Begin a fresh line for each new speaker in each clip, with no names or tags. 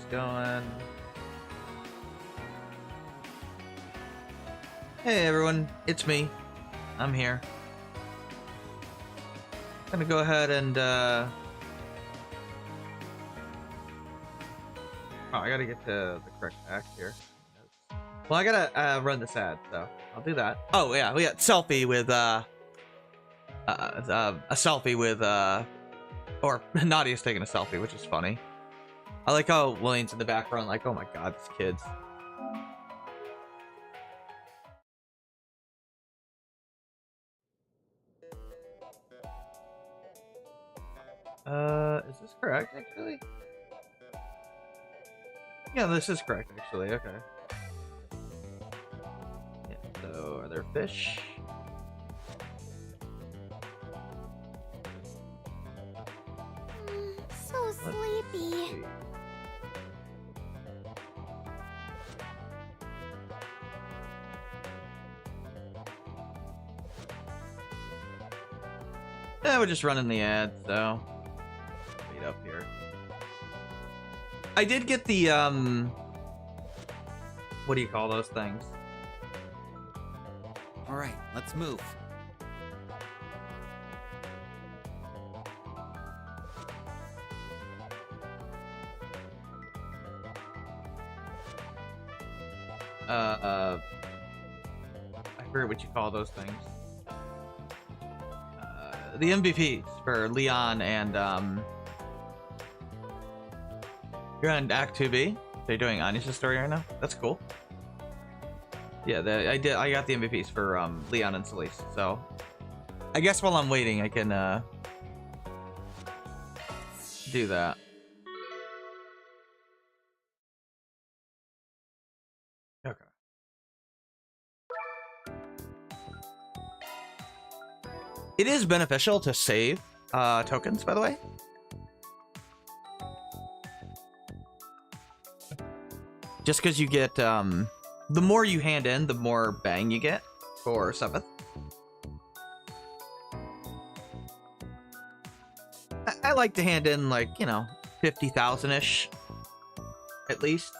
going. Hey everyone, it's me. I'm here. I'm gonna go ahead and oh, I gotta get to the correct act here. Well, I gotta run this ad, so I'll do that. Oh yeah, we got selfie with a selfie with or Nadia's taking a selfie, which is funny. I like how Elaine's in the background, like, oh my god, these kids. Is this correct, actually? Yeah, this is correct, actually, okay. Yeah, so, are there fish?
So sleepy.
Yeah, we're just running the ad, so wait up here. I did get the what do you call those things?
All right, let's move.
I forget what you call those things. The MVPs for Leon and you're on Act 2B. They're doing Anya's story right now. That's cool. Yeah, I got the MVPs for Leon and Celeste. So I guess while I'm waiting, I can do that. Okay. It is beneficial to save tokens, by the way. Just because you get, the more you hand in, the more bang you get for 7th. I like to hand in, like, you know, 50,000-ish, at least.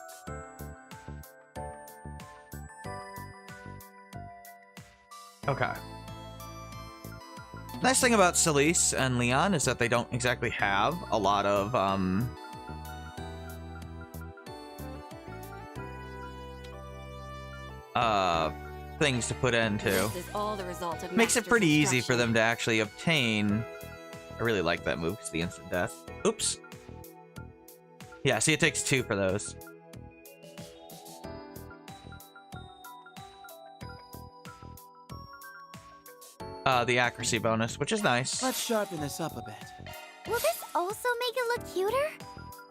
Okay. Nice thing about Celeste and Leon is that they don't exactly have a lot of things to put into.
This is all the result of
Makes it
Master's
pretty easy for
instruction.
them to actually obtain. I really like that move, it's the instant death. Oops. Yeah, see, it takes 2 for those. The accuracy bonus, which is nice.
Let's sharpen this up a bit.
Will this also make it look cuter?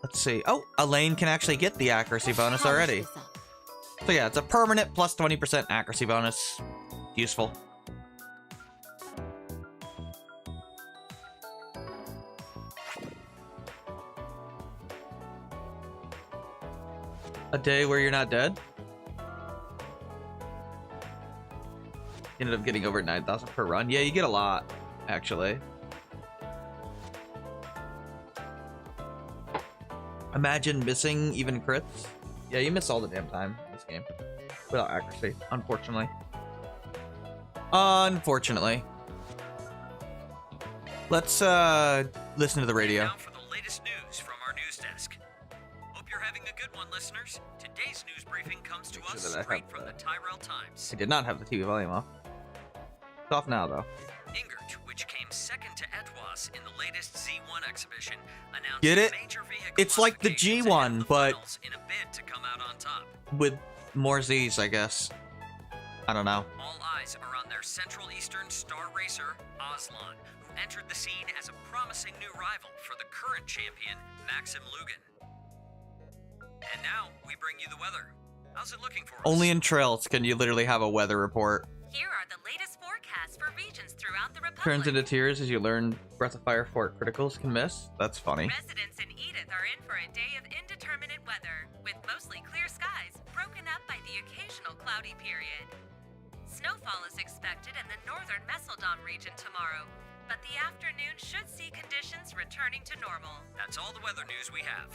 Let's see. Oh, Elaine can actually get the accuracy bonus
Polish
already.
this up.
So yeah, it's a permanent plus 20% accuracy bonus. Useful. A day where you're not dead? You ended up getting over 9,000 per run. Yeah, you get a lot, actually. Imagine missing even crits. Yeah, you miss all the damn time in this game. Without accuracy, unfortunately. Unfortunately. Let's listen to the radio.
Now for the latest news from our news desk. Hope you're having a good one, listeners. Today's news briefing comes to
Make sure
us
that I
straight
have
from
the-
the Tyrell Times.
I did not have the TV volume off. It's off now, though.
Ingert, which came second to Etwas in the latest Z1 exhibition, announced
Get it?
major vehicle
It's like the
modifications
G1,
ahead of the
but-
finals in a bid to come out on top.
With more Z's, I guess. I don't know.
All eyes are on their Central Eastern star racer, Aslan, who entered the scene as a promising new rival for the current champion, Maxim Lugan. And now, we bring you the weather. How's it looking for us?
Only in Trails can you literally have a weather report.
Here are the latest forecasts for regions throughout the Republic.
Turns into tears as you learn Breath of Fire Fort criticals can miss. That's funny.
Residents in Edith are in for a day of indeterminate weather, with mostly clear skies, broken up by the occasional cloudy period. Snowfall is expected in the northern Messeldom region tomorrow, but the afternoon should see conditions returning to normal.
That's all the weather news we have.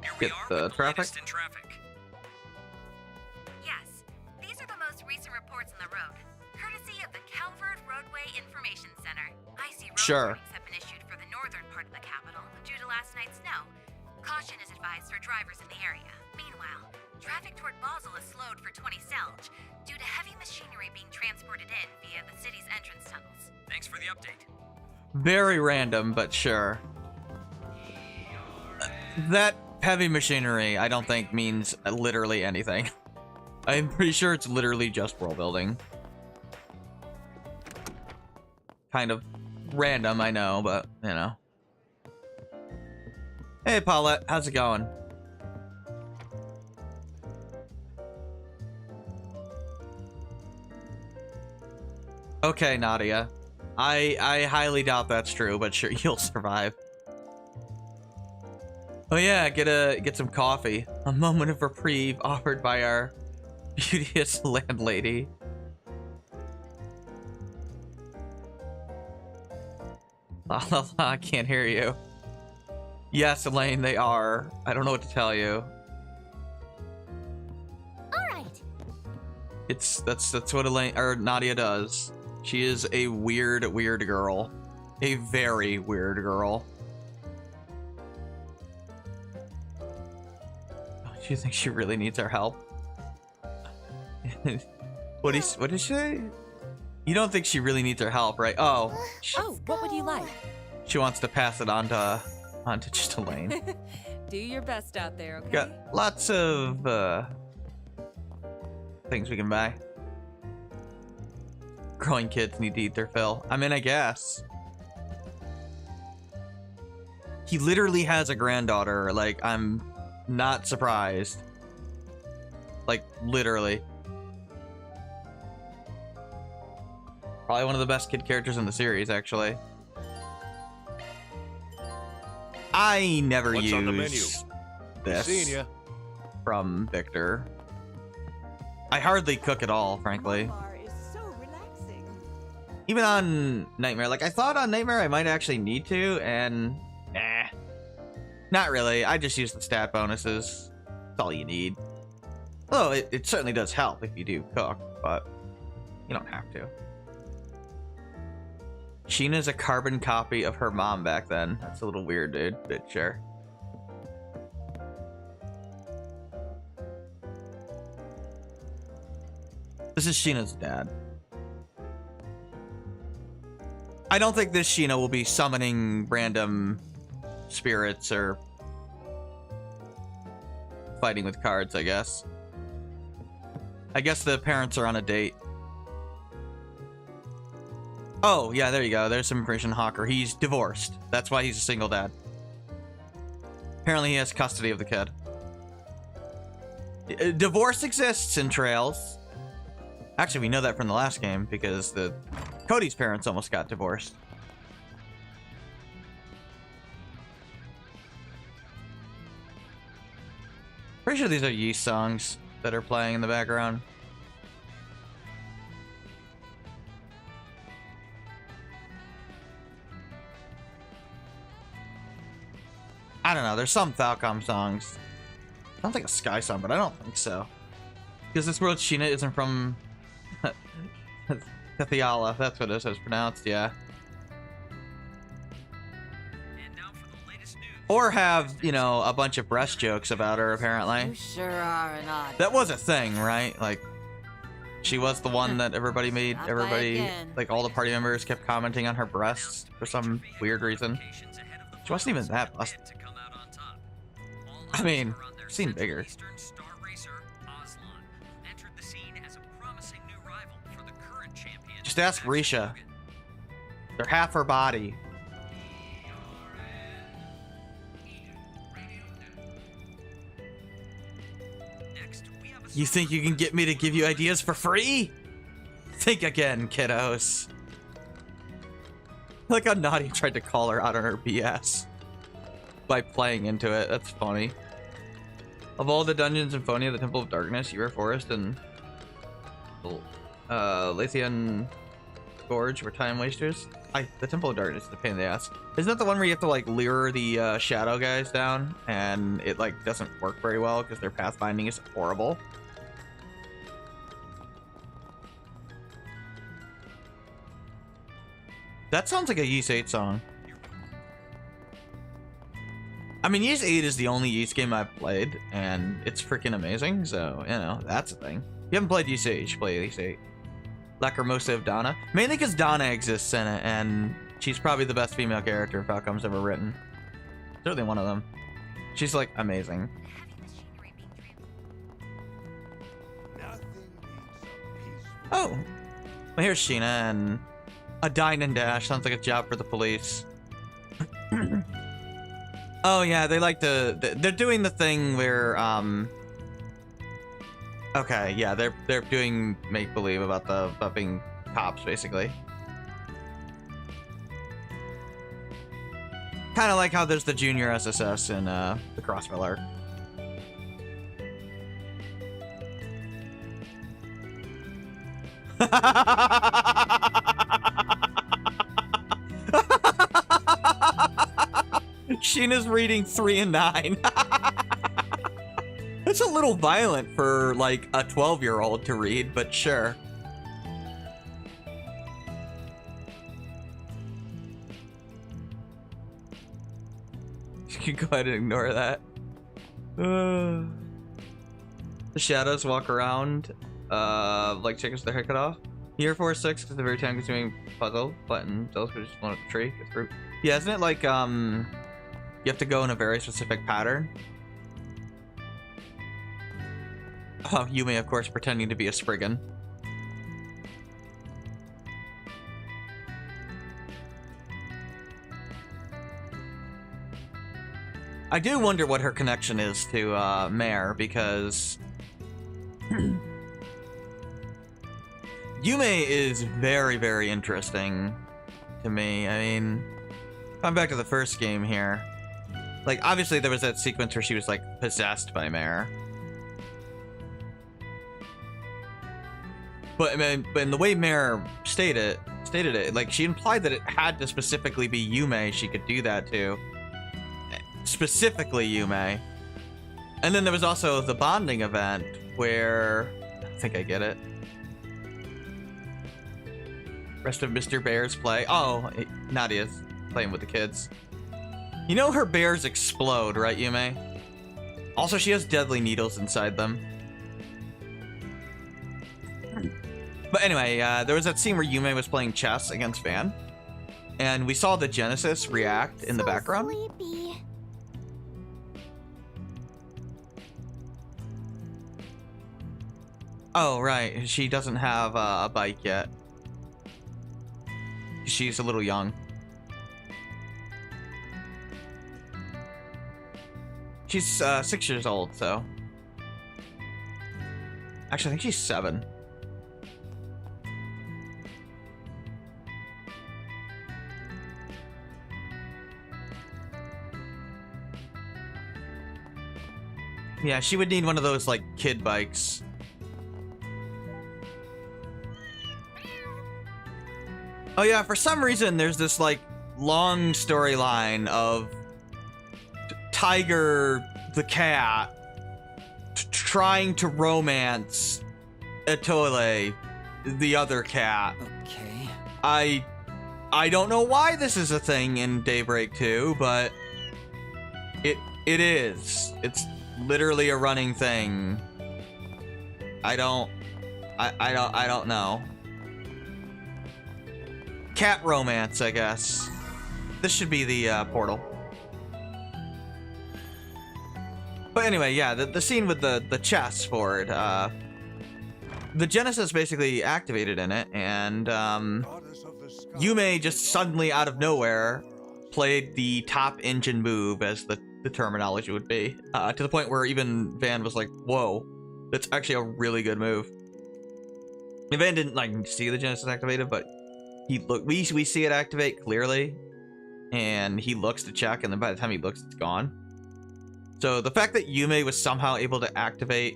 Here we
Get
are
the
with the
traffic.
latest in traffic.
Yes, these are the most recent reports on the road, courtesy of the Calvert Roadway Information Center. Icy road
Sure.
warnings have been issued for the northern part of the capital due to last night's snow. Caution is advised for drivers in the area. Meanwhile, traffic toward Basel is slowed for 20 Selge due to heavy machinery being transported in via the city's entrance tunnels.
Thanks for the update.
Very random, but sure. That heavy machinery, I don't think means literally anything. I'm pretty sure it's literally just world building. Kind of random, I know, but, you know. Hey, Paulette, how's it going? Okay, Nadia. I highly doubt that's true, but sure, you'll survive. Oh yeah, get some coffee. A moment of reprieve offered by our beauteous landlady. La la la, I can't hear you. Yes, Elaine, they are. I don't know what to tell you.
Alright.
That's what Elaine or Nadia does. She is a weird girl. A very weird girl. Do you think she really needs our help? What did she say? You don't think she really needs our help, right? Oh,
Oh, what would you like?
she wants to pass it on to just Elaine.
Do your best out there, okay?
Got lots of things we can buy. Growing kids need to eat their fill. I mean, I guess. He literally has a granddaughter. Like, I'm not surprised. Like, literally. Probably one of the best kid characters in the series, actually. I never
What's
use
on the menu?
this
Seeing ya.
from Victor. I hardly cook at all, frankly.
Bar is so relaxing.
Even on Nightmare. Like, I thought on Nightmare I might actually need to, and nah. Not really. I just use the stat bonuses. That's all you need. Although, it certainly does help if you do cook, but you don't have to. Sheena's a carbon copy of her mom back then. That's a little weird, dude, but sure. This is Sheena's dad. I don't think this Sheena will be summoning random spirits or fighting with cards, I guess. I guess the parents are on a date. Oh, yeah, there you go. There's some information on Hawker. He's divorced. That's why he's a single dad. Apparently he has custody of the kid. Divorce exists in Trails. Actually, we know that from the last game because Cody's parents almost got divorced. Pretty sure these are Yeast songs that are playing in the background. I don't know. There's some Falcom songs. Sounds like a Sky song, but I don't think so. Because this world Sheena isn't from Kathiala. That's what it is pronounced, yeah.
And now for the latest news.
Or have, you know, a bunch of breast jokes about her, apparently.
You sure are an odd.
That was a thing, right? Like, she was the one that everybody made.
Not by
Everybody,
again.
like, all the party members kept commenting on her breasts for some weird reason. She wasn't even that busted. I mean, I've seen bigger.
Eastern Star Racer Aslan entered the scene as a promising new rival for the current champion.
Just ask Risha. They're half her body.
Next, we have a
You think you can get me to give you ideas for free? Think again, kiddos. Like how Nadia tried to call her out on her BS by playing into it. That's funny. Of all the dungeons in Phonia, the Temple of Darkness, Ewer Forest, and Lathian Gorge were time wasters. The Temple of Darkness is a pain in the ass. Isn't that the one where you have to like lure the shadow guys down and it like doesn't work very well because their pathfinding is horrible? That sounds like a Ys 8 song. I mean, Ys 8 is the only Ys game I've played, and it's freaking amazing, so, you know, that's a thing. If you haven't played Ys 8, you should play Ys 8. Lacrimosa of Donna. Mainly because Donna exists in it, and she's probably the best female character Falcom's ever written. Certainly one of them. She's, like, amazing. Oh! Well, here's Sheena, and a dine and dash. Sounds like a job for the police. Oh, yeah, they like to... They're doing the thing where, okay, yeah, they're doing make-believe about being cops, basically. Kind of like how there's the junior SSS in the Crossrail arc. Sheena's reading 3 and 9. It's a little violent for, like, a 12-year-old to read, but sure. You can go ahead and ignore that. The shadows walk around, like chickens with their head cut off. Year 4-6 is a very time-consuming puzzle, button. Those just one at the tree, get through. Yeah, isn't it like, you have to go in a very specific pattern? Oh, Yume, of course, pretending to be a Spriggan. I do wonder what her connection is to, Mare, because... Yume is very, very interesting to me. I mean, going back to the first game here. Like, obviously there was that sequence where she was, like, possessed by Mare. But, I mean, in the way Mare stated it, like, she implied that it had to specifically be Yume she could do that to. Specifically Yume. And then there was also the bonding event where... I think I get it. Rest of Mr. Bear's play. Oh, Nadia's playing with the kids. You know her bears explode, right, Yume? Also, she has deadly needles inside them. But anyway, there was that scene where Yume was playing chess against Van. And we saw the Genesis react in the background.
Sleepy.
Oh, right. She doesn't have a bike yet. She's a little young. She's 6 years old, so... Actually, I think she's 7. Yeah, she would need one of those, like, kid bikes. Oh yeah, for some reason, there's this, like, long storyline of Tiger the cat trying to romance Etoile, the other cat.
Okay.
I don't know why this is a thing in Daybreak 2, but it is. It's literally a running thing. I don't know. Cat romance, I guess. This should be the portal. But anyway, yeah, the scene with the chess board, the Genesis basically activated in it, and Yume just suddenly out of nowhere played the top engine move, as the terminology would be, to the point where even Van was like, whoa, that's actually a really good move. Van didn't like see the Genesis activated, but he look we see it activate clearly, and he looks to check, and then by the time he looks, it's gone. So the fact that Yume was somehow able to activate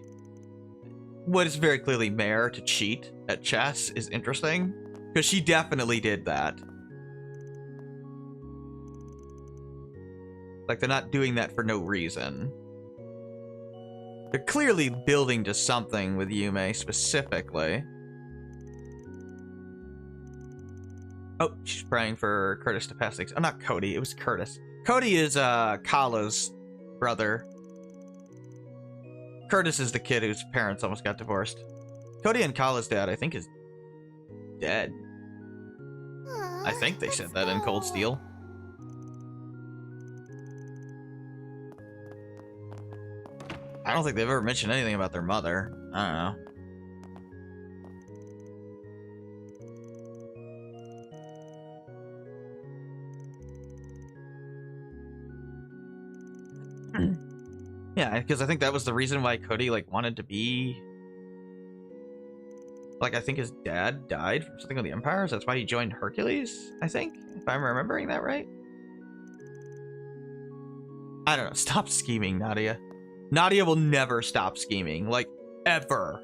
what is very clearly Mare to cheat at chess is interesting. Because she definitely did that. Like, they're not doing that for no reason. They're clearly building to something with Yume specifically. Oh, she's praying for Curtis to pass things. Oh, not Cody. It was Curtis. Cody is Kala's brother. Curtis is the kid whose parents almost got divorced. Cody and Kala's dad, I think, is dead. I think they said that in Cold Steel. I don't think they've ever mentioned anything about their mother. I don't know. Yeah, because I think that was the reason why Cody, like, wanted to be... Like, I think his dad died from something with the Empire, so that's why he joined Hercules, I think, if I'm remembering that right. I don't know. Stop scheming, Nadia. Nadia will never stop scheming, like, ever.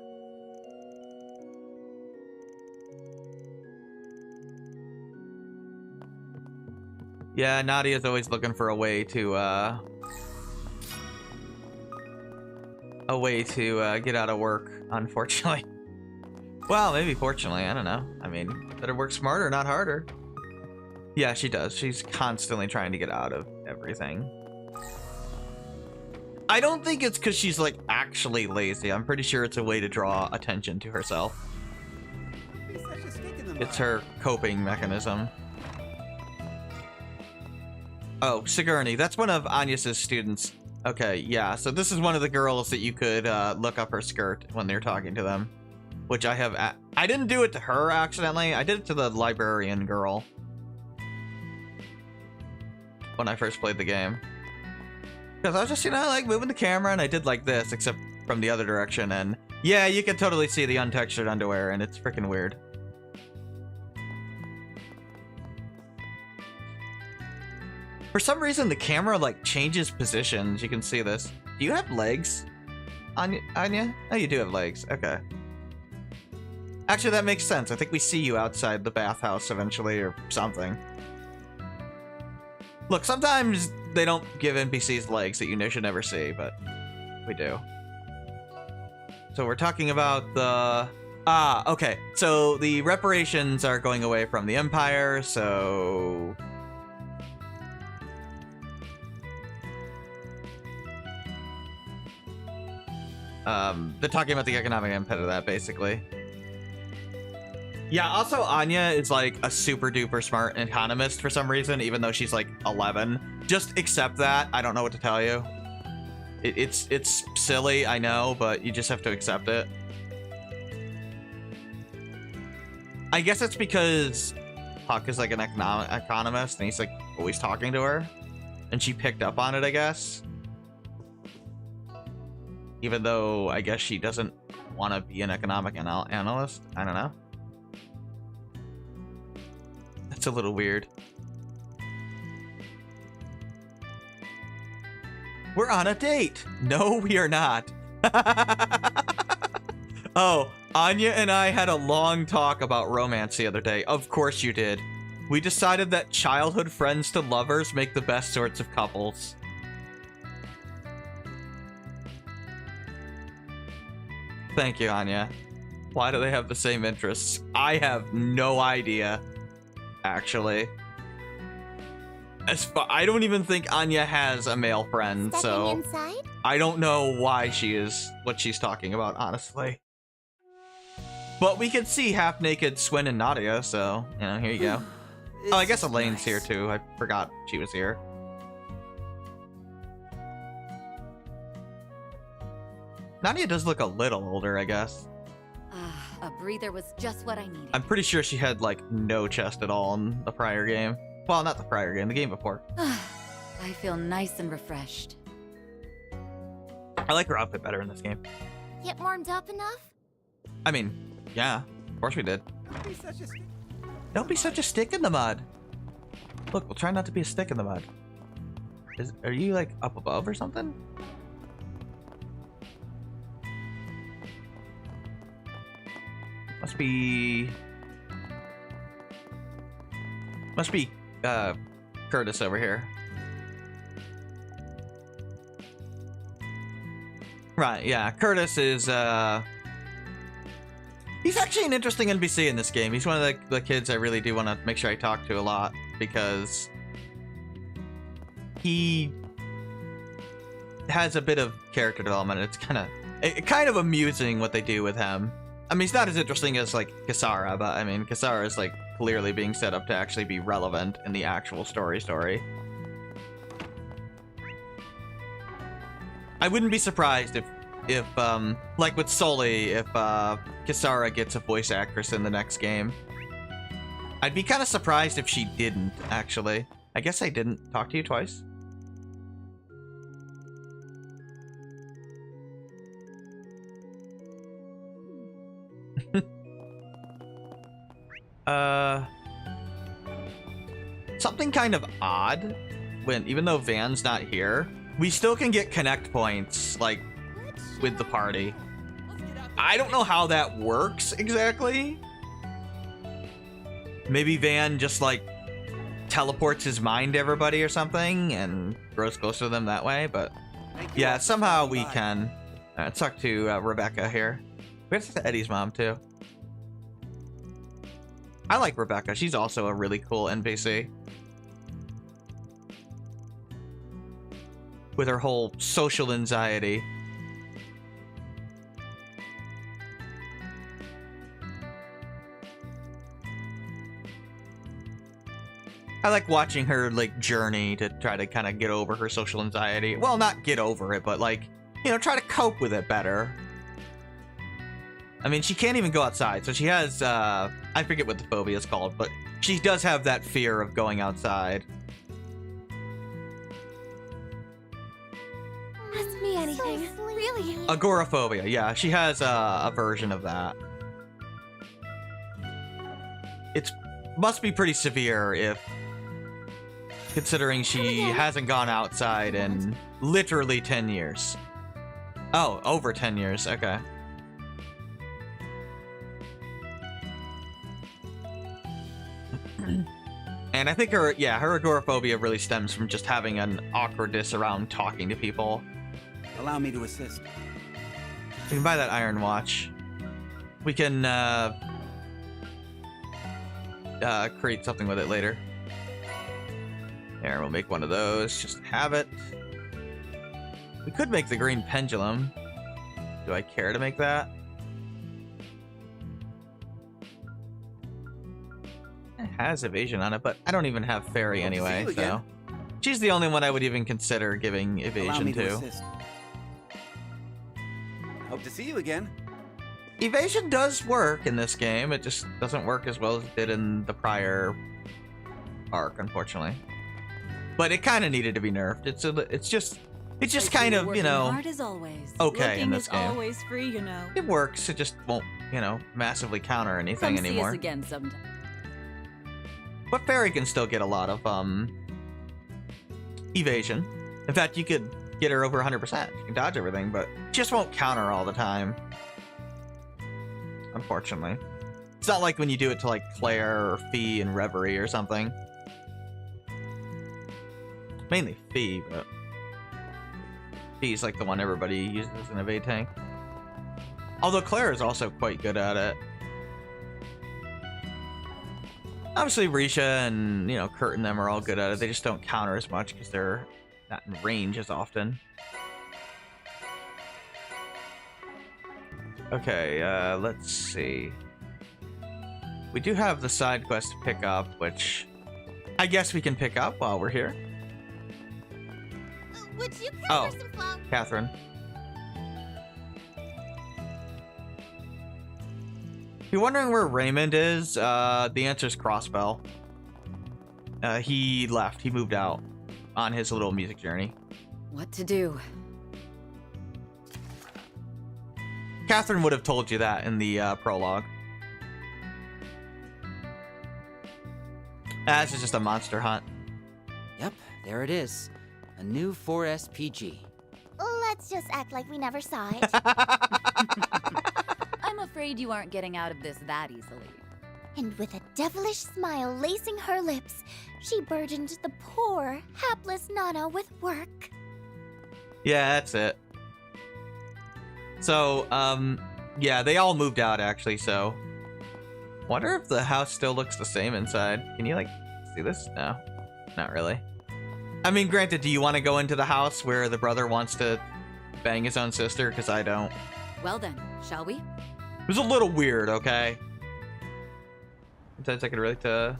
Yeah, Nadia's always looking for a way to get out of work, unfortunately. Well, maybe fortunately, I don't know. I mean, better work smarter, not harder. Yeah, she does. She's constantly trying to get out of everything. I don't think it's because she's, like, actually lazy. I'm pretty sure it's a way to draw attention to herself. It's her coping mechanism. Oh, Sigourney. That's one of Agnes's students. Okay, yeah. So this is one of the girls that you could look up her skirt when they're talking to them. Which I have... I didn't do it to her, accidentally. I did it to the librarian girl. When I first played the game. Because I was just, you know, like, moving the camera, and I did like this, except from the other direction, and... Yeah, you can totally see the untextured underwear, and it's freaking weird. For some reason, the camera, like, changes positions. You can see this. Do you have legs, Anya? Oh, you do have legs. Okay. Actually, that makes sense. I think we see you outside the bathhouse eventually, or something. Look, sometimes they don't give NPCs legs that you should never see, but we do. So we're talking about the... Ah, okay. So the reparations are going away from the Empire, so... They're talking about the economic impact of that, basically. Yeah, also Anya is like a super duper smart economist for some reason, even though she's like 11. Just accept that. I don't know what to tell you. It's silly, I know, but you just have to accept it. I guess it's because Huck is like an economist and he's like always talking to her. And she picked up on it, I guess. Even though I guess she doesn't want to be an economic analyst. I don't know. That's a little weird. We're on a date. No, we are not. Oh, Anya and I had a long talk about romance the other day. Of course you did. We decided that childhood friends to lovers make the best sorts of couples. Thank you, Anya. Why do they have the same interests? I have no idea. Actually, I don't even think Anya has a male friend, so
inside?
I don't know why she is what she's talking about, honestly. But we could see half-naked Swin and Nadia, so, you know, here you go. Oh, I guess Elaine's here, too. I forgot she was here. Nadia does look a little older, I guess.
A breather was just what I needed.
I'm pretty sure she had, like, no chest at all in the prior game. Well, not the prior game, the game before.
I feel nice and refreshed.
I like her outfit better in this game.
Get warmed up enough?
I mean, yeah, of course we did. Don't be such a stick in the mud. Look, we'll try not to be a stick in the mud. Are you, like, up above or something? Must be... Must be Curtis over here. Right, yeah. Curtis is he's actually an interesting NPC in this game. He's one of the kids I really do want to make sure I talk to a lot, because he has a bit of character development. It's kind of amusing what they do with him. I mean, he's not as interesting as like Kisara, but I mean, Kisara is like clearly being set up to actually be relevant in the actual story. I wouldn't be surprised if like with Sully, if Kisara gets a voice actress in the next game. I'd be kind of surprised if she didn't, actually. I guess I didn't talk to you twice. Something kind of odd, even though Van's not here, we still can get connect points, like, with the party. I don't know how that works exactly. Maybe Van just, like, teleports his mind to everybody or something and grows closer to them that way, but yeah, somehow we can. Let's talk to Rebecca here. We have to talk to Eddie's mom, too. I like Rebecca. She's also a really cool NPC. With her whole social anxiety. I like watching her, like, journey to try to kind of get over her social anxiety. Well, not get over it, but, like, you know, try to cope with it better. I mean, she can't even go outside, so she has, I forget what the phobia is called, but she does have that fear of going outside.
Ask me anything. Really?
Agoraphobia, yeah, she has a version of that. It must be pretty severe if, considering she hasn't gone outside in literally 10 years. Oh, over 10 years, okay. And I think her agoraphobia really stems from just having an awkwardness around talking to people.
Allow me to assist.
We can buy that iron watch. We can create something with it later. There, we'll make one of those. Just have it. We could make the green pendulum. Do I care to make that? It has evasion on it, but I don't even have fairy anyway, so she's the only one I would even consider giving evasion to.
Assist. Hope to see you again.
Evasion does work in this game. It just doesn't work as well as it did in the prior arc, unfortunately. But it kind of needed to be nerfed. It's just kind of, you know,
hard as always.
okay in this game.
Always free, you know.
It works. It just won't, you know, massively counter anything
Come
anymore.
See us again sometime.
But fairy can still get a lot of evasion. In fact, you could get her over 100%. You can dodge everything, but just won't counter all the time. Unfortunately. It's not like when you do it to like Claire or Fee and Reverie or something. Mainly Fee, but Fee's like the one everybody uses as an evade tank. Although Claire is also quite good at it. Obviously, Risha and, you know, Kurt and them are all good at it. They just don't counter as much because they're not in range as often. Okay, let's see. We do have the side quest to pick up, which I guess we can pick up while we're here.
Would you care
Oh,
for some flowers?
Catherine. If you're wondering where Raymond is, the answer is Crossbell. He left. He moved out on his little music journey.
What to do?
Catherine would have told you that in the prologue. This is just a monster hunt.
Yep, there it is. A new 4S PG.
Let's just act like we never saw it.
I'm afraid you aren't getting out of this that easily.
And with a devilish smile lacing her lips, she burdened the poor, hapless Nana with work.
Yeah, that's it. So, yeah, they all moved out actually, so. Wonder if the house still looks the same inside. Can you, like, see this? No, not really. I mean, granted, do you want to go into the house where the brother wants to bang his own sister? Because I don't.
Well then, shall we?
It was a little weird, okay? Sometimes I could relate to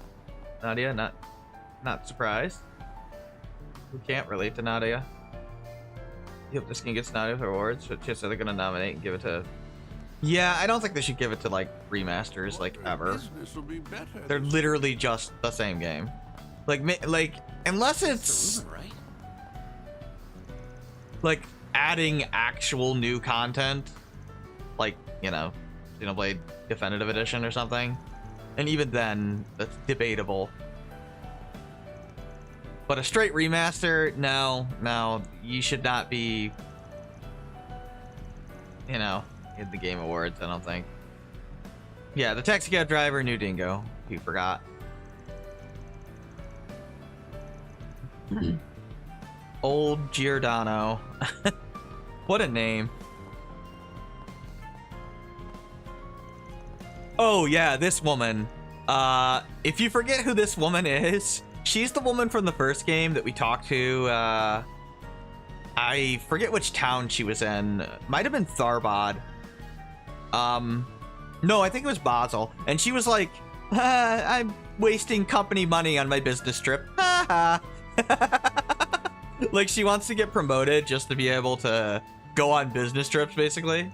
Nadia, not surprised. We can't relate to Nadia. Yep, this game gets Nadia with awards, so just so they're gonna nominate and give it to. Yeah, I don't think they should give it to like remasters, like ever. They're literally just the same game. Like unless it's like adding actual new content, like, you know, Xenoblade Definitive Edition or something. And even then, that's debatable. But a straight remaster, no, you should not be, you know, in the Game Awards, I don't think. Yeah, the taxi cab driver, new dingo, if you forgot. Old Giordano. What a name. Oh yeah, this woman. If you forget who this woman is, she's the woman from the first game that we talked to. I forget which town she was in. Might have been Tharbad. No, I think it was Basel. And she was like, I'm wasting company money on my business trip. Like, she wants to get promoted just to be able to go on business trips, basically.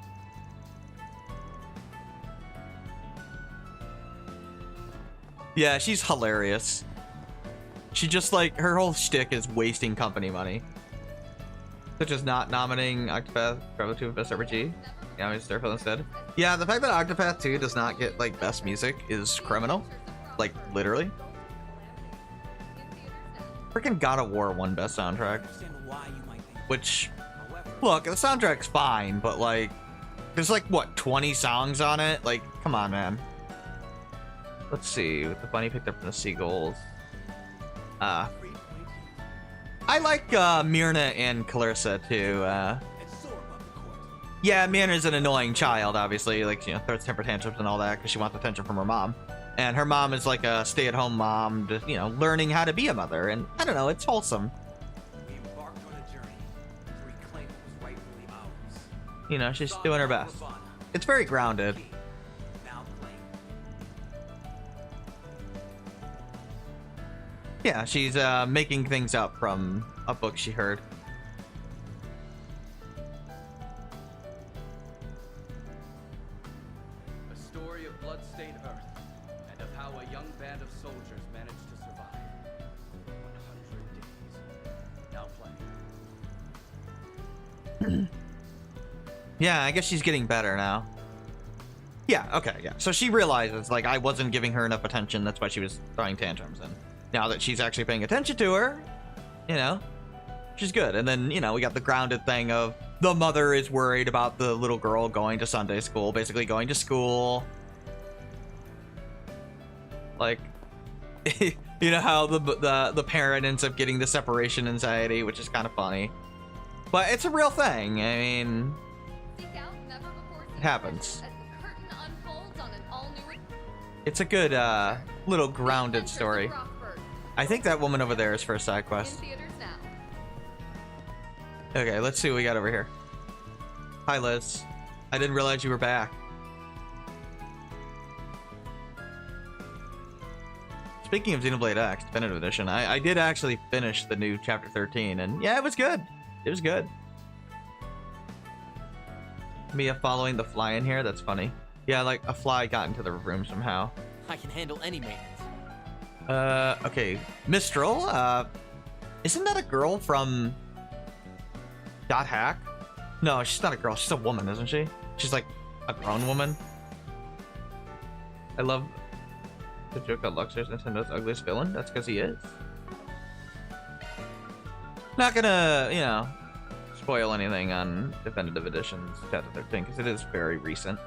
Yeah, she's hilarious. She just, like, her whole shtick is wasting company money. Such as not nominating Octopath Traveler 2 Best RPG. Yeah, I'm Starfield instead. Yeah, the fact that Octopath 2 does not get, like, best music is criminal. Like, literally. Freaking God of War won best soundtrack. Which, look, the soundtrack's fine, but, like, there's, like, what, 20 songs on it? Like, come on, man. Let's see what the bunny picked up from the seagulls. I like Myrna and Clarissa too. Yeah, Myrna's an annoying child, obviously, like, you know, throws temper tantrums and all that because she wants attention from her mom. And her mom is like a stay-at-home mom, just, you know, learning how to be a mother. And I don't know, it's wholesome. You know, she's doing her best. It's very grounded. Yeah, she's making things up from a book she heard.
A story of blood-stained Earth, and of how a young band of soldiers managed to survive 100 days. Now playing.
Yeah, I guess she's getting better now. Yeah, okay, yeah. So she realizes, like, I wasn't giving her enough attention, that's why she was throwing tantrums, and now that she's actually paying attention to her, you know, she's good. And then, you know, we got the grounded thing of the mother is worried about the little girl going to Sunday school, basically going to school. Like, you know how the parent ends up getting the separation anxiety, which is kind of funny. But it's a real thing. I mean, it happens. It's a good little grounded story. I think that woman over there is for a side quest. Okay, let's see what we got over here. Hi, Liz. I didn't realize you were back. Speaking of Xenoblade X Definitive Edition, I did actually finish the new Chapter 13, and yeah, it was good. It was good. Mia following the fly in here, that's funny. Yeah, like a fly got into the room somehow.
I can handle any maintenance.
Okay. Mistral, isn't that a girl from Dot Hack? No, she's not a girl, she's a woman, isn't she? She's like a grown woman. I love the joke that Luxor's Nintendo's ugliest villain. That's because he is. Not gonna, you know, spoil anything on Definitive Edition's Chapter 13 because it is very recent.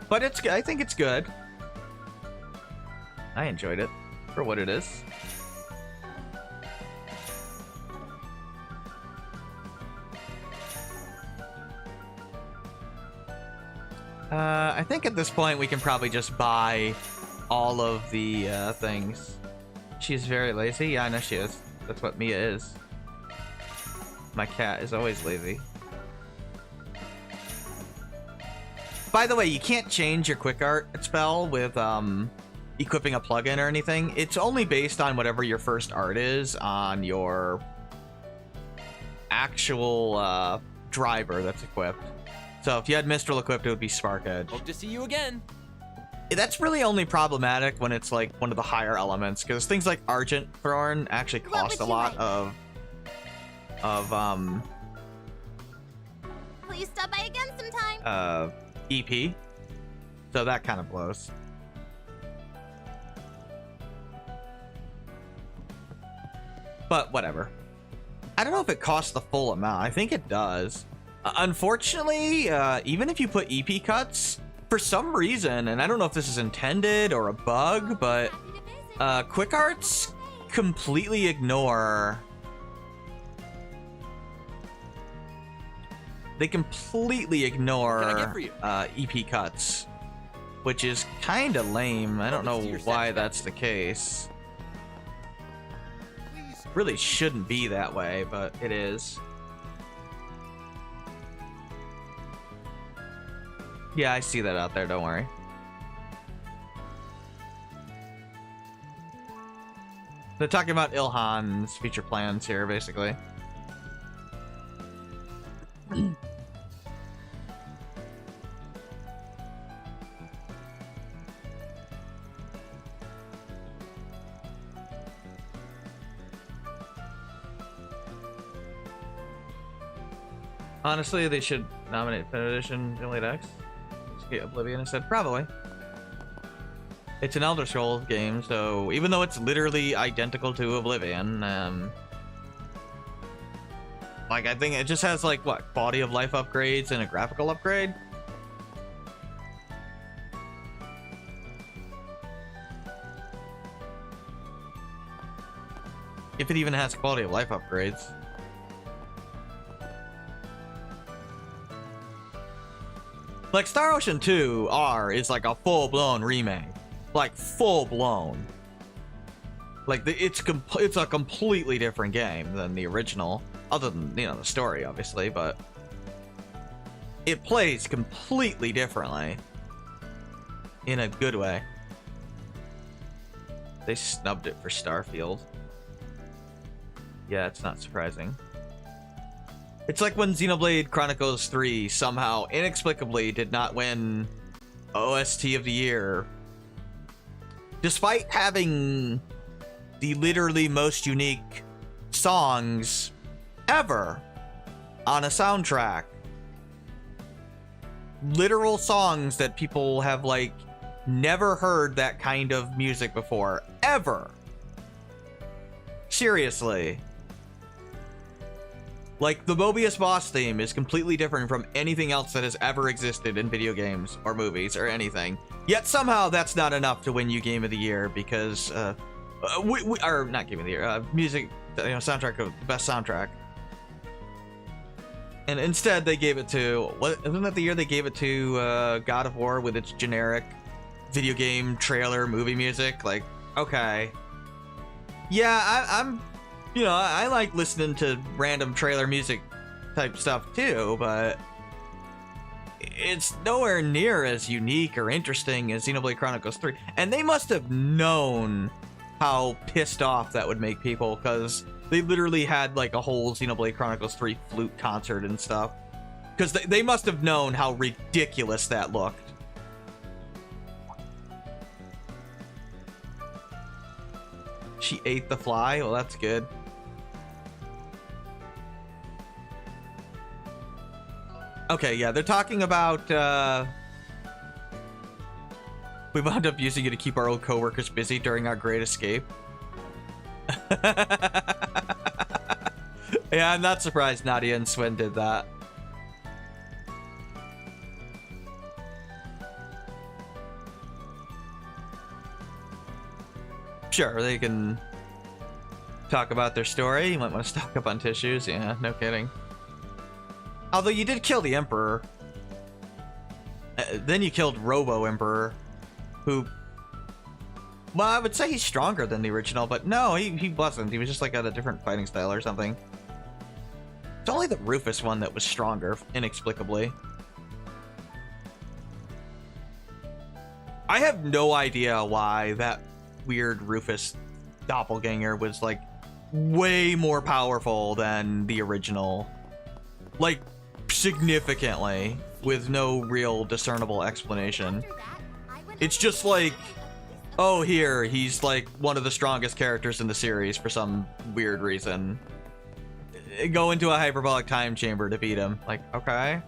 But it's, I think it's good. I enjoyed it for what it is. I think at this point we can probably just buy all of the things. She's very lazy. Yeah, I know she is. That's what Mia is. My cat is always lazy. By the way, you can't change your quick art spell with equipping a plugin or anything. It's only based on whatever your first art is on your actual driver that's equipped. So if you had Mistral equipped, it would be Spark Edge.
Hope to see you again.
That's really only problematic when it's like one of the higher elements, because things like Argent Thorn actually cost a lot of
Will you stop by again sometime?
EP. So that kind of blows. But whatever. I don't know if it costs the full amount. I think it does. Unfortunately, even if you put EP cuts, for some reason, and I don't know if this is intended or a bug, but quick arts completely ignore. They completely ignore EP cuts, which is kind of lame. I don't know why that's the case. Really shouldn't be that way, but it is. Yeah, I see that out there, don't worry. They're talking about Ilhan's future plans here, basically. Honestly, they should nominate Fin Edition Elite X. Oblivion instead, probably. It's an Elder Scrolls game, so even though it's literally identical to Oblivion, like I think it just has like what, quality of life upgrades and a graphical upgrade. If it even has quality of life upgrades. Like Star Ocean 2 R is like a full-blown remake, like full-blown. Like it's a completely different game than the original, other than, you know, the story obviously, but it plays completely differently in a good way. They snubbed it for Starfield. Yeah, it's not surprising. It's like when Xenoblade Chronicles 3 somehow inexplicably did not win OST of the year, despite having the literally most unique songs ever on a soundtrack. Literal songs that people have like never heard that kind of music before, ever. Seriously. Like, the Mobius boss theme is completely different from anything else that has ever existed in video games or movies or anything. Yet somehow that's not enough to win you Game of the Year because, or not Game of the Year, music, you know, soundtrack of best soundtrack. And instead they gave it to, isn't that the year they gave it to God of War with its generic video game trailer movie music? Like, okay. Yeah, I'm you know, I like listening to random trailer music type stuff too, but it's nowhere near as unique or interesting as Xenoblade Chronicles 3. And they must have known how pissed off that would make people, because they literally had like a whole Xenoblade Chronicles 3 flute concert and stuff. Because they must have known how ridiculous that looked. She ate the fly? Well, that's good. Okay, yeah, they're talking about, we wound up using it to keep our old coworkers busy during our great escape. Yeah, I'm not surprised Nadia and Swin did that. Sure, they can talk about their story. You might want to stock up on tissues. Yeah, no kidding. Although you did kill the Emperor. Then you killed Robo Emperor, who... Well, I would say he's stronger than the original, but no, he wasn't. He was just like at a different fighting style or something. It's only the Rufus one that was stronger, inexplicably. I have no idea why that weird Rufus doppelganger was like way more powerful than the original. Like, significantly, with no real discernible explanation. It's just like, oh, here, he's like one of the strongest characters in the series for some weird reason. Go into a hyperbolic time chamber to beat him. Like, okay.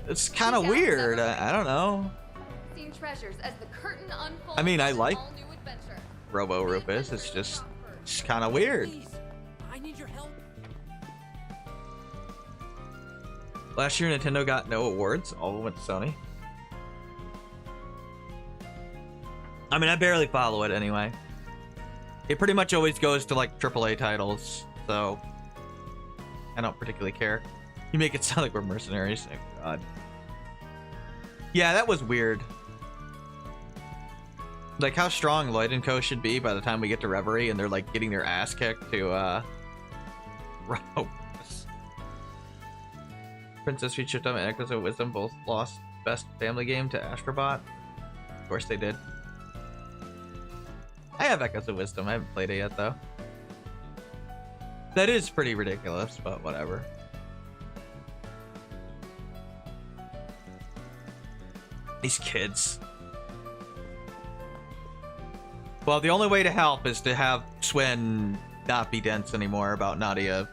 It's kind of weird. I don't know.
Treasures as the curtain unfolds.
I mean, I like
new adventure.
Robo Rufus. It's just kind of weird.
Please, I need your help.
Last year, Nintendo got no awards. All of them went to Sony. I mean, I barely follow it anyway. It pretty much always goes to like AAA titles, so I don't particularly care. You make it sound like we're mercenaries. Oh, God. Yeah, that was weird. Like how strong Lloyd and Co. should be by the time we get to Reverie, and they're like getting their ass kicked to Princess Peach and Echoes of Wisdom both lost Best Family Game to Astrobot. Of course they did. I have Echoes of Wisdom. I haven't played it yet though. That is pretty ridiculous, but whatever. These kids. Well, the only way to help is to have Swin not be dense anymore about Nadia.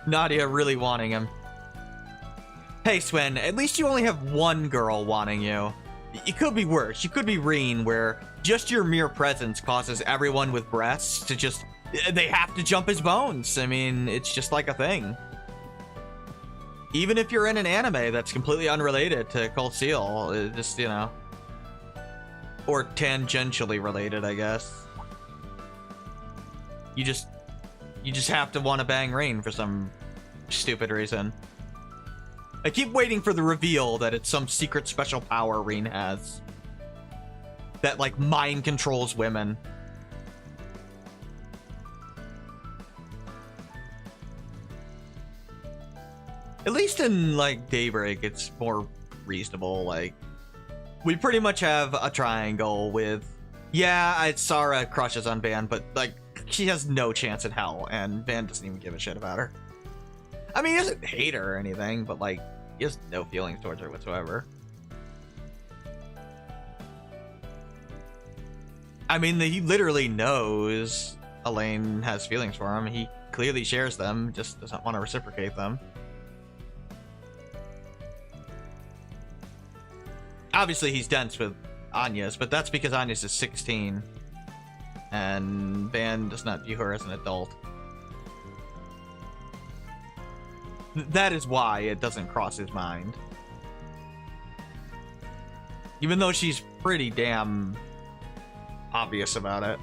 Nadia really wanting him. Hey, Swin, at least you only have one girl wanting you. It could be worse. You could be Reen, where just your mere presence causes everyone with breasts to just... They have to jump his bones. I mean, it's just like a thing. Even if you're in an anime that's completely unrelated to Cold Steel, it just, you know... Or tangentially related, I guess. You just have to want to bang Rain for some stupid reason. I keep waiting for the reveal that it's some secret special power Rain has. That, like, mind controls women. At least in, like, Daybreak, it's more reasonable, like... We pretty much have a triangle with... Yeah, Sarah crushes on Van, but, like, she has no chance in hell, and Van doesn't even give a shit about her. I mean, he doesn't hate her or anything, but, like, he has no feelings towards her whatsoever. I mean, he literally knows Elaine has feelings for him. He clearly shares them, just doesn't want to reciprocate them. Obviously, he's dense with Anya's, but that's because Anya's is 16. And Van does not view her as an adult. That is why it doesn't cross his mind. Even though she's pretty damn obvious about it.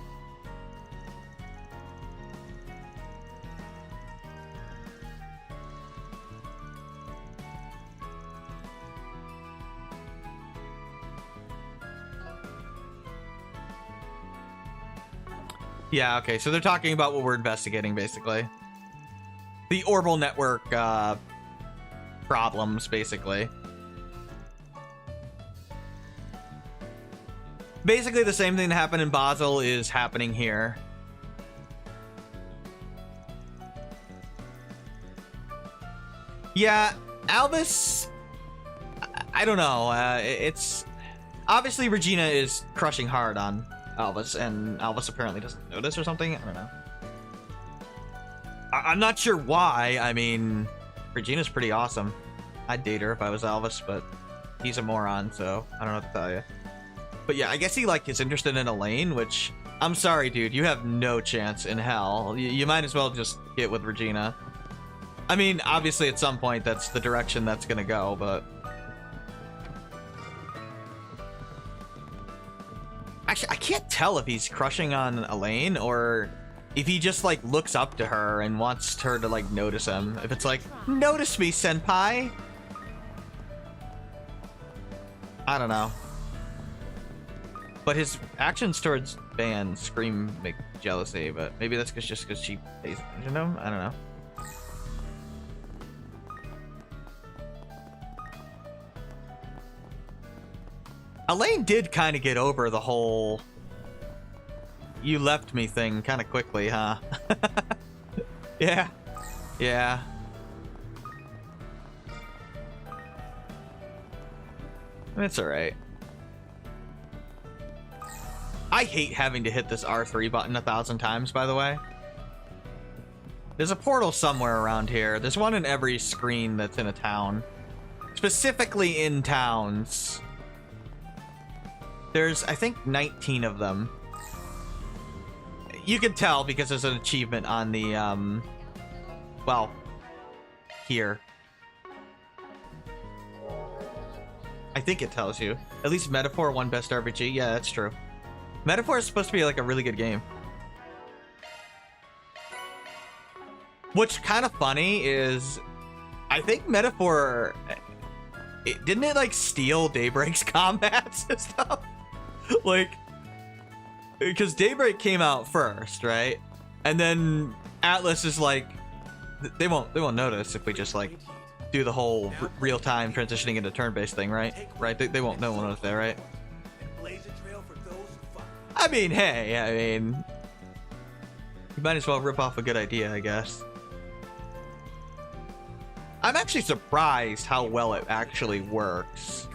Yeah, okay, so they're talking about what we're investigating, basically. The orbal network, problems, basically. Basically, the same thing that happened in Basel is happening here. Yeah, Albus... I don't know, it's... Obviously, Regina is crushing hard on Albus, and Albus apparently doesn't notice or something. I don't know. I'm not sure why. I mean, Regina's pretty awesome. I'd date her if I was Albus, but he's a moron, so I don't know what to tell you. But yeah, I guess he like is interested in Elaine, which I'm sorry, dude. You have no chance in hell. You might as well just get with Regina. I mean, obviously at some point that's the direction that's gonna go, but Actually, I can't tell if he's crushing on Elaine or if he just like looks up to her and wants her to like notice him. If it's like, notice me, senpai. I don't know. But his actions towards Van scream make jealousy, but maybe that's just because she pays attention to him. I don't know. Elaine did kind of get over the whole "you left me" thing kind of quickly, huh? Yeah. Yeah. It's alright. I hate having to hit this R3 button 1,000 times, by the way. There's a portal somewhere around here. There's one in every screen that's in a town. Specifically in towns. There's, I think, 19 of them. You can tell because there's an achievement on the, well, here. I think it tells you. At least Metaphor won Best RPG. Yeah, that's true. Metaphor is supposed to be like a really good game. What's kind of funny is, I think Metaphor, didn't it like steal Daybreak's combats and stuff? Like, because Daybreak came out first, right? And then Atlas is like, they won't notice if we just like do the whole real-time transitioning into turn-based thing, right? Right? They won't notice that, right? I mean, hey, I mean, you might as well rip off a good idea, I guess. I'm actually surprised how well it actually works.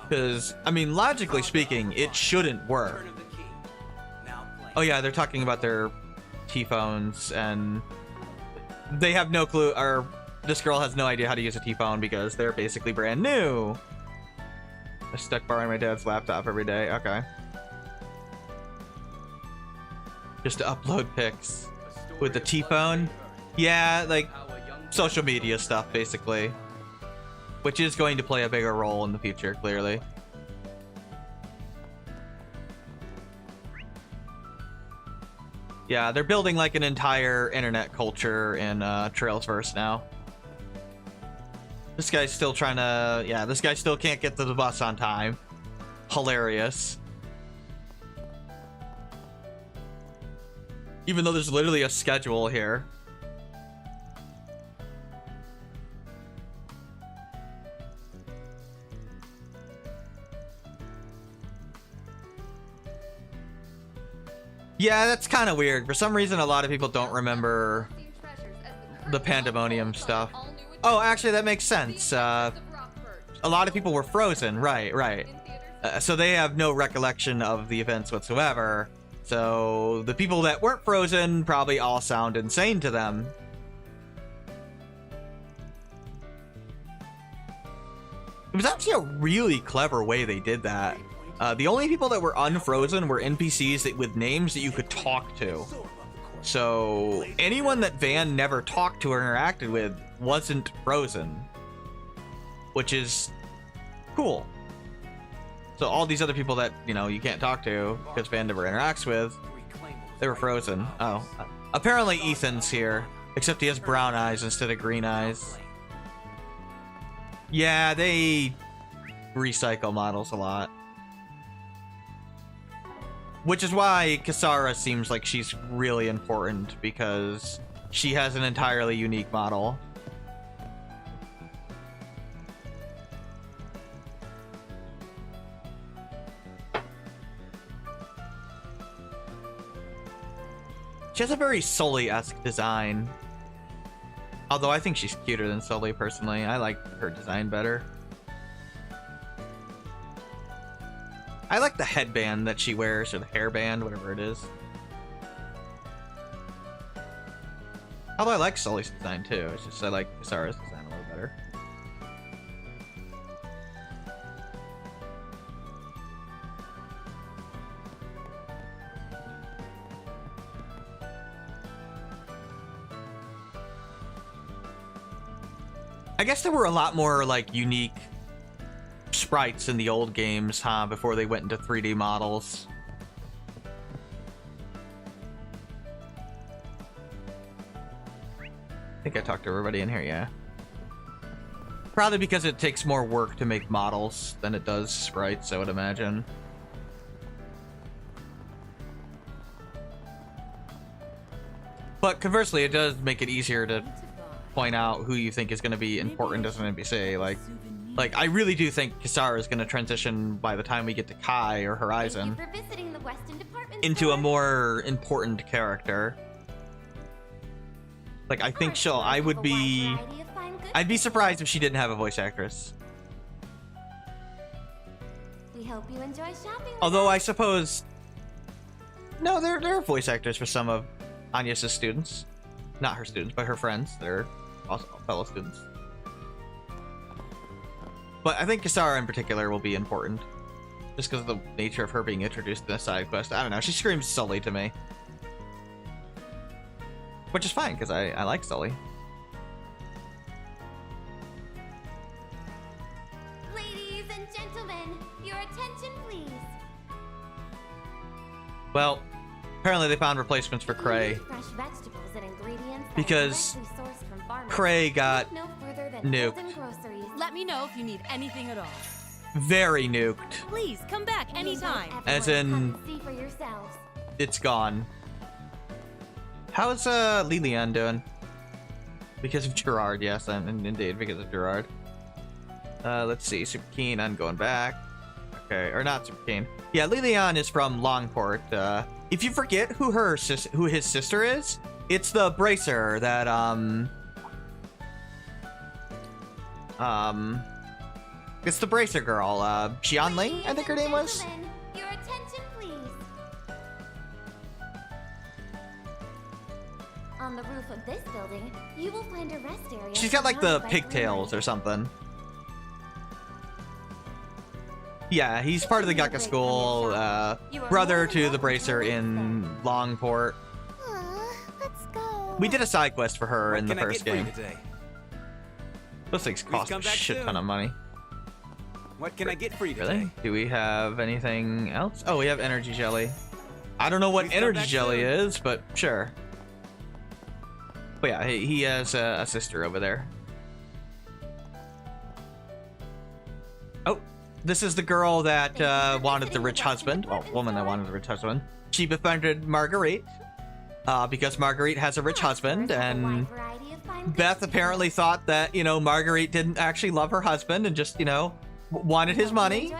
Because, I mean, logically speaking, it shouldn't work. Oh yeah, they're talking about their T-phones, and they have no clue, or this girl has no idea how to use a T-phone because they're basically brand new. I'm stuck borrowing my dad's laptop every day. Okay. Just to upload pics with the T-phone. Yeah, like social media stuff, basically. Which is going to play a bigger role in the future, clearly. Yeah, they're building like an entire internet culture in Trailsverse now. This guy's still trying to... Yeah, this guy still can't get to the bus on time. Hilarious. Even though there's literally a schedule here. Yeah, that's kind of weird. For some reason, a lot of people don't remember the Pandemonium stuff. Oh, actually, that makes sense. A lot of people were frozen. Right. So they have no recollection of the events whatsoever. So the people that weren't frozen probably all sound insane to them. It was actually a really clever way they did that. The only people that were unfrozen were NPCs with names that you could talk to. So anyone that Van never talked to or interacted with wasn't frozen, which is cool. So all these other people that, you know, you can't talk to because Van never interacts with, they were frozen. Oh, apparently Ethan's here, except he has brown eyes instead of green eyes. Yeah, they recycle models a lot. Which is why Kisara seems like she's really important, because she has an entirely unique model. She has a very Sully-esque design. Although I think she's cuter than Sully, personally. I like her design better. I like the headband that she wears, or the hairband, whatever it is. Although I like Sully's design too. It's just I like Kisara's design a little better. I guess there were a lot more like unique sprites in the old games, huh? Before they went into 3D models. I think I talked to everybody in here, yeah. Probably because it takes more work to make models than it does sprites, I would imagine. But conversely, it does make it easier to point out who you think is going to be important as an NPC. Like I really do think Kisara is going to transition by the time we get to Kai or Horizon
Thank you for visiting the Weston Department
into a
Store.
more important character. Like I think
Our
I
store
would
has a
be,
wide variety of fine goods.
I'd be surprised if she didn't have a voice actress.
We hope you enjoy shopping with
Although
us.
I suppose, no, there are voice actors for some of Anya's students, not her students, but her friends. They're also fellow students. But I think Kisara in particular will be important, just because of the nature of her being introduced in a side quest. I don't know. She screams Sully to me, which is fine because I like Sully.
Ladies and gentlemen, your attention please.
Well, apparently they found replacements for Cray.
Fresh vegetables and ingredients that are
Because
directly sourced from farmers.
Cray got
Look no further than
nuked.
Golden Groceries.
Let me know if you need anything at all.
very nuked.
Please come back
We invite
anytime.
As
everyone to
in-
come and see for yourselves.
It's gone. How's Lilian doing? Because of Gerard, yes, and indeed because of Gerard. Let's see, super keen on going back. Okay, or not super keen. Yeah, Lilian is from Longport. If you forget who his sister is, it's the bracer that it's the bracer girl. Xianling, I think her name was.
Gentlemen, your attention please. On the roof of this building, you will find a rest area.
She's got like the
surrounded by
pigtails
greenery.
or something. Yeah, he's part of the Gakka school, brother to the bracer in Longport.
Aw, let's go.
We did a side quest for her in the
What can I
first
get for you
game.
today?
Those things
Please
cost a
come back
shit
soon.
ton of money.
What can I get for you today?
Really? Do we have anything else? Oh, we have energy jelly. I don't know what
Please come
energy
back
jelly
soon.
is, but sure. But yeah, he has a sister over there. Oh, this is the girl that wanted the rich husband. Well, woman that wanted the rich husband. She befriended Marguerite because Marguerite has a rich husband, and Beth apparently thought that, you know, Marguerite didn't actually love her husband and just, you know, wanted his money.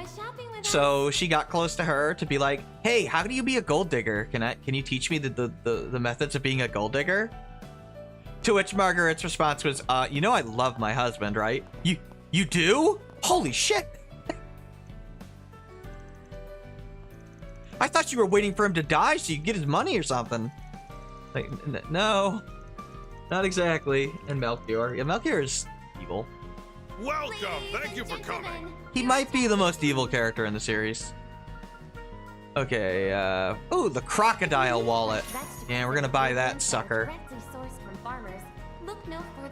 So she got close to her to be like, "Hey, how do you be a gold digger? Can you teach me the methods of being a gold digger?" To which Margaret's response was, "You know I love my husband, right? You do? Holy shit! I thought you were waiting for him to die so you could get his money or something." Like, no, not exactly. And Melchior, yeah, Melchior is evil.
Welcome. Thank you for coming.
He might be the most evil character in the series. Okay, oh, the crocodile wallet. Yeah, we're gonna buy that sucker.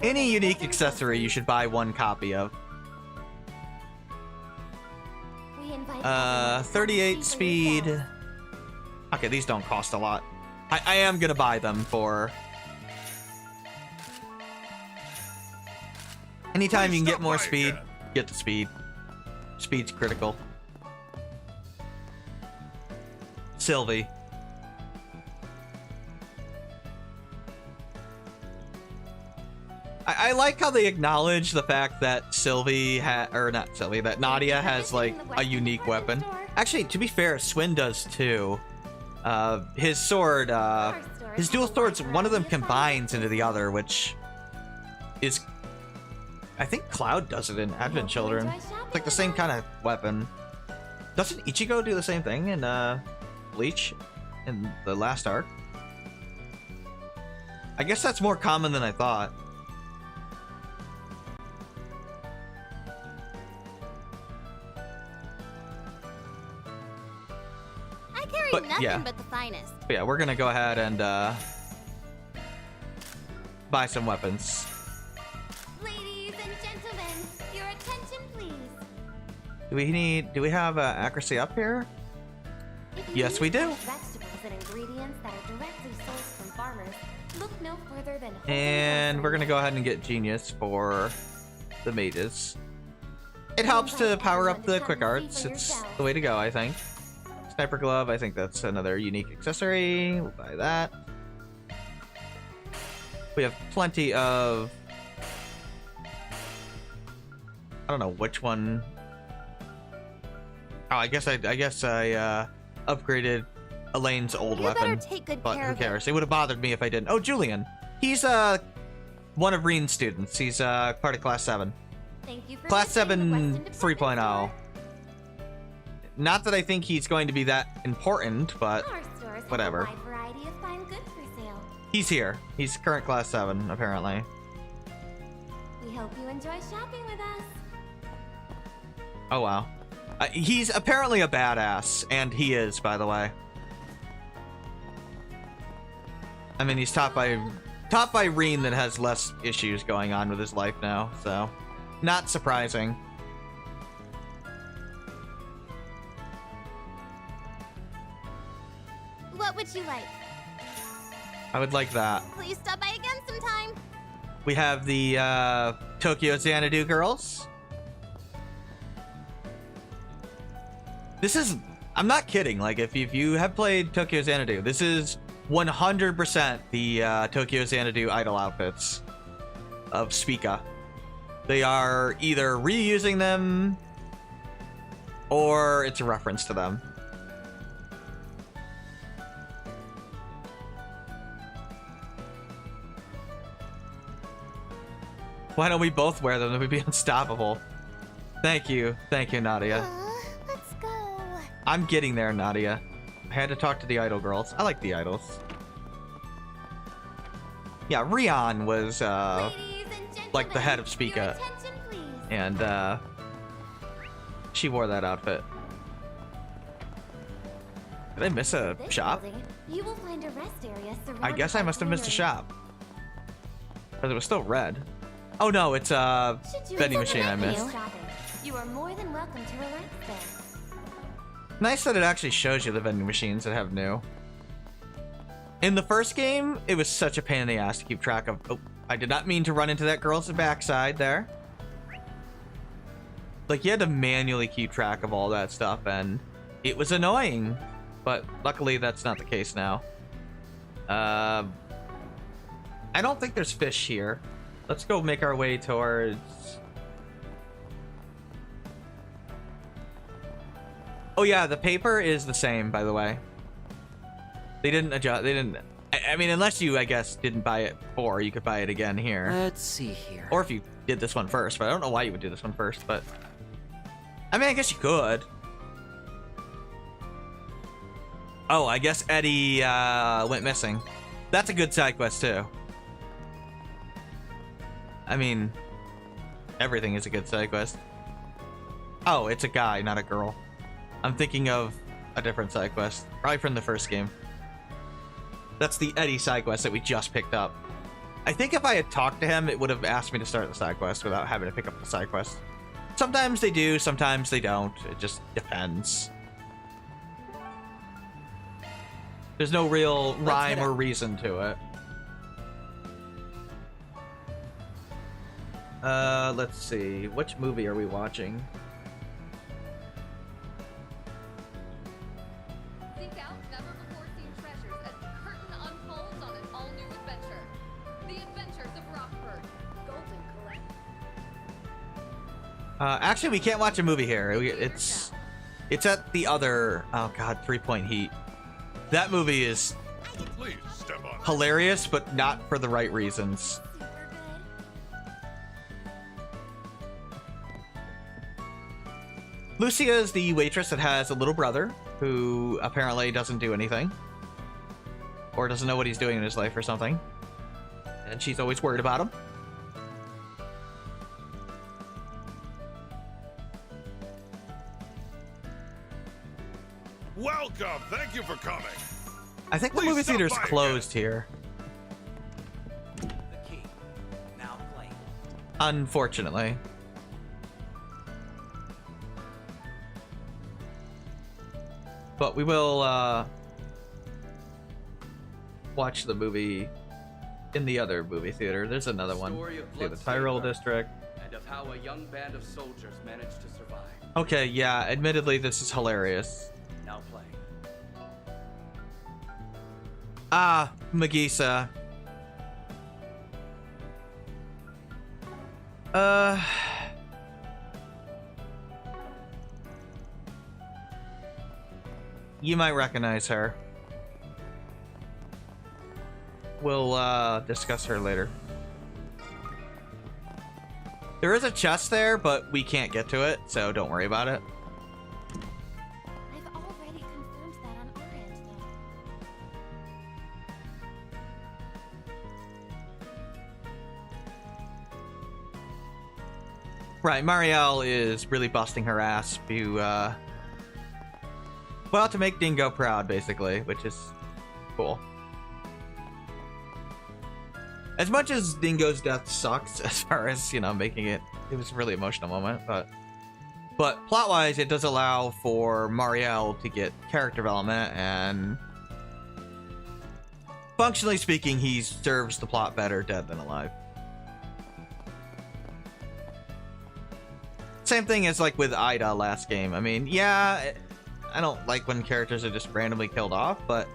Any unique accessory you should buy one copy of. 38 speed. Okay, these don't cost a lot. I am gonna buy them for... Anytime you can get more speed, get the speed. Speed's critical. Sylvie. I like how they acknowledge the fact that that Nadia has like a unique weapon. Actually, to be fair, Swin does too. His sword, his dual swords, one of them combines into the other, which is, I think Cloud does it in Advent Children. It's like the same kind of weapon. Doesn't Ichigo do the same thing in Bleach in the last arc? I guess that's more common than I thought.
I carry
But,
nothing
yeah.
but the finest.
But yeah, we're gonna go ahead and buy some weapons.
Ladies and gentlemen, your attention please.
Do Do we have accuracy up here?
If you
Yes,
need
we do.
fresh vegetables and ingredients that are directly sourced from farmers, look no further than
And we're gonna go ahead and get genius for the mages. It helps to power up the quick arts. It's the way to go, I think. Sniper glove, I think that's another unique accessory. We'll buy that. We have plenty of... I don't know which one. Oh, I guess I upgraded Elaine's old
You better
weapon.
take good
But
care
who
of it.
cares? It would have bothered me if I didn't. Oh, Julian. He's one of Reen's students. He's part of Class 7.
Thank you for
Class
visiting the
7
Weston Department
3.0. Not that I think he's going to be that important, but
Store. Our stores have
whatever.
a wide variety of fine goods for sale.
he's here. He's current Class 7, apparently.
We hope you enjoy shopping with us.
Oh, wow. He's apparently a badass, and he is, by the way. I mean, he's taught by Reen that has less issues going on with his life now, so not surprising.
What would you like?
I would like that.
Please stop by again sometime.
We have the Tokyo Xanadu girls. This is, I'm not kidding. Like, if you have played Tokyo Xanadu, this is 100% the Tokyo Xanadu idol outfits of Spica. They are either reusing them or it's a reference to them. Why don't we both wear them? Then we'd be unstoppable. Thank you, Nadia.
Let's go.
I'm getting there, Nadia. I had to talk to the idol girls. I like the idols. Yeah, Rion was
Ladies and gentlemen,
like the head of
your
Spica,
attention, please.
and she wore that outfit. Did I miss a
This
shop?
building, you will find a rest area
I
surrounded
guess I
by
must have missed a
greenery.
shop. Because it was still red. Oh no, it's a
Should you
vending
enjoy
machine I
the
missed.
shopping, you are more than welcome to relax there.
Nice that it actually shows you the vending machines that have new. In the first game, it was such a pain in the ass to keep track of. Oh, I did not mean to run into that girl's backside there. Like, you had to manually keep track of all that stuff, and it was annoying. But luckily, that's not the case now. I don't think there's fish here. Let's go make our way towards... Oh yeah, the paper is the same, by the way. They didn't adjust, they didn't... I mean, unless you, I guess, didn't buy it before, you could buy it again here.
Let's see here.
Or if you did this one first, but I don't know why you would do this one first, but... I mean, I guess you could. Oh, I guess Eddie went missing. That's a good side quest, too. I mean, everything is a good side quest. Oh, it's a guy, not a girl. I'm thinking of a different side quest. Probably from the first game. That's the Eddie side quest that we just picked up. I think if I had talked to him, it would have asked me to start the side quest without having to pick up the side quest. Sometimes they do, sometimes they don't. It just depends. There's no real rhyme or reason to it. Let's see. Which movie are we watching?
Seek out never-before-seen treasures as the curtain unfolds on an all-new adventure. The Adventures of Rockford. Golden Correct.
Actually, we can't watch a movie here. It's at the other... Oh, God, 3 Point Heat. That movie is
Please step on.
hilarious, but not for the right reasons.
Super good.
Lucia is the waitress that has a little brother who apparently doesn't do anything. Or doesn't know what he's doing in his life or something. And she's always worried about him.
Welcome. Thank you for coming.
I think the
Please
movie
stop
theater's
by again.
closed here.
The key. Now play.
Unfortunately. But we will watch the movie in the other movie theater. There's another one.
Story of
See the
blood-stained
Tyrol
earth
District.
And of how a young band of soldiers managed to survive.
Okay, yeah, admittedly this is hilarious.
Now play.
Ah, Magisa. You might recognize her. We'll discuss her later. There is a chest there, but we can't get to it, so don't worry about it.
I've already confirmed that on our end, though.
Right, Marielle is really busting her ass to, well, to make Dingo proud, basically, which is cool. As much as Dingo's death sucks, as far as, you know, making it was a really emotional moment, but plot-wise, it does allow for Marielle to get character development, and functionally speaking, he serves the plot better dead than alive. Same thing as like with Ida last game. I mean, yeah, I don't like when characters are just randomly killed off, but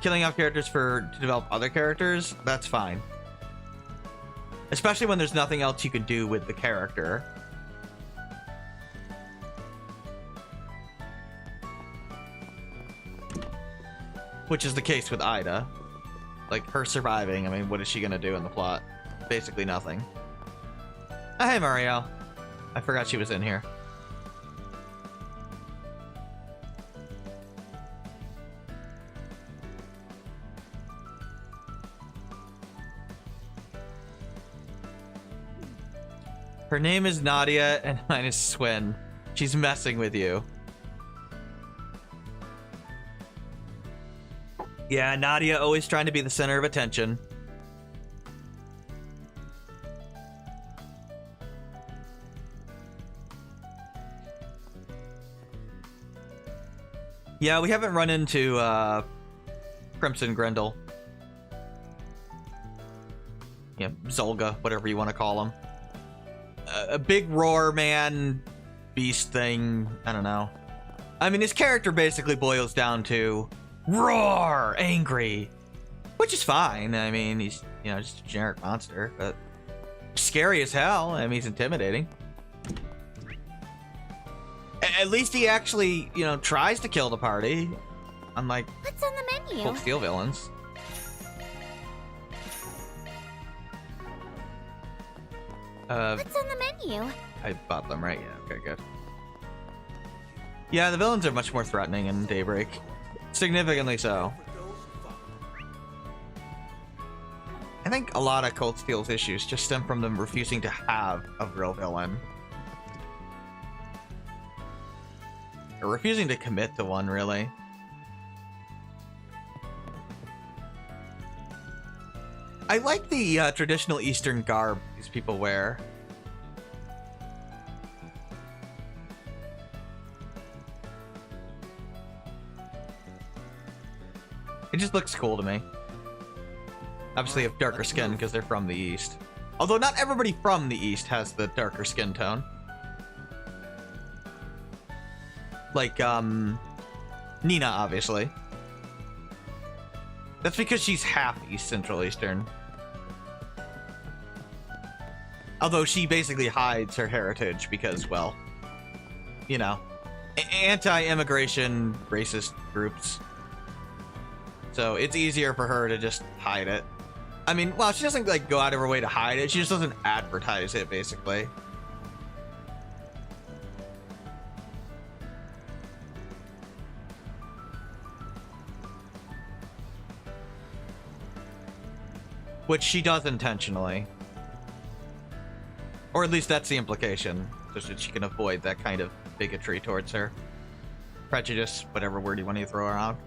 killing off characters to develop other characters, that's fine. Especially when there's nothing else you can do with the character. Which is the case with Ida. Like, her surviving, I mean, what is she gonna do in the plot? Basically nothing. Oh, hey, Marielle. I forgot she was in here. Her name is Nadia, and mine is Swin. She's messing with you. Yeah, Nadia always trying to be the center of attention. Yeah, we haven't run into Crimson Grendel. Yeah, Zolga, whatever you want to call him. A big roar man beast thing. I don't know. I mean, his character basically boils down to roar, angry, which is fine. I mean, he's, you know, just a generic monster, but scary as hell. I mean, he's intimidating. At least he actually, you know, tries to kill the party, unlike
What's on the menu?
Cold Steel villains.
What's on the menu?
I bought them, right? Yeah, okay, good. Yeah, the villains are much more threatening in Daybreak. Significantly so. I think a lot of Cold Steel's issues just stem from them refusing to have a real villain. Or refusing to commit to one, really. I like the traditional Eastern garb these people wear. It just looks cool to me. Obviously, they have darker skin because they're from the East. Although not everybody from the East has the darker skin tone. Like, Nina, obviously. That's because she's half East Central Eastern. Although she basically hides her heritage because, well, you know, anti-immigration racist groups. So it's easier for her to just hide it. I mean, well, she doesn't like go out of her way to hide it. She just doesn't advertise it, basically. Which she does intentionally. Or at least that's the implication. So that she can avoid that kind of bigotry towards her. Prejudice, whatever word you want to throw around.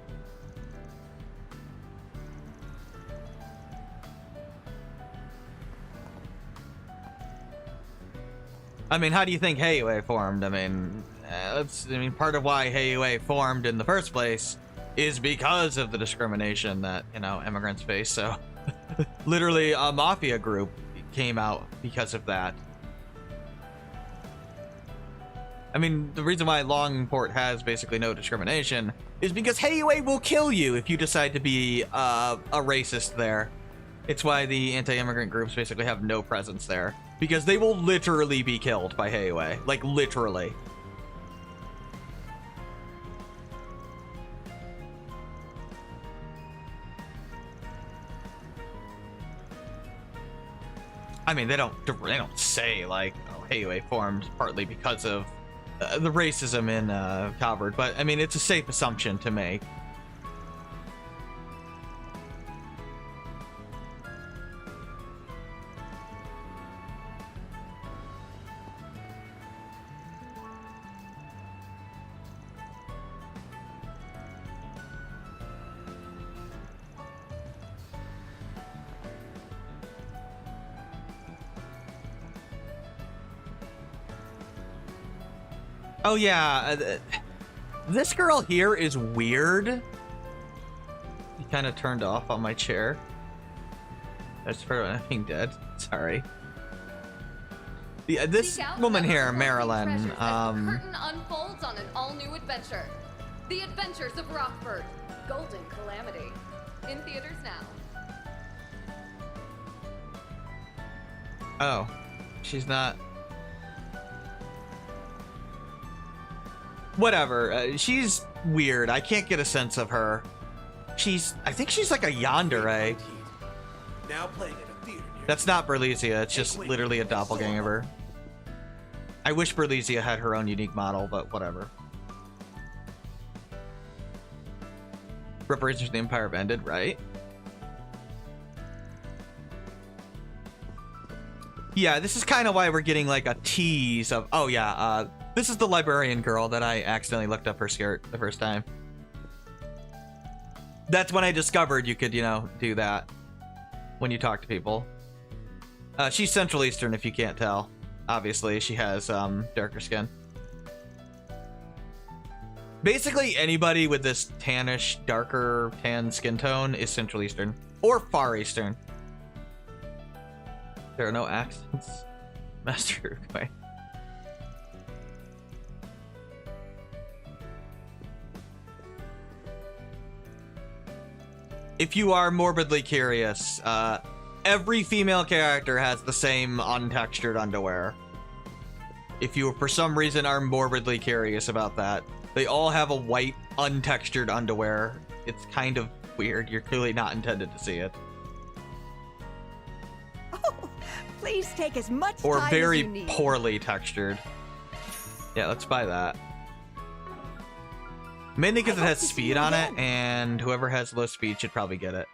I mean, how do you think Heiue formed? I mean, part of why Heiue formed in the first place is because of the discrimination that, you know, immigrants face. So, literally, a mafia group came out because of that. I mean, the reason why Longport has basically no discrimination is because Heiue will kill you if you decide to be a racist there. It's why the anti-immigrant groups basically have no presence there, because they will literally be killed by Heiue, like literally. I mean, they don't say like, oh, Heiue formed partly because of the racism in Calvert, but I mean, it's a safe assumption to make. Oh yeah, this girl here is weird. He kind of turned off on my chair. That's for being dead. Sorry. Yeah, this woman here, Marilyn.
The curtain unfolds on an all-new adventure. The Adventures of Rockford. Golden Calamity. In theaters now.
Oh, she's not. Whatever. She's weird. I can't get a sense of her. I think she's like a yandere.
Now playing at a theater near
That's not Berlizia. It's just literally a doppelganger of her. I wish Berlizia had her own unique model, but whatever. Reparations of the Empire have ended, right? Yeah, this is kind of why we're getting like a tease of, oh yeah, this is the librarian girl that I accidentally looked up her skirt the first time. That's when I discovered you could, you know, do that when you talk to people. She's Central Eastern, if you can't tell. Obviously, she has darker skin. Basically, anybody with this tannish, darker tan skin tone is Central Eastern or Far Eastern. There are no accents. Master Uruguay. If you are morbidly curious, every female character has the same untextured underwear. If you, for some reason, are morbidly curious about that, they all have a white, untextured underwear. It's kind of weird. You're clearly not intended to see it.
Oh, please take as much
Or
time
very
as you need.
poorly textured. Yeah, let's buy that. Mainly because it has speed on it, and whoever has low speed should probably get it.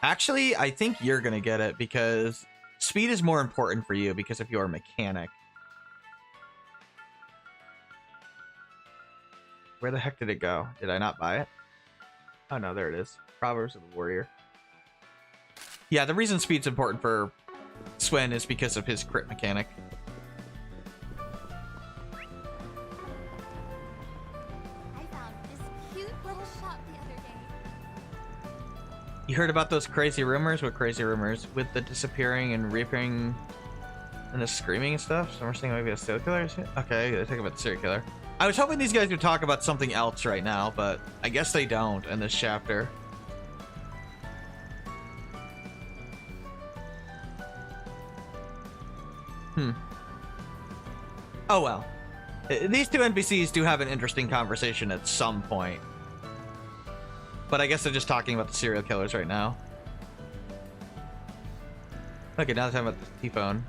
Actually, I think you're gonna get it because speed is more important for you because of your mechanic. Where the heck did it go? Did I not buy it? Oh no, there it is. Proverbs of the Warrior. Yeah, the reason speed's important for Swin is because of his crit mechanic. You heard about those crazy rumors? What crazy rumors? With the disappearing and reappearing and the screaming and stuff? So we're saying maybe a serial killer? Okay, they're talking about the serial killer. I was hoping these guys would talk about something else right now, but I guess they don't in this chapter. Oh well. These two NPCs do have an interesting conversation at some point. But I guess they're just talking about the serial killers right now. Okay, now they're talking about the T-phone.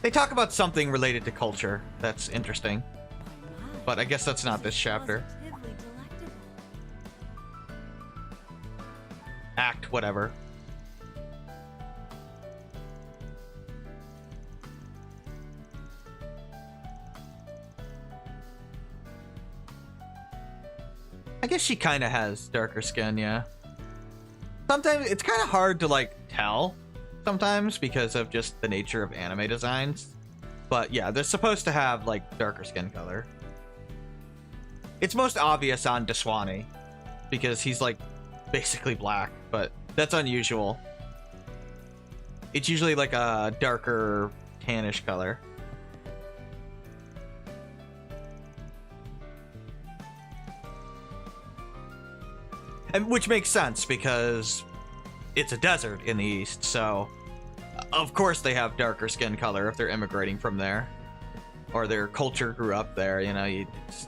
They talk about something related to culture. That's interesting. But I guess that's not this chapter. Act, whatever. I guess she kind of has darker skin, yeah. Sometimes it's kind of hard to like tell sometimes because of just the nature of anime designs. But yeah, they're supposed to have like darker skin color. It's most obvious on Deswani because he's like basically black, but that's unusual. It's usually like a darker tannish color. And which makes sense because it's a desert in the east, so of course they have darker skin color if they're immigrating from there, or their culture grew up there. You know, it's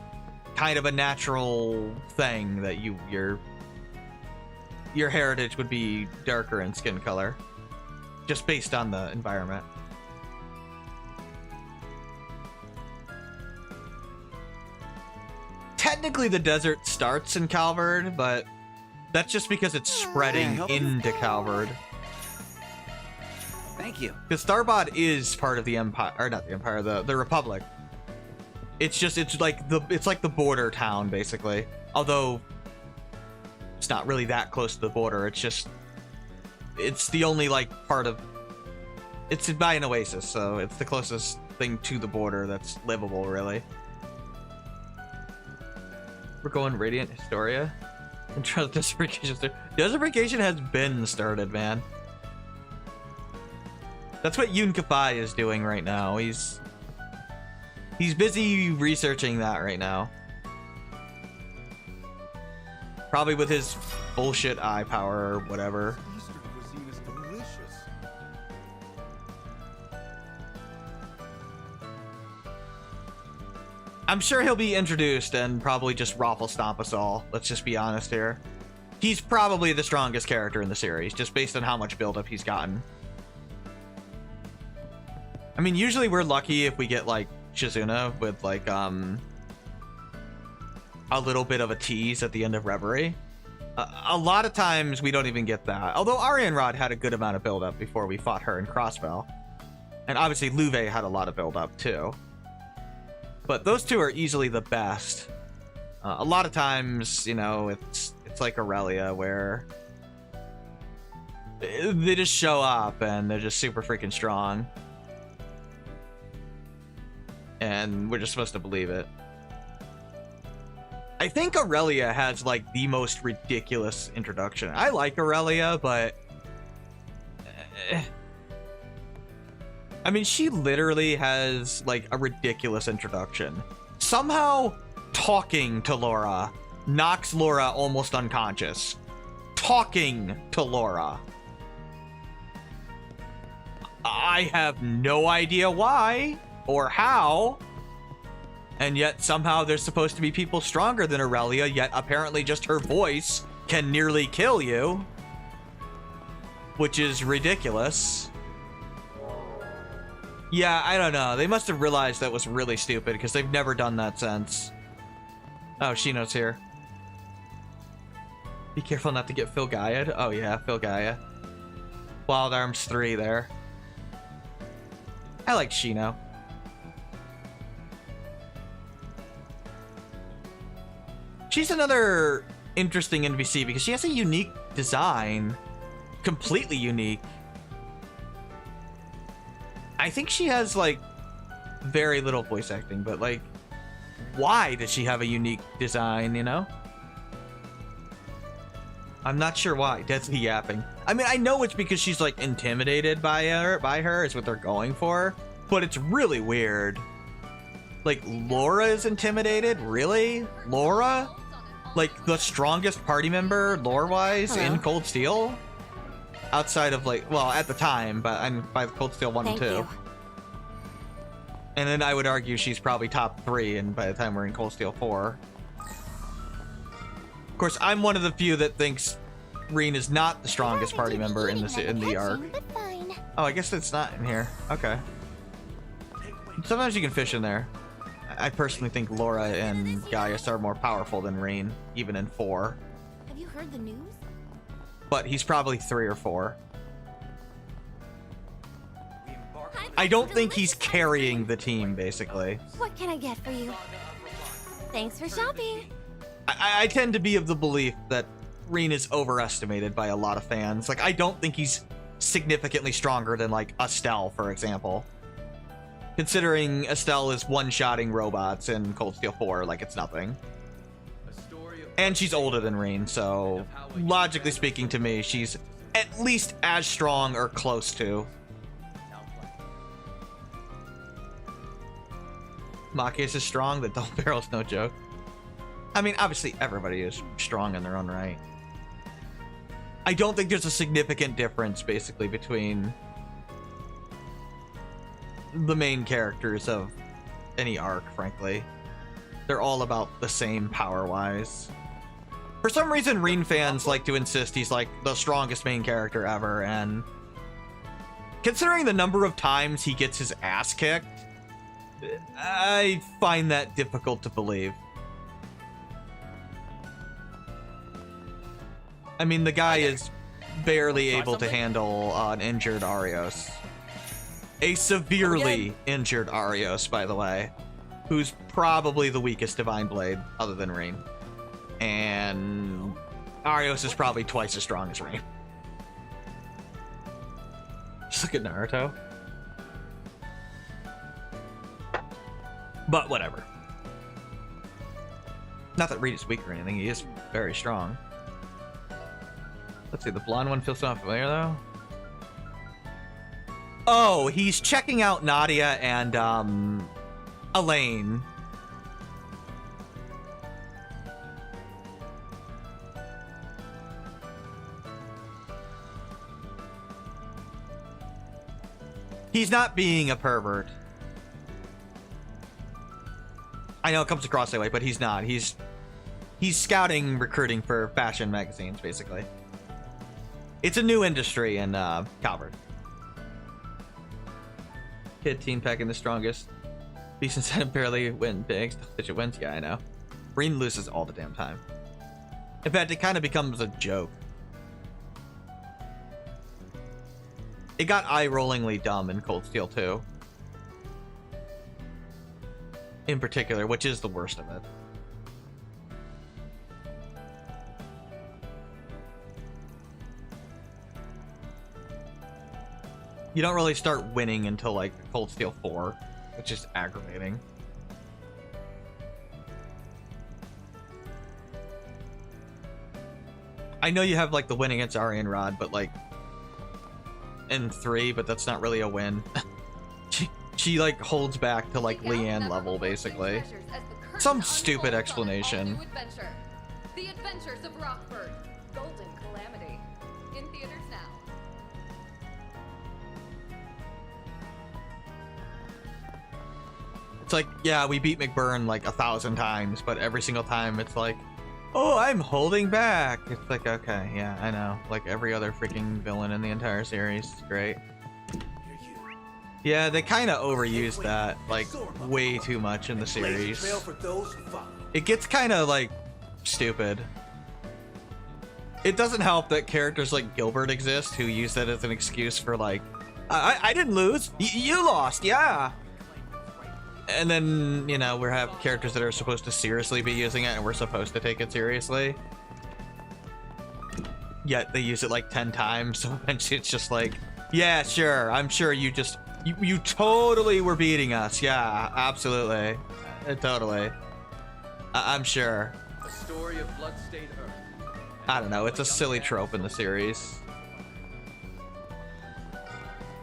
kind of a natural thing that your heritage would be darker in skin color, just based on the environment. Technically, the desert starts in Calvard, but that's just because it's spreading into Calvard.
Thank you.
Because Starbot is part of the Empire, or not the Empire, the Republic. It's like the border town, basically. Although it's not really that close to the border. It's the only like part of. It's by an oasis, so it's the closest thing to the border that's livable, really. We're going Radiant Historia. Intro Desertification. Desertification has been started, man. That's what Yoon Kapai is doing right now. He's busy researching that right now. Probably with his bullshit eye power or whatever.
Eastern cuisine is delicious.
I'm sure he'll be introduced and probably just raffle stomp us all. Let's just be honest here. He's probably the strongest character in the series, just based on how much buildup he's gotten. I mean, usually we're lucky if we get like Shizuna with like a little bit of a tease at the end of Reverie. A lot of times we don't even get that. Although Arianrod had a good amount of buildup before we fought her in Crossbell. And obviously Luve had a lot of buildup too. But those two are easily the best. A lot of times, you know, it's like Aurelia where they just show up and they're just super freaking strong. And we're just supposed to believe it. I think Aurelia has like the most ridiculous introduction. I like Aurelia, but I mean, she literally has like a ridiculous introduction. Somehow talking to Laura knocks Laura almost unconscious. Talking to Laura. I have no idea why or how. And yet somehow there's supposed to be people stronger than Aurelia, yet apparently just her voice can nearly kill you. Which is ridiculous. Yeah, I don't know. They must have realized that was really stupid because they've never done that since. Oh, Shino's here. Be careful not to get Phil Gaia. Oh yeah, Phil Gaia. Wild Arms 3 there. I like Shino. She's another interesting NPC because she has a unique design. Completely unique. I think she has like very little voice acting, but like, why does she have a unique design, you know? I'm not sure why. Deadly yapping. I mean, I know it's because she's like intimidated by her is what they're going for, but it's really weird. Like, Laura is intimidated? Really? Laura? Like, the strongest party member, lore-wise, in Cold Steel? Outside of, like, well, at the time, but I'm by Cold Steel 1 and 2. And then I would argue she's probably top 3, and by the time we're in Cold Steel 4. Of course, I'm one of the few that thinks Reen is not the strongest party member in the arc. Oh, I guess it's not in here. Okay. Sometimes you can fish in there. I personally think Laura and Gaius are more powerful than Reen, even in 4.
Have you heard the news?
But he's probably 3 or 4. I don't think he's carrying the team, basically.
What can I get for you? Thanks for shopping.
I tend to be of the belief that Reen is overestimated by a lot of fans. Like, I don't think he's significantly stronger than like Estelle, for example. Considering Estelle is one-shotting robots in Cold Steel 4 like it's nothing. And she's older than Reen, so logically speaking to me, she's at least as strong or close to. Machias is strong, the double barrel's no joke. I mean, obviously everybody is strong in their own right. I don't think there's a significant difference basically between the main characters of any arc, frankly. They're all about the same power-wise. For some reason, Reen fans like to insist he's like the strongest main character ever, and considering the number of times he gets his ass kicked, I find that difficult to believe. I mean, the guy is barely able to handle an injured Arios. A severely injured Arios, by the way, who's probably the weakest Divine Blade other than Reen. And Arios is probably twice as strong as Reen. Just look at Naruto. But whatever. Not that Reed is weak or anything, he is very strong. Let's see, the blonde one feels so familiar though. Oh, he's checking out Nadia and Elaine. He's not being a pervert. I know it comes across that way, but he's not. He's scouting, recruiting for fashion magazines, basically. It's a new industry in Calvert. Kid Team packing the strongest. Beast and Senate barely win big. Digit wins, yeah, I know. Reen loses all the damn time. In fact, it kind of becomes a joke. It got eye-rollingly dumb in Cold Steel 2. In particular, which is the worst of it. You don't really start winning until like Cold Steel 4, which is aggravating. I know you have like the win against Aryan Rod, but like in 3, but that's not really a win. she like holds back to like Leanne level basically. Some stupid explanation.
The Adventures of Rockford, Golden Calamity, in theaters now.
It's like, yeah, we beat McBurn like 1,000 times, but every single time it's like, oh, I'm holding back. It's like, okay, yeah, I know. Like every other freaking villain in the entire series. It's great. Yeah, they kind of overused that, like, way too much in the series. It gets kind of, like, stupid. It doesn't help that characters like Gilbert exist who use that as an excuse for, like, I didn't lose. You lost, yeah. And then, you know, we have characters that are supposed to seriously be using it and we're supposed to take it seriously. Yet they use it like 10 times, so eventually it's just like, yeah, sure, I'm sure you just... You totally were beating us. Yeah, absolutely. Totally. I'm sure.
A story of blood-stained Earth.
I don't know. It's a silly trope in the series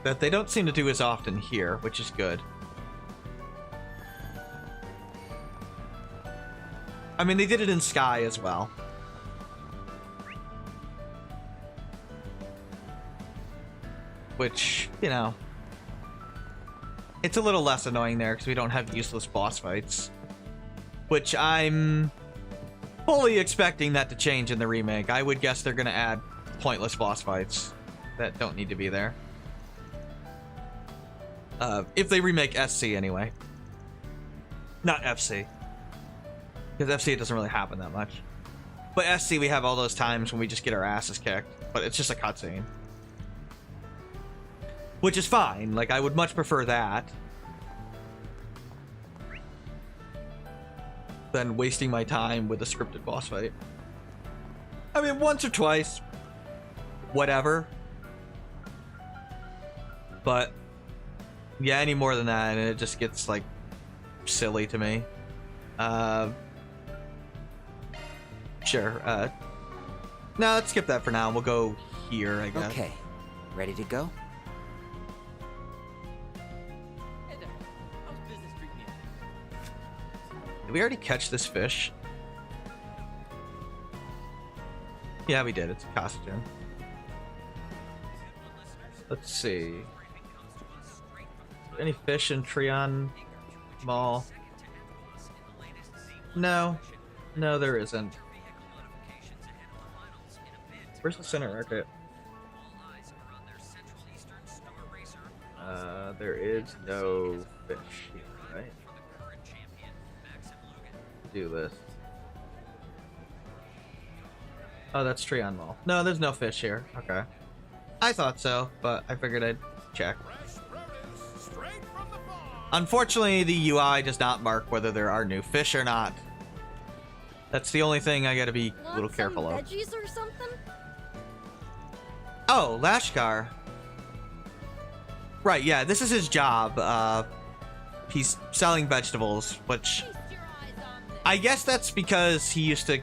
that they don't seem to do as often here, which is good. I mean, they did it in Sky as well. Which, you know... It's a little less annoying there because we don't have useless boss fights. Which I'm fully expecting that to change in the remake. I would guess they're going to add pointless boss fights that don't need to be there. If they remake SC anyway. Not FC. Because FC it doesn't really happen that much. But SC we have all those times when we just get our asses kicked. But it's just a cutscene. Which is fine. Like, I would much prefer that than wasting my time with a scripted boss fight. I mean, once or twice, whatever. But yeah, any more than that, and it just gets like silly to me. Sure. No, let's skip that for now. We'll go here, I guess.
Okay, ready to go?
Did we already catch this fish? Yeah, we did. It's a costume. Let's see. Any fish in Trion Mall? No. No, there isn't. Where's the center market? There is no fish here, right? Do this. Oh, that's Trion Mall. No, there's no fish here. Okay. I thought so, but I figured I'd check. Unfortunately, the UI does not mark whether there are new fish or not. That's the only thing I gotta be a little careful of.
Veggies or something?
Oh, Lashkar. Right, yeah, this is his job. He's selling vegetables, which I guess that's because he used to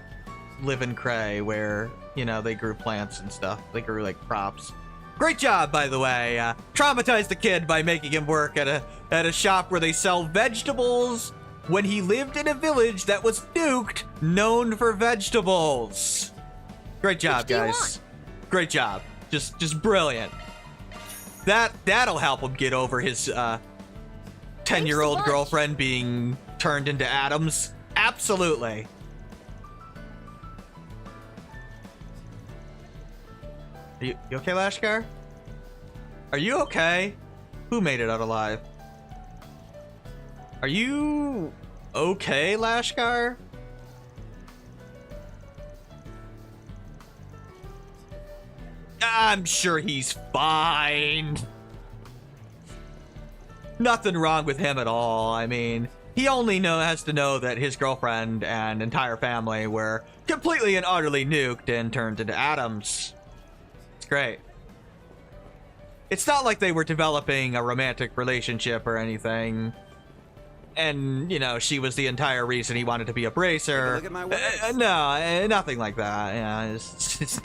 live in Cray, where, you know, they grew plants and stuff. They grew like crops. Great job, by the way. Traumatized the kid by making him work at a shop where they sell vegetables when he lived in a village that was nuked, known for vegetables. Great job, guys. Great job. Just brilliant. That'll help him get over his 10-year-old girlfriend being turned into atoms. Absolutely. You okay, Lashkar? Are you okay? Who made it out alive? Are you okay, Lashkar? I'm sure he's fine. Nothing wrong with him at all. I mean, he only has to know that his girlfriend and entire family were completely and utterly nuked and turned into atoms. It's great. It's not like they were developing a romantic relationship or anything. And, you know, she was the entire reason he wanted to be a bracer.
Look at my words.
No, nothing like that. Yeah, it's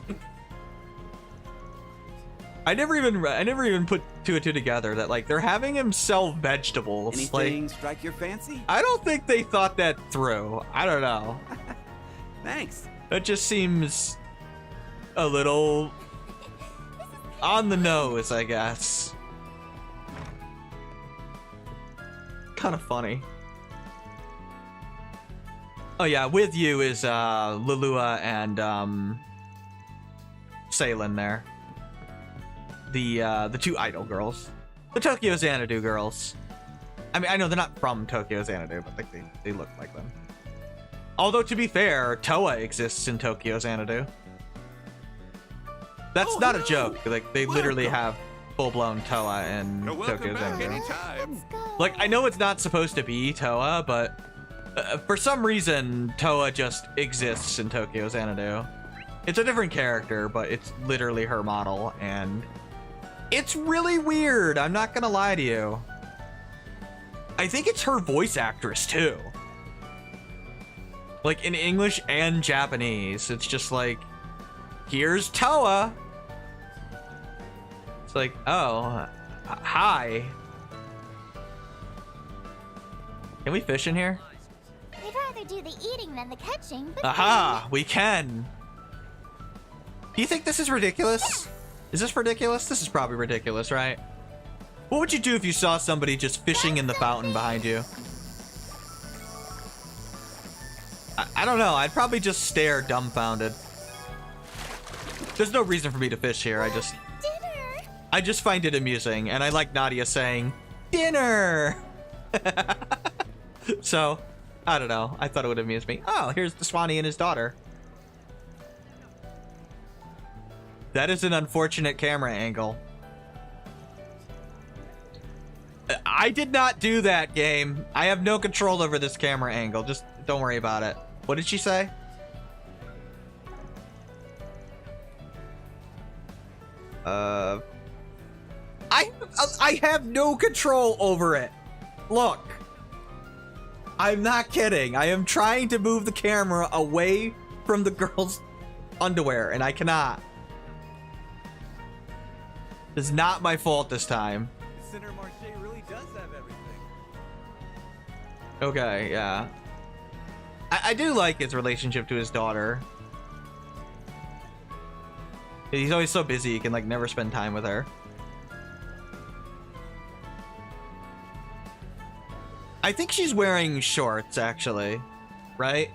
I never even put two and two together that, like, they're having him sell vegetables.
Anything
like,
strike your fancy?
I don't think they thought that through. I don't know.
Thanks.
That just seems a little on the nose, I guess. Kind of funny. Oh yeah, with you is Lulua and Salen there. The two idol girls. The Tokyo Xanadu girls. I mean, I know they're not from Tokyo Xanadu, but like they look like them. Although, to be fair, Toa exists in Tokyo Xanadu. That's not a joke. Like, they literally have full-blown Toa in Tokyo Xanadu. Like, I know it's not supposed to be Toa, but for some reason, Toa just exists in Tokyo Xanadu. It's a different character, but it's literally her model, and it's really weird. I'm not gonna lie to you. I think it's her voice actress, too. Like, in English and Japanese, it's just like, here's Toa. It's like, oh, hi. Can we fish in here?
We'd rather do the eating than the catching, but
Aha, we can. Do you think this is ridiculous? Is this ridiculous? This is probably ridiculous, right? What would you do if you saw somebody just fishing in the fountain behind you? I don't know. I'd probably just stare dumbfounded. There's no reason for me to fish here. I just find it amusing, and I like Nadia saying, dinner! So, I don't know. I thought it would amuse me. Oh, here's the Swanee and his daughter. That is an unfortunate camera angle. I did not do that, game. I have no control over this camera angle. Just don't worry about it. What did she say? I have no control over it. Look. I'm not kidding. I am trying to move the camera away from the girl's underwear, and I cannot. It's not my fault this time.
Center Marche really does have everything.
Okay, yeah. I do like his relationship to his daughter. He's always so busy, he can like never spend time with her. I think she's wearing shorts, actually. Right?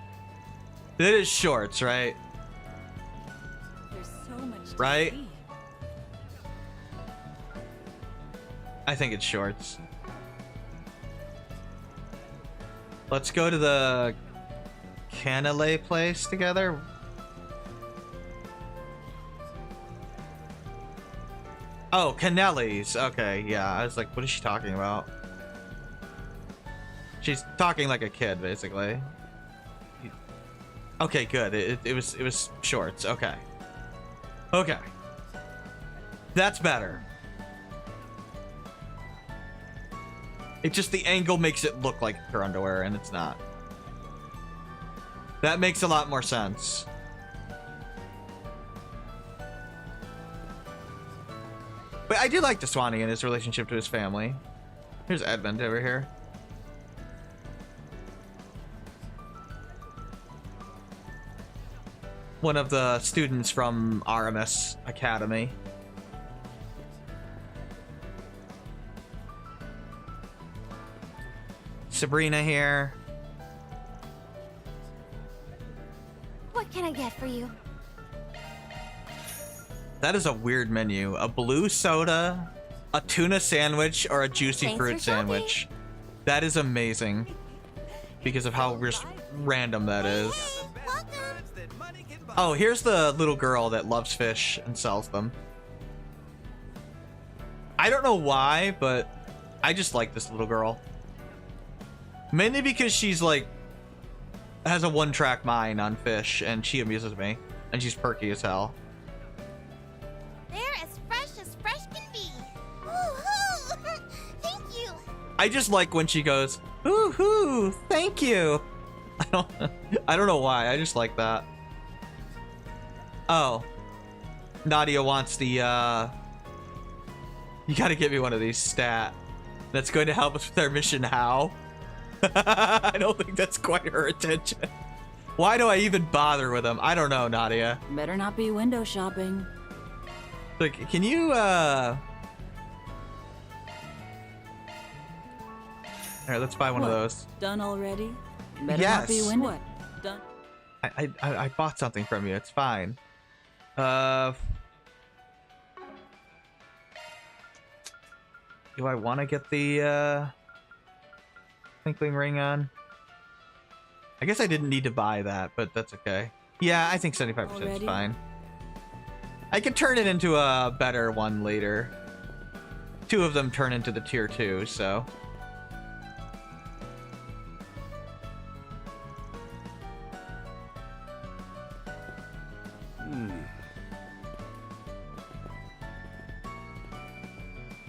It is shorts, right?
There's so much to
Right?
see.
I think it's shorts. Let's go to the Canale place together. Oh, Canelli's. Okay, yeah. I was like, what is she talking about? She's talking like a kid, basically. Okay, good. It was shorts. Okay. Okay. That's better. It just, the angle makes it look like her underwear, and it's not. That makes a lot more sense. But I do like the Swanee and his relationship to his family. Here's Edmund over here. One of the students from RMS Academy. Sabrina here.
What can I get for you?
That is a weird menu. A blue soda, a tuna sandwich, or a juicy
Thanks
fruit
for shopping.
sandwich. That is amazing. Because of how just random that is. Oh, here's the little girl that loves fish and sells them. I don't know why, but I just like this little girl. Mainly because she's like, has a one-track mind on fish, and she amuses me. And she's perky as hell.
They're as fresh can be. Woo-hoo! Thank you.
I just like when she goes, "Ooh hoo, thank you." I don't know why. I just like that. Oh, Nadia wants the. You gotta get me one of these stat. That's going to help us with our mission. How? I don't think that's quite her attention. Why do I even bother with them? I don't know, Nadia.
Better not be window shopping.
Like, can you Alright, let's buy one of
What?
those.
Done already? Better
Yes.
not be window. What? Done.
I bought something from you. It's fine. Do I want to get the twinkling ring on? I guess I didn't need to buy that, but that's okay. Yeah, I think 75% is
Already?
fine. I could turn it into a better one later. Two of them turn into the tier 2, so.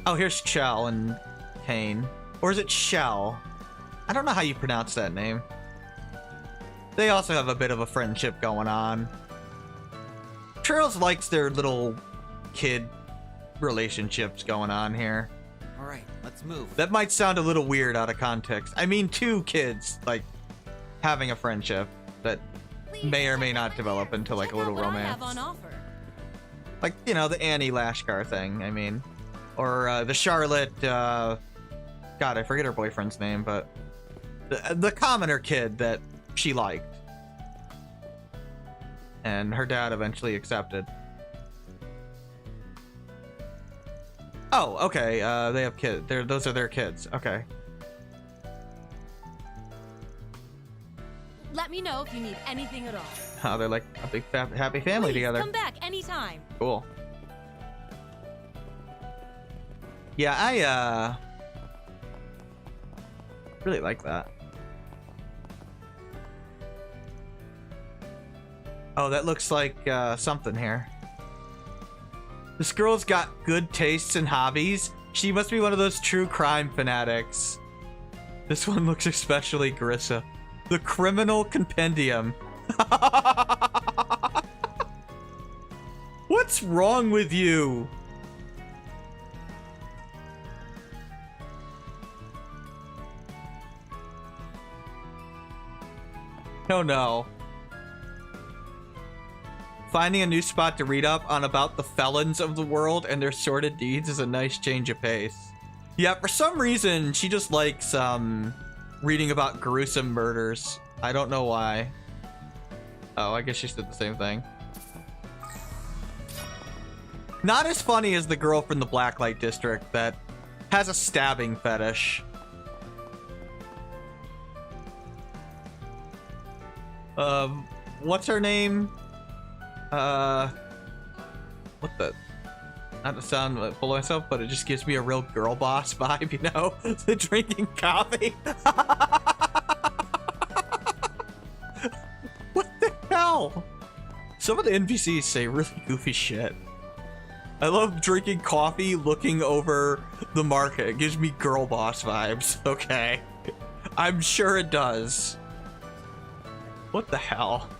Oh, here's Chell and Kane. Or is it Shell? I don't know how you pronounce that name. They also have a bit of a friendship going on. Trails likes their little kid relationships going on here.
All right, let's move.
That might sound a little weird out of context. I mean, two kids, like, having a friendship that may or may not develop into, like, a little
What I
romance.
have on offer.
Like, you know, the Annie Lashkar thing, I mean. Or the Charlotte, God, I forget her boyfriend's name, but the commoner kid that she liked. And her dad eventually accepted. Oh, okay, they have kids. Those are their kids. Okay.
Let me know if you need anything at all.
Oh, they're like a big happy family
Please,
together.
come back anytime.
Cool. Yeah, I really like that. Oh, that looks like something here. This girl's got good tastes and hobbies. She must be one of those true crime fanatics. This one looks especially Garissa. The Criminal Compendium. What's wrong with you? Oh no. Finding a new spot to read up on about the felons of the world and their sordid deeds is a nice change of pace. Yeah, for some reason, she just likes reading about gruesome murders. I don't know why. Oh, I guess she said the same thing. Not as funny as the girl from the Blacklight District that has a stabbing fetish. What's her name? What the? Not to sound full of myself, but it just gives me a real girl boss vibe, you know? The drinking coffee. What the hell? Some of the NPCs say really goofy shit. I love drinking coffee, looking over the market. It gives me girl boss vibes. Okay. I'm sure it does. What the hell?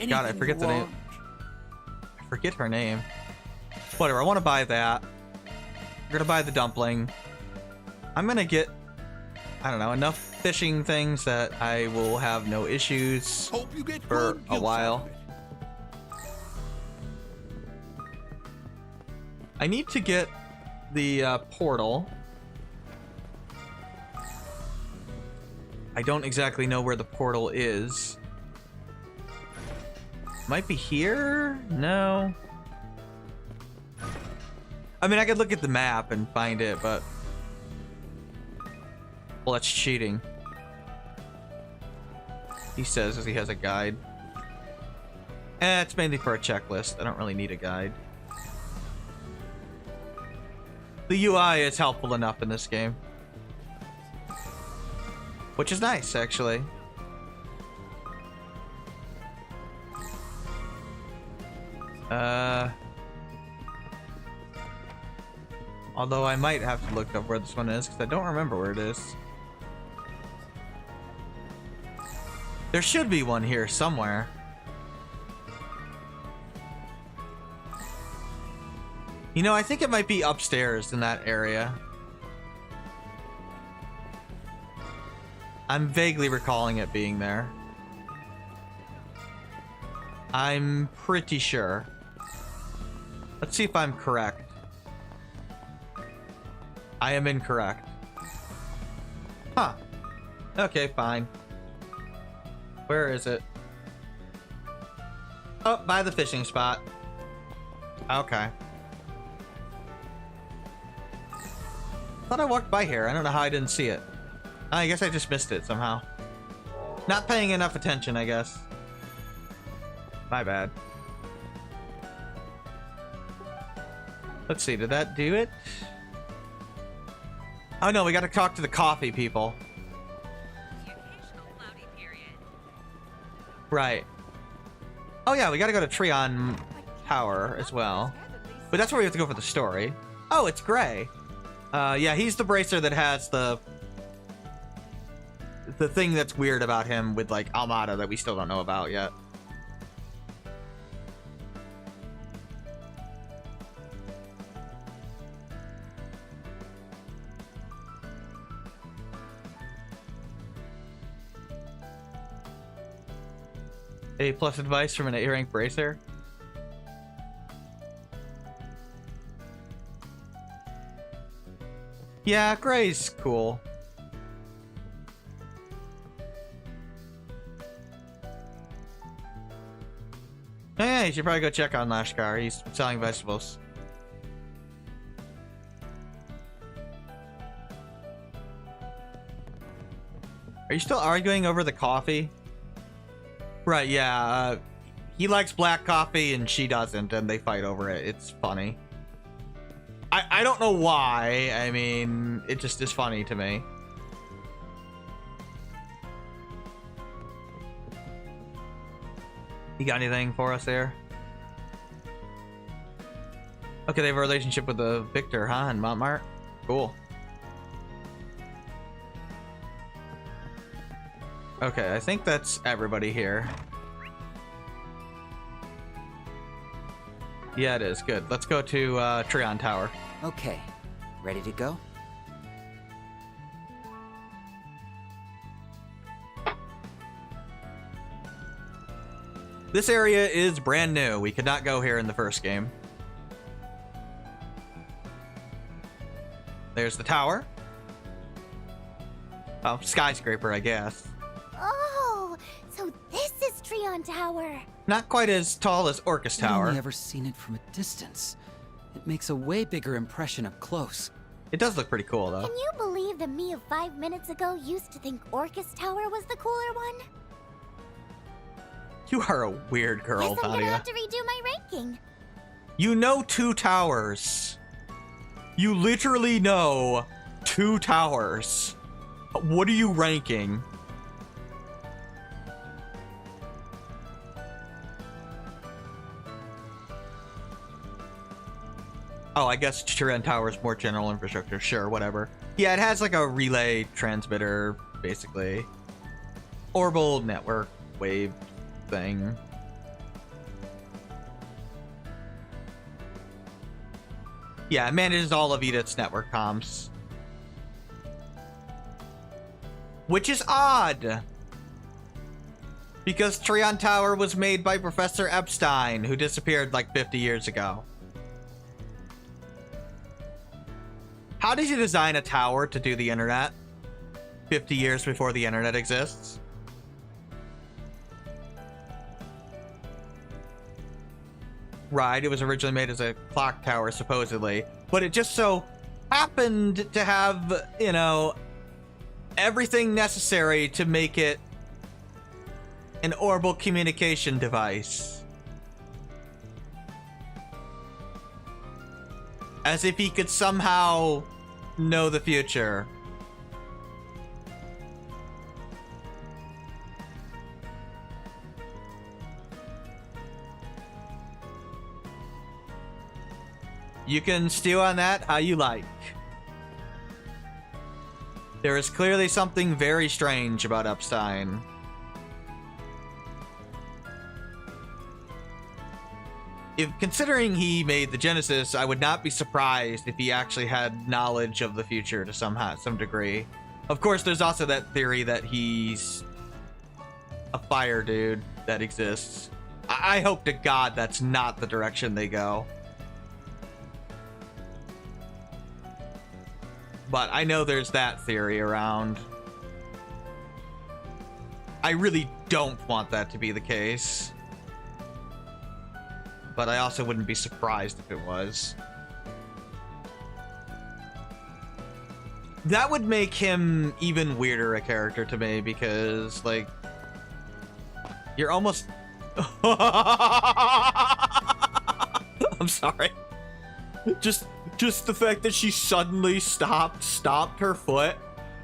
God, I forget the name. I forget her name. Whatever, I want to buy that. We're gonna buy the dumpling. I'm gonna get, I don't know, enough fishing things that I will have no issues for a while. I need to get the portal. I don't exactly know where the portal is. Might be here? No. I mean, I could look at the map and find it, but... well, that's cheating. He says as he has a guide. It's mainly for a checklist. I don't really need a guide. The UI is helpful enough in this game. Which is nice, actually. Although I might have to look up where this one is, because I don't remember where it is. There should be one here somewhere. You know, I think it might be upstairs in that area. I'm vaguely recalling it being there. I'm pretty sure. Let's see if I'm correct. I am incorrect. Huh. Okay, fine. Where is it? Oh, by the fishing spot. Okay. Thought I walked by here. I don't know how I didn't see it. I guess I just missed it somehow. Not paying enough attention, I guess. My bad. Let's see, did that do it? Oh no, we gotta talk to the coffee people.
The occasional cloudy period.
Right. Oh yeah, we gotta go to Treon Tower as well. But that's where we have to go for the story. Oh, it's Gray. Yeah, he's the bracer that has the thing that's weird about him with like Almada that we still don't know about yet. A+ advice from an A-rank bracer. Yeah, Gray's cool. Oh, yeah, you should probably go check on Lashkar. He's selling vegetables. Are you still arguing over the coffee? Right, yeah. He likes black coffee and she doesn't, and they fight over it. It's funny. I don't know why. I mean, it just is funny to me. You got anything for us there? Okay, they have a relationship with the Victor, huh? And Montmartre? Cool. Okay, I think that's everybody here. Yeah, it is. Good. Let's go to Trion Tower.
Okay, ready to go?
This area is brand new. We could not go here in the first game. There's the tower. Oh, skyscraper, I guess.
Oh, so this is Trion Tower.
Not quite as tall as Orcus
I've
Tower.
only ever seen it from a distance. It makes a way bigger impression up close.
It does look pretty cool, though.
Can you believe that me of 5 minutes ago used to think Orcus Tower was the cooler one?
You are a weird girl,
Guess I'm gonna
Nadia.
have to redo my ranking.
You know 2 towers. You literally know 2 towers. What are you ranking? Oh, I guess Trion Tower is more general infrastructure. Sure, whatever. Yeah, it has like a relay transmitter, basically. Orbal network wave thing. Yeah, it manages all of Edith's network comms. Which is odd. Because Trion Tower was made by Professor Epstein, who disappeared like 50 years ago. How did you design a tower to do the internet 50 years before the internet exists? Right, it was originally made as a clock tower, supposedly. But it just so happened to have, you know, everything necessary to make it an orbal communication device. As if he could somehow know the future. You can stew on that how you like. There is clearly something very strange about Epstein. If considering he made the Genesis, I would not be surprised if he actually had knowledge of the future to some degree. Of course, there's also that theory that he's a fire dude that exists. I hope to God that's not the direction they go. But I know there's that theory around. I really don't want that to be the case. But I also wouldn't be surprised if it was. That would make him even weirder a character to me because, like, you're almost... I'm sorry. Just the fact that she suddenly stopped her foot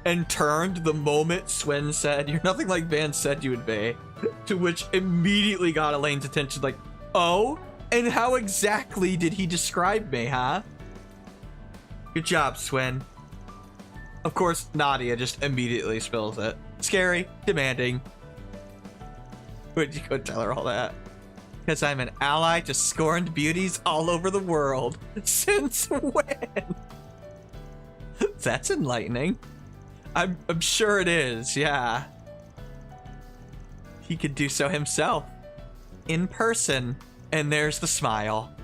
and turned the moment Swin said, "You're nothing like Van said you would be," to which immediately got Elaine's attention, like, oh, and how exactly did he describe me, huh? Good job, Swin. Of course, Nadia just immediately spills it. Scary, demanding. Would you go tell her all that? Because I'm an ally to scorned beauties all over the world. Since when? That's enlightening. I'm sure it is, yeah. He could do so himself. In person. And there's the smile.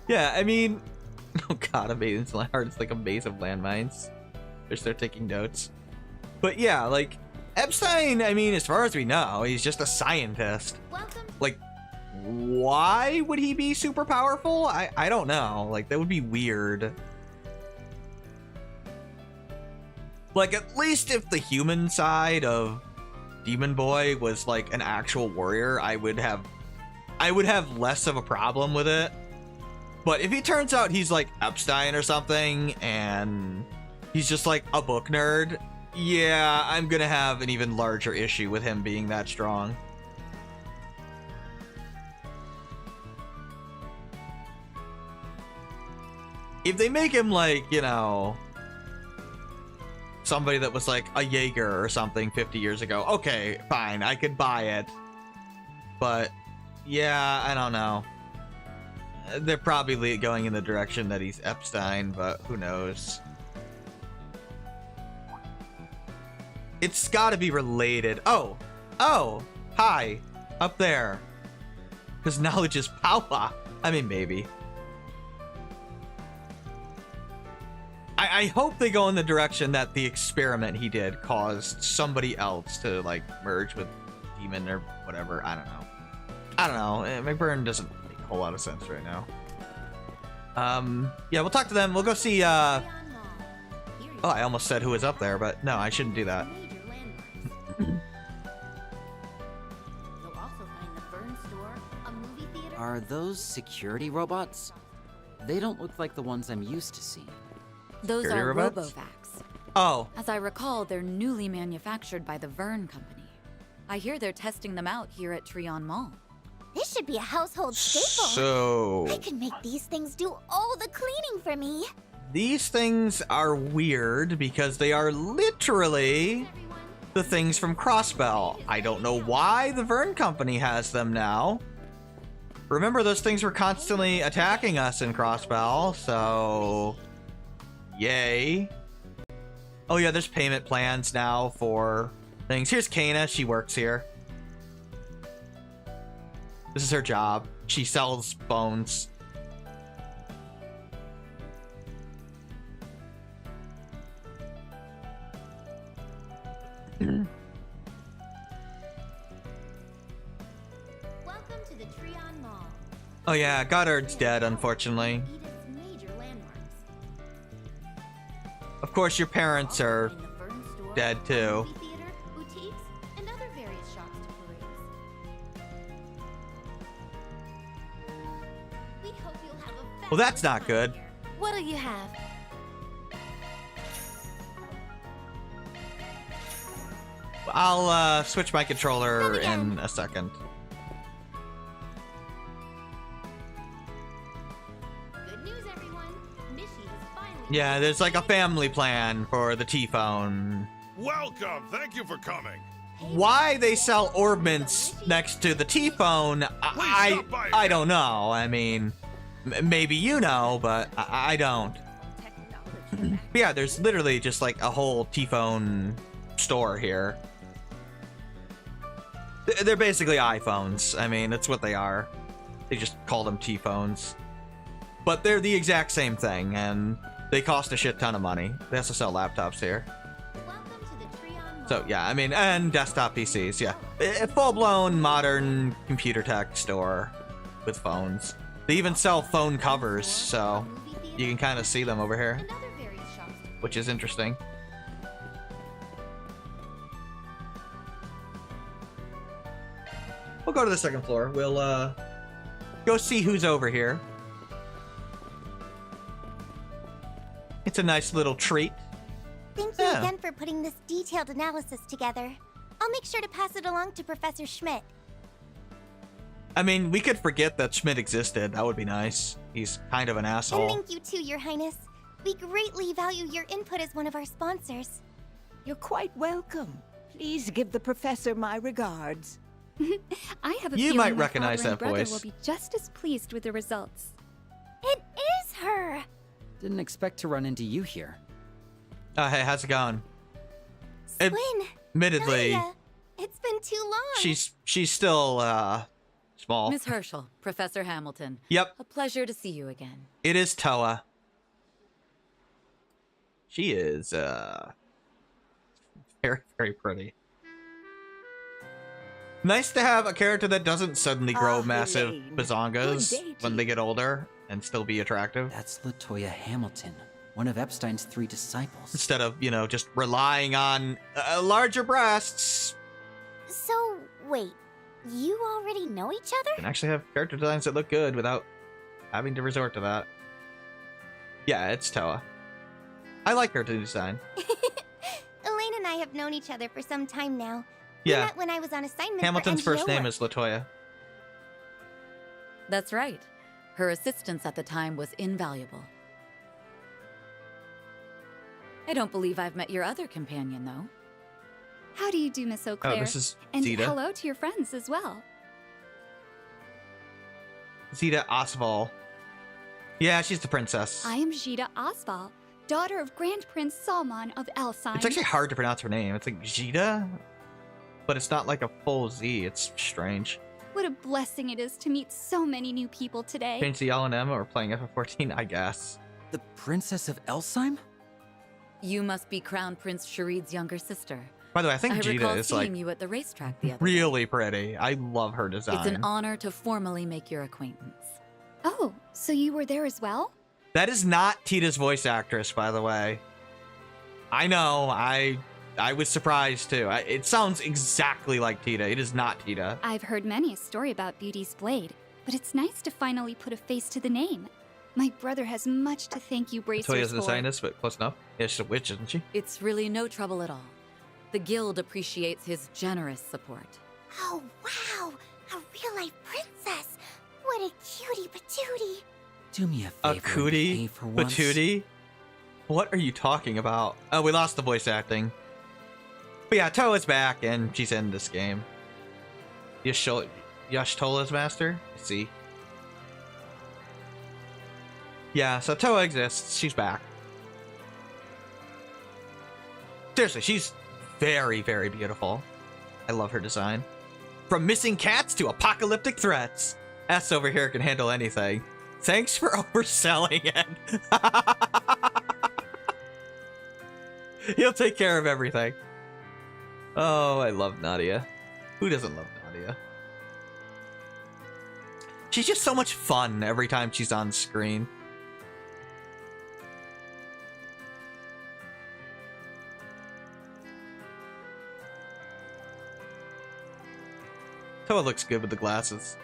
Yeah, I mean... Oh god, Amazing's heart is like a maze of landmines. They start taking notes. But yeah, like... Epstein, I mean, as far as we know, he's just a scientist.
Welcome.
Like, why would he be super powerful? I don't know. Like, that would be weird. Like, at least if the human side of Demon Boy was like an actual warrior, I would have less of a problem with it. But if he turns out he's like Epstein or something and he's just like a book nerd, yeah, I'm gonna have an even larger issue with him being that strong. if they make him like, you know, somebody that was like a Jaeger or something 50 years ago, okay, fine, I could buy it. But yeah, I don't know. They're probably going in the direction that he's Epstein, but who knows? It's got to be related. Oh, hi, up there. Because knowledge is power. I mean, maybe. I hope they go in the direction that the experiment he did caused somebody else to, like, merge with Demon or whatever. I don't know. McBurn doesn't make a whole lot of sense right now. Yeah, we'll talk to them. We'll go see, Oh, I almost said who was up there, but no, I shouldn't do that.
Are those security robots? They don't look like the ones I'm used to seeing.
Those
Security
are
robots?
Robovacs.
Oh.
As I recall, they're newly manufactured by the Vern Company. I hear they're testing them out here at Trion Mall.
This should be a household staple.
So
I can make these things do all the cleaning for me.
these things are weird because they are literally the things from Crossbell. I don't know why the Vern Company has them now. Remember, those things were constantly attacking us in Crossbell, so yay. Oh yeah, there's payment plans now for things. Here's Kana, she works here. This is her job. She sells phones.
Welcome to the Trion Mall.
Oh yeah, Goddard's dead, unfortunately. Of course, your parents are dead too. Well, that's not good.
What'll you have?
I'll switch my controller in a second.
Good news, everyone. Mishy has finally.
Yeah, there's like a family plan for the T-phone.
Welcome. Thank you for coming.
Why they sell orb mints next to the T-phone, I don't know. I mean, maybe you know, but I don't. But yeah, there's literally just like a whole T-phone store here. They're basically iPhones. I mean, that's what they are. They just call them T-phones. But they're the exact same thing, and they cost a shit ton of money. They also sell laptops here. So yeah, I mean, and desktop PCs, yeah. A full-blown modern computer tech store with phones. They even sell phone covers, so you can kind of see them over here, which is interesting. We'll go to the second floor. We'll go see who's over here. It's a nice little treat.
Thank you again for putting this detailed analysis together. I'll make sure to pass it along to Professor Schmidt.
I mean, we could forget that Schmidt existed. That would be nice. He's kind of an asshole.
And thank you too, Your Highness. We greatly value your input as one of our sponsors.
You're quite welcome. Please give the professor my regards.
I have a
You
feeling
might
my
recognize
father and
that
brother
voice.
will be just as pleased with the results.
It is her!
Didn't expect to run into you here.
Oh, hey, how's it going?
Swin,
Admittedly,
Nadia, it's been too long.
she's still small.
Miss Herschel, Professor Hamilton.
Yep.
A pleasure to see you again.
It is Toa. She is very, very pretty. Nice to have a character that doesn't suddenly grow massive
Elaine.
bazongas
Good day to
when they get older and still be attractive.
That's LaToya Hamilton, one of Epstein's 3 disciples.
Instead of, you know, just relying on larger breasts.
So, wait, you already know each
You
other?
can actually have character designs that look good without having to resort to that. Yeah, it's Toa. I like her design.
Elaine and I have known each other for some time now.
Yeah.
We met when I was on assignment
Hamilton's
for NGO
first name
work.
is LaToya.
That's right. Her assistance at the time was invaluable. I don't believe I've met your other companion, though.
How do you do, Miss Eau Claire?
Oh, this is
and
Zeta.
hello to your friends as well.
Zeta Osval. Yeah, she's the princess.
I am Jita Osval, daughter of Grand Prince Salman of Elsheim.
It's actually hard to pronounce her name. It's like Zeta, but it's not like a full Z. It's strange.
What a blessing it is to meet so many new people today.
Change the L and M or playing FF14, I guess.
The Princess of Elsheim?
You must be Crown Prince Sharid's younger sister.
By the way, I think
I
Jita
recall
is
seeing
like
you at the racetrack the other
really pretty. I love her
day.
design.
It's an honor to formally make your acquaintance.
Oh, so you were there as well?
That is not Tita's voice actress, by the way. I know. I was surprised too. It sounds exactly like Tita. It is not Tita.
I've heard many a story about Beauty's Blade, but it's nice to finally put a face to the name. My brother has much to thank you, Bracers,
Toya's
for.
the scientist, but close enough. Yeah, she's a witch, isn't she?
It's really no trouble at all. The guild appreciates his generous support.
Oh, wow! A real-life princess! What a cutie patootie!
Do me a
A
favor.
cootie?
and pay for once.
Patootie? What are you talking about? Oh, we lost the voice acting. But yeah, Toa's back, and she's in this game. Yashtola's master? Let's see. Yeah, so Toa exists. She's back. Seriously, she's very, very beautiful. I love her design. From missing cats to apocalyptic threats. S over here can handle anything. Thanks for overselling it. He'll take care of everything. Oh, I love Nadia. Who doesn't love Nadia? She's just so much fun every time she's on screen. Toa looks good with the glasses.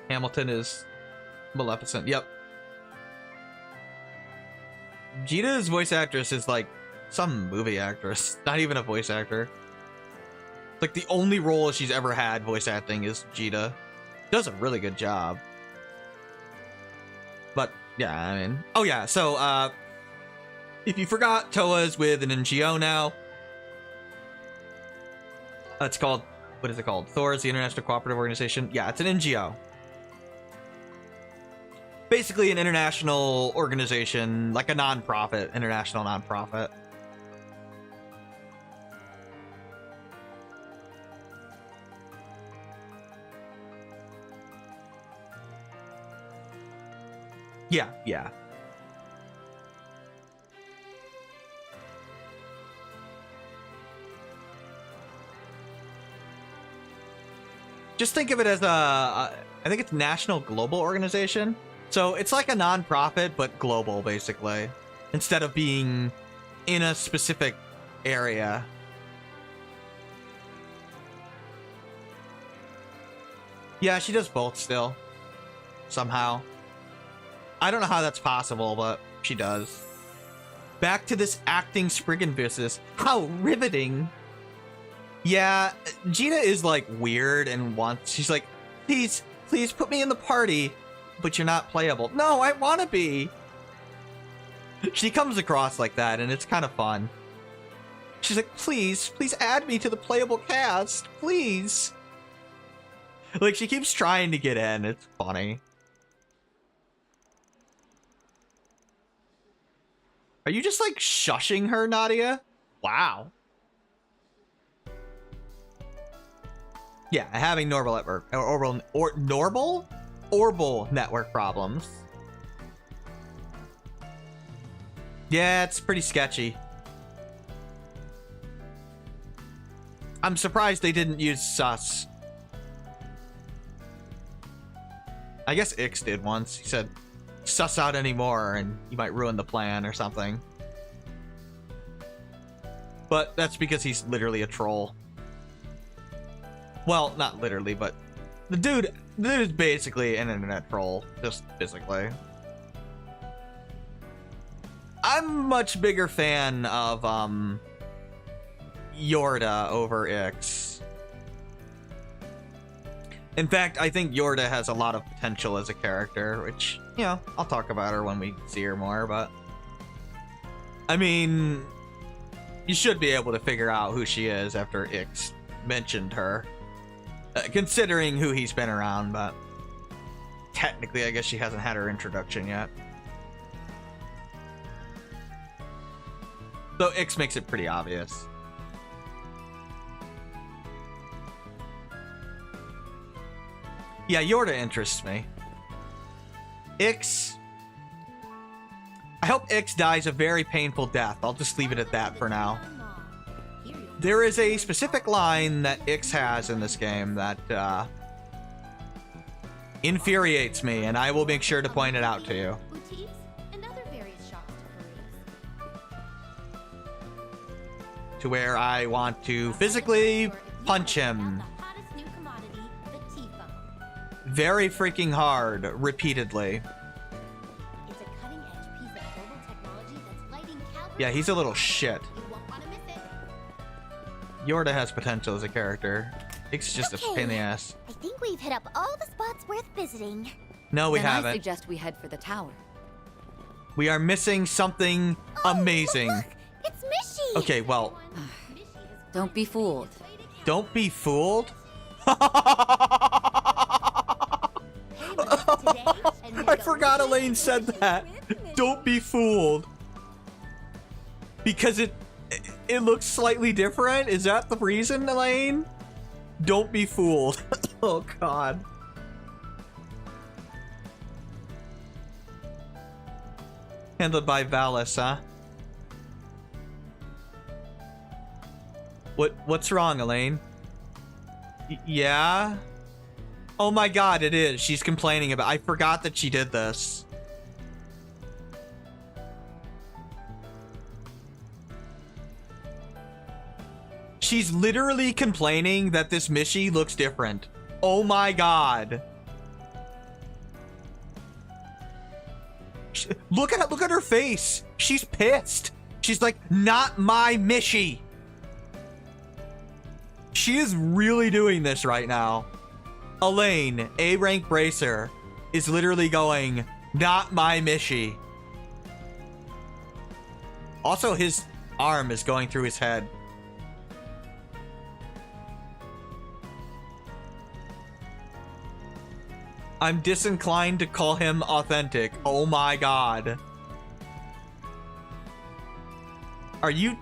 Hamilton is Maleficent. Yep. Jita's voice actress is like some movie actress, not even a voice actor. Like the only role she's ever had voice acting is Jita. Does a really good job. But yeah, I mean, oh yeah. So if you forgot, Toa's with an NGO now. It's called, what is it called? Thor's the International Cooperative Organization. Yeah, it's an NGO. Basically an international organization, like a non-profit, international non-profit. Yeah, yeah. Just think of it as I think it's National Global Organization. So it's like a non-profit, but global, basically. Instead of being in a specific area. Yeah, she does both still. Somehow. I don't know how that's possible, but she does. Back to this acting Spriggan business. How riveting. Yeah, Jita is like weird and she's like, please put me in the party, but you're not playable. No, I want to be. She comes across like that, and it's kind of fun. She's like, please add me to the playable cast, please. Like, she keeps trying to get in. It's funny. Are you just like shushing her, Nadia? Wow. Yeah, having orbal network problems. Yeah, it's pretty sketchy. I'm surprised they didn't use sus. I guess Ix did once. He said, suss out anymore and you might ruin the plan or something. But that's because he's literally a troll. Well, not literally, but the dude is basically an internet troll, just physically. I'm a much bigger fan of Yorda over Ix. In fact, I think Yorda has a lot of potential as a character, which, you know, I'll talk about her when we see her more, but I mean, you should be able to figure out who she is after Ix mentioned her. Considering who he's been around, but technically I guess she hasn't had her introduction yet. So Ix makes it pretty obvious. Yeah, Yorda interests me. Ix... I hope Ix dies a very painful death. I'll just leave it at that for now. There is a specific line that Ix has in this game that infuriates me, and I will make sure to point it out to you.
Boutiques and other various shops to peruse.
To where I want to physically punch him.
The hottest new commodity, the T-phone.
Very freaking hard, repeatedly.
It's a cutting-edge piece of global technology that's lighting Calvert.
Yeah, he's a little shit.
You won't want to miss it.
Yorda has potential as a character. Ix is just a
Okay.
pain in the ass.
I think we've hit up all the spots worth visiting.
No, we
Then I
haven't.
suggest we head for the tower.
We are missing something amazing.
Look, it's Mishy.
Okay, well,
Don't be fooled.
don't be fooled. I forgot Elaine said that. Don't be fooled. Because it looks slightly different? Is that the reason, Elaine? Don't be fooled. Oh, God. Handled by Valis, huh? What's wrong, Elaine? Yeah? Oh my God, it is. She's complaining about. I forgot that she did this. She's literally complaining that this Mishy looks different. Oh my God. Look at her face. She's pissed. She's like, not my Mishy. She is really doing this right now. Elaine, A-rank bracer, is literally going, not my Mishy. Also, his arm is going through his head. I'm disinclined to call him authentic. Oh my God. Are you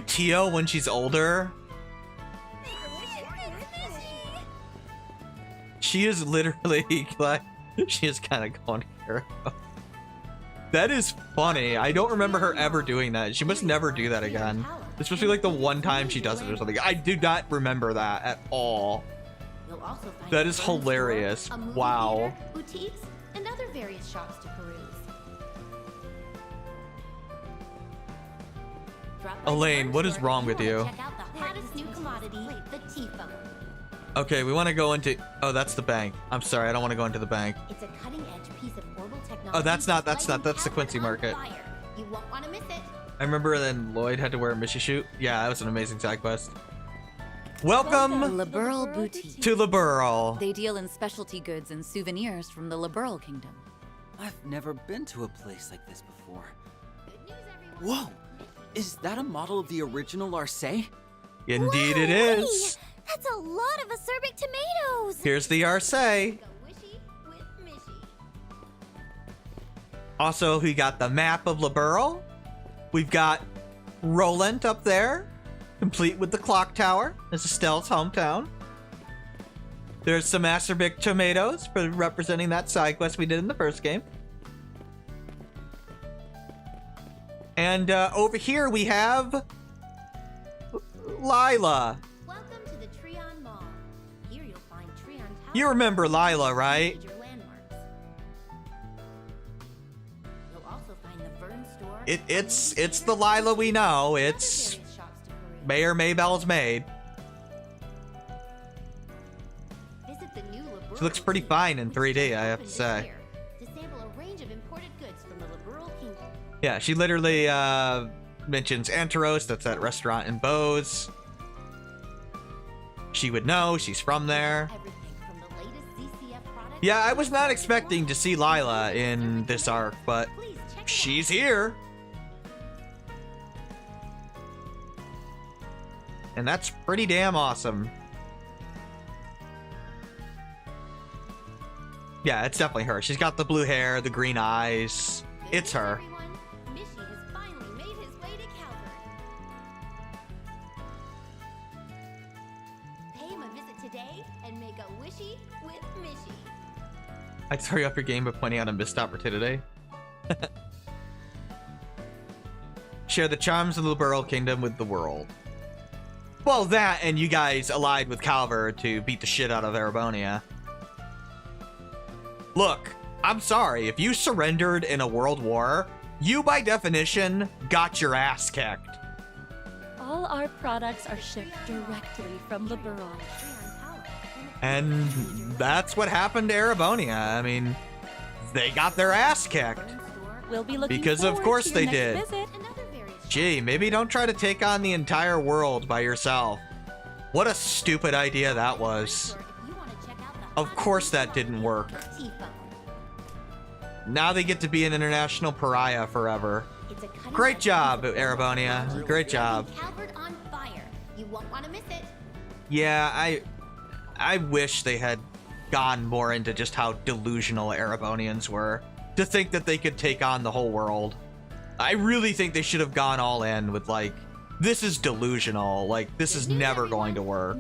Tio when she's older? She is literally like, she is kind of going here. That is funny. I don't remember her ever doing that. She must never do that again. Especially like the one time she does it or something. I do not remember that at all.
You'll also find
That
a
is
film store,
hilarious.
a movie
Wow.
theater, boutiques, and other various shops to peruse. Drop by the
Elaine,
film
what is
store
wrong
if
with
wanna
you?
Check out the hottest new commodity, the T-phone.
Okay, we want to go into. Oh, that's the bank. I'm sorry, I don't want to go into the bank.
It's a cutting-edge piece of orbal technology.
Oh, that's not.
lighting
That's the
Calvert
Quincy
on
Market.
fire. You won't want to miss it.
I remember then Lloyd had to wear a Mishy shoot. Yeah, that was an amazing side quest. Welcome
Liberal Boutique.
to Liberal.
They deal in specialty goods and souvenirs from the Liberal Kingdom.
I've never been to a place like this before. Whoa! Is that a model of the original Arce?
Indeed it
Whoa,
is.
hey, that's a lot of acerbic tomatoes.
Here's the Arce.
Go wishy with Mishy.
Also, we got the map of Liberal. We've got Roland up there, complete with the clock tower. This is Stell's hometown. There's some acerbic tomatoes for representing that side quest we did in the first game. And over here we have Lila.
Welcome to the Treon Mall. Here you'll find Treon Tower.
You remember Lila, right?
Major landmarks. You'll also find the Vern store.
It's the Lila we know. It's Mayor Maybell's maid.
Visit the new Liberal
She looks pretty fine in 3D, I have to say.
to sample a range of imported goods from the Liberal Kingdom.
Yeah, she literally mentions Antaros. That's that restaurant in Bose. She would know. She's from there.
Everything from the latest CCF products.
Yeah, I was not expecting to see Lila in this arc, but she's here. and that's pretty damn awesome. Yeah, it's definitely her. She's got the blue hair, the green eyes. It's her.
Mishy has finally made his way to Calvert. Pay him a visit today and make a wishy with Mishy.
I'd hurry up your game by pointing out a missed opportunity. Share the charms of the Liberal Kingdom with the world. Well, that and you guys allied with Calvert to beat the shit out of Erebonia. Look, I'm sorry, if you surrendered in a world war, you by definition got your ass kicked.
All our products are shipped directly from Liberal.
And that's what happened to Erebonia. I mean, they got their ass kicked.
We'll be looking
Because of
forward
course
to your
they
next
did.
visit.
Gee, maybe don't try to take on the entire world by yourself. What a stupid idea that was. Of course that didn't work. Now they get to be an international pariah forever. Great job, Erebonia. Great job.
Calvert on fire. You won't want to miss it.
Yeah, I wish they had gone more into just how delusional Erebonians were. To think that they could take on the whole world. I really think they should have gone all in with like, this is delusional, like this is never going to work.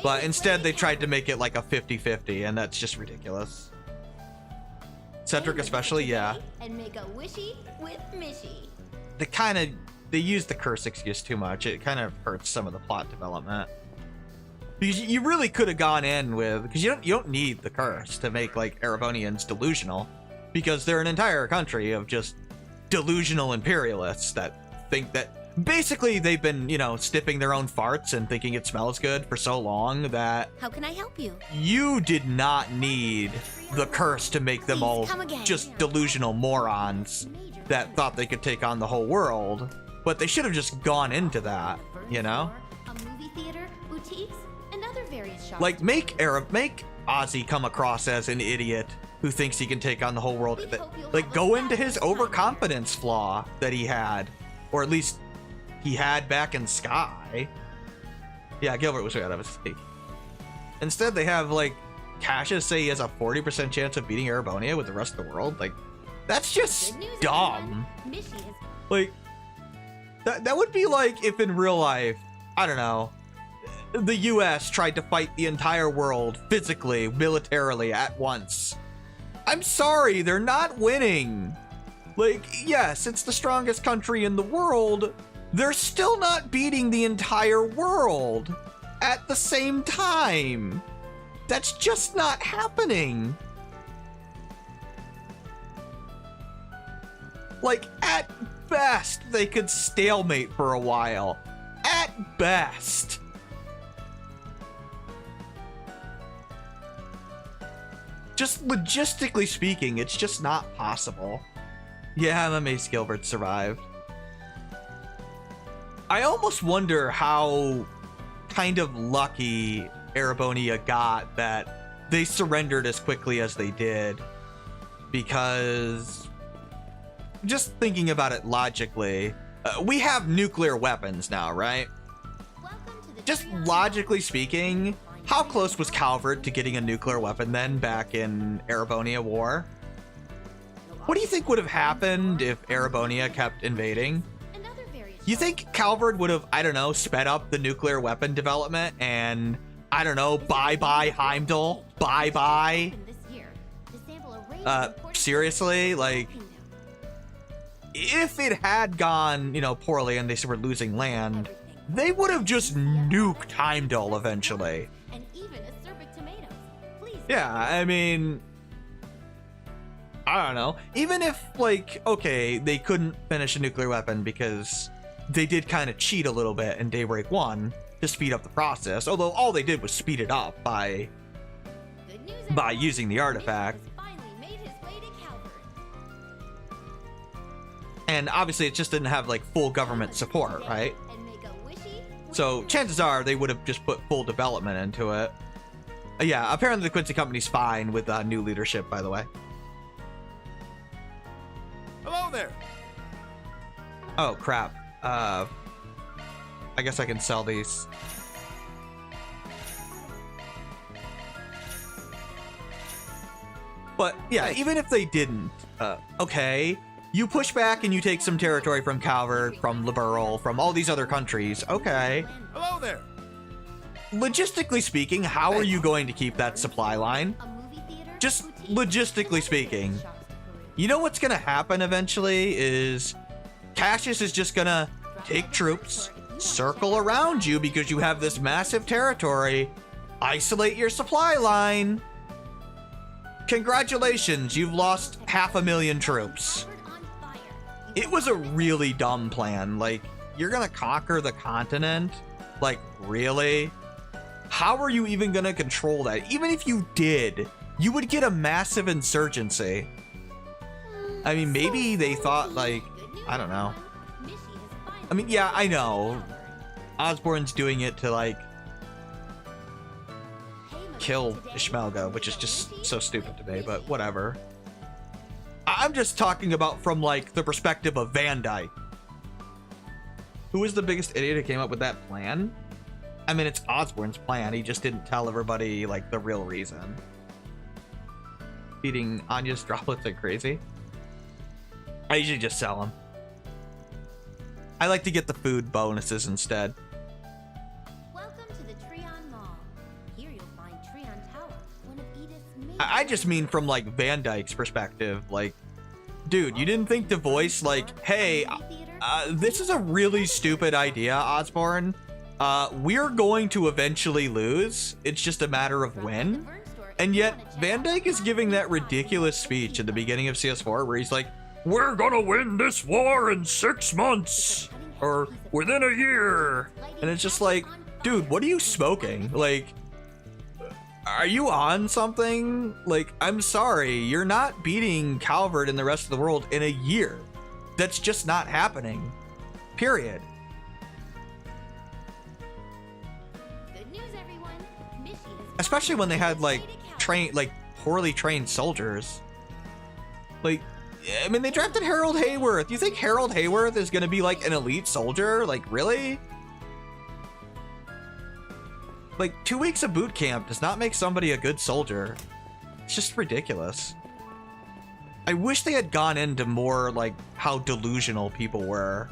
But instead they tried to make it like a 50-50 and that's just ridiculous. Cedric especially, yeah.
And make a wishy with Mishy.
They use the curse excuse too much. It kind of hurts some of the plot development. Because you really could have gone in with, because you don't need the curse to make like Erebonians delusional. Because they're an entire country of just delusional imperialists that think that basically they've been, you know, sniffing their own farts and thinking it smells good for so long that
How can I help you?
you did not need the curse to make them all just delusional morons that thought they could take on the whole world. But they should have just gone into that, you know?
A movie theater, boutiques, and other various shops.
Like make Ozzy come across as an idiot who thinks he can take on the whole world. Like go into his overconfidence flaw that he had, or at least he had back in Sky. Yeah, Gilbert was way out of his league. Instead, they have like Cassius say he has a 40% chance of beating Erebonia with the rest of the world. Like that's just dumb. Like that would be like if in real life, I don't know, the US tried to fight the entire world physically, militarily at once. I'm sorry, they're not winning. Like, yes, it's the strongest country in the world. They're still not beating the entire world at the same time. That's just not happening. Like, at best, they could stalemate for a while. At best. Just logistically speaking, it's just not possible. Yeah, I'm amazed Gilbert survived. I almost wonder how kind of lucky Erebonia got that they surrendered as quickly as they did. Because, just thinking about it logically, we have nuclear weapons now, right? Just logically speaking, how close was Calvert to getting a nuclear weapon then back in Erebonia War? What do you think would have happened if Erebonia kept invading? You think Calvert would have, I don't know, sped up the nuclear weapon development and, I don't know, bye-bye Heimdall? Bye-bye? Seriously? Like, if it had gone, you know, poorly and they were losing land, they would have just nuked Heimdall eventually. Yeah, I mean, I don't know. Even if, like, okay, they couldn't finish a nuclear weapon because they did kind of cheat a little bit in Daybreak 1 to speed up the process, although all they did was speed it up by using the artifact. And obviously it just didn't have, like, full government support, right? So chances are they would have just put full development into it. Yeah, apparently the Quincy Company's fine with new leadership, by the way.
Hello there.
Oh, crap. I guess I can sell these. But yeah, even if they didn't, okay, you push back and you take some territory from Calvert, from Liberal, from all these other countries. Okay.
Hello there.
Logistically speaking, how are you going to keep that supply line? Just logistically speaking. You know what's going to happen eventually is Cassius is just going to take troops, circle around you because you have this massive territory, isolate your supply line. Congratulations, you've lost 500,000 troops. It was a really dumb plan. Like, you're gonna conquer the continent? Like, really? How are you even gonna control that? Even if you did, you would get a massive insurgency. I mean, maybe they thought, like, I don't know. I mean, yeah, I know. Osborne's doing it to, like, kill Ishmelga, which is just so stupid to me, but whatever. I'm just talking about from, like, the perspective of Van Dyke. Who was the biggest idiot who came up with that plan? I mean, it's Osborne's plan. He just didn't tell everybody, like, the real reason. Feeding Anya's droplets like crazy. I usually just sell them. I like to get the food bonuses instead.
Welcome to the Treon Mall. Here you'll find Treon Tower, one of Edith's main...
I just mean from, like, Van Dyke's perspective. Like, dude, you didn't think to voice, like, hey, this is a really stupid idea, Osborne. We're going to eventually lose. It's just a matter of when. And yet, Van Dyke is giving that ridiculous speech at the beginning of CS4 where he's like, we're gonna win this war in 6 months. Or within a year. And it's just like, dude, what are you smoking? Like, are you on something? Like, I'm sorry, you're not beating Calvert and the rest of the world in a year. That's just not happening. Period.
Good news, everyone.
Especially when they had, like, poorly trained soldiers. Like, I mean, they drafted Harold Hayworth. You think Harold Hayworth is gonna be, like, an elite soldier? Like, really? Like, 2 weeks of boot camp does not make somebody a good soldier. It's just ridiculous. I wish they had gone into more, like, how delusional people were.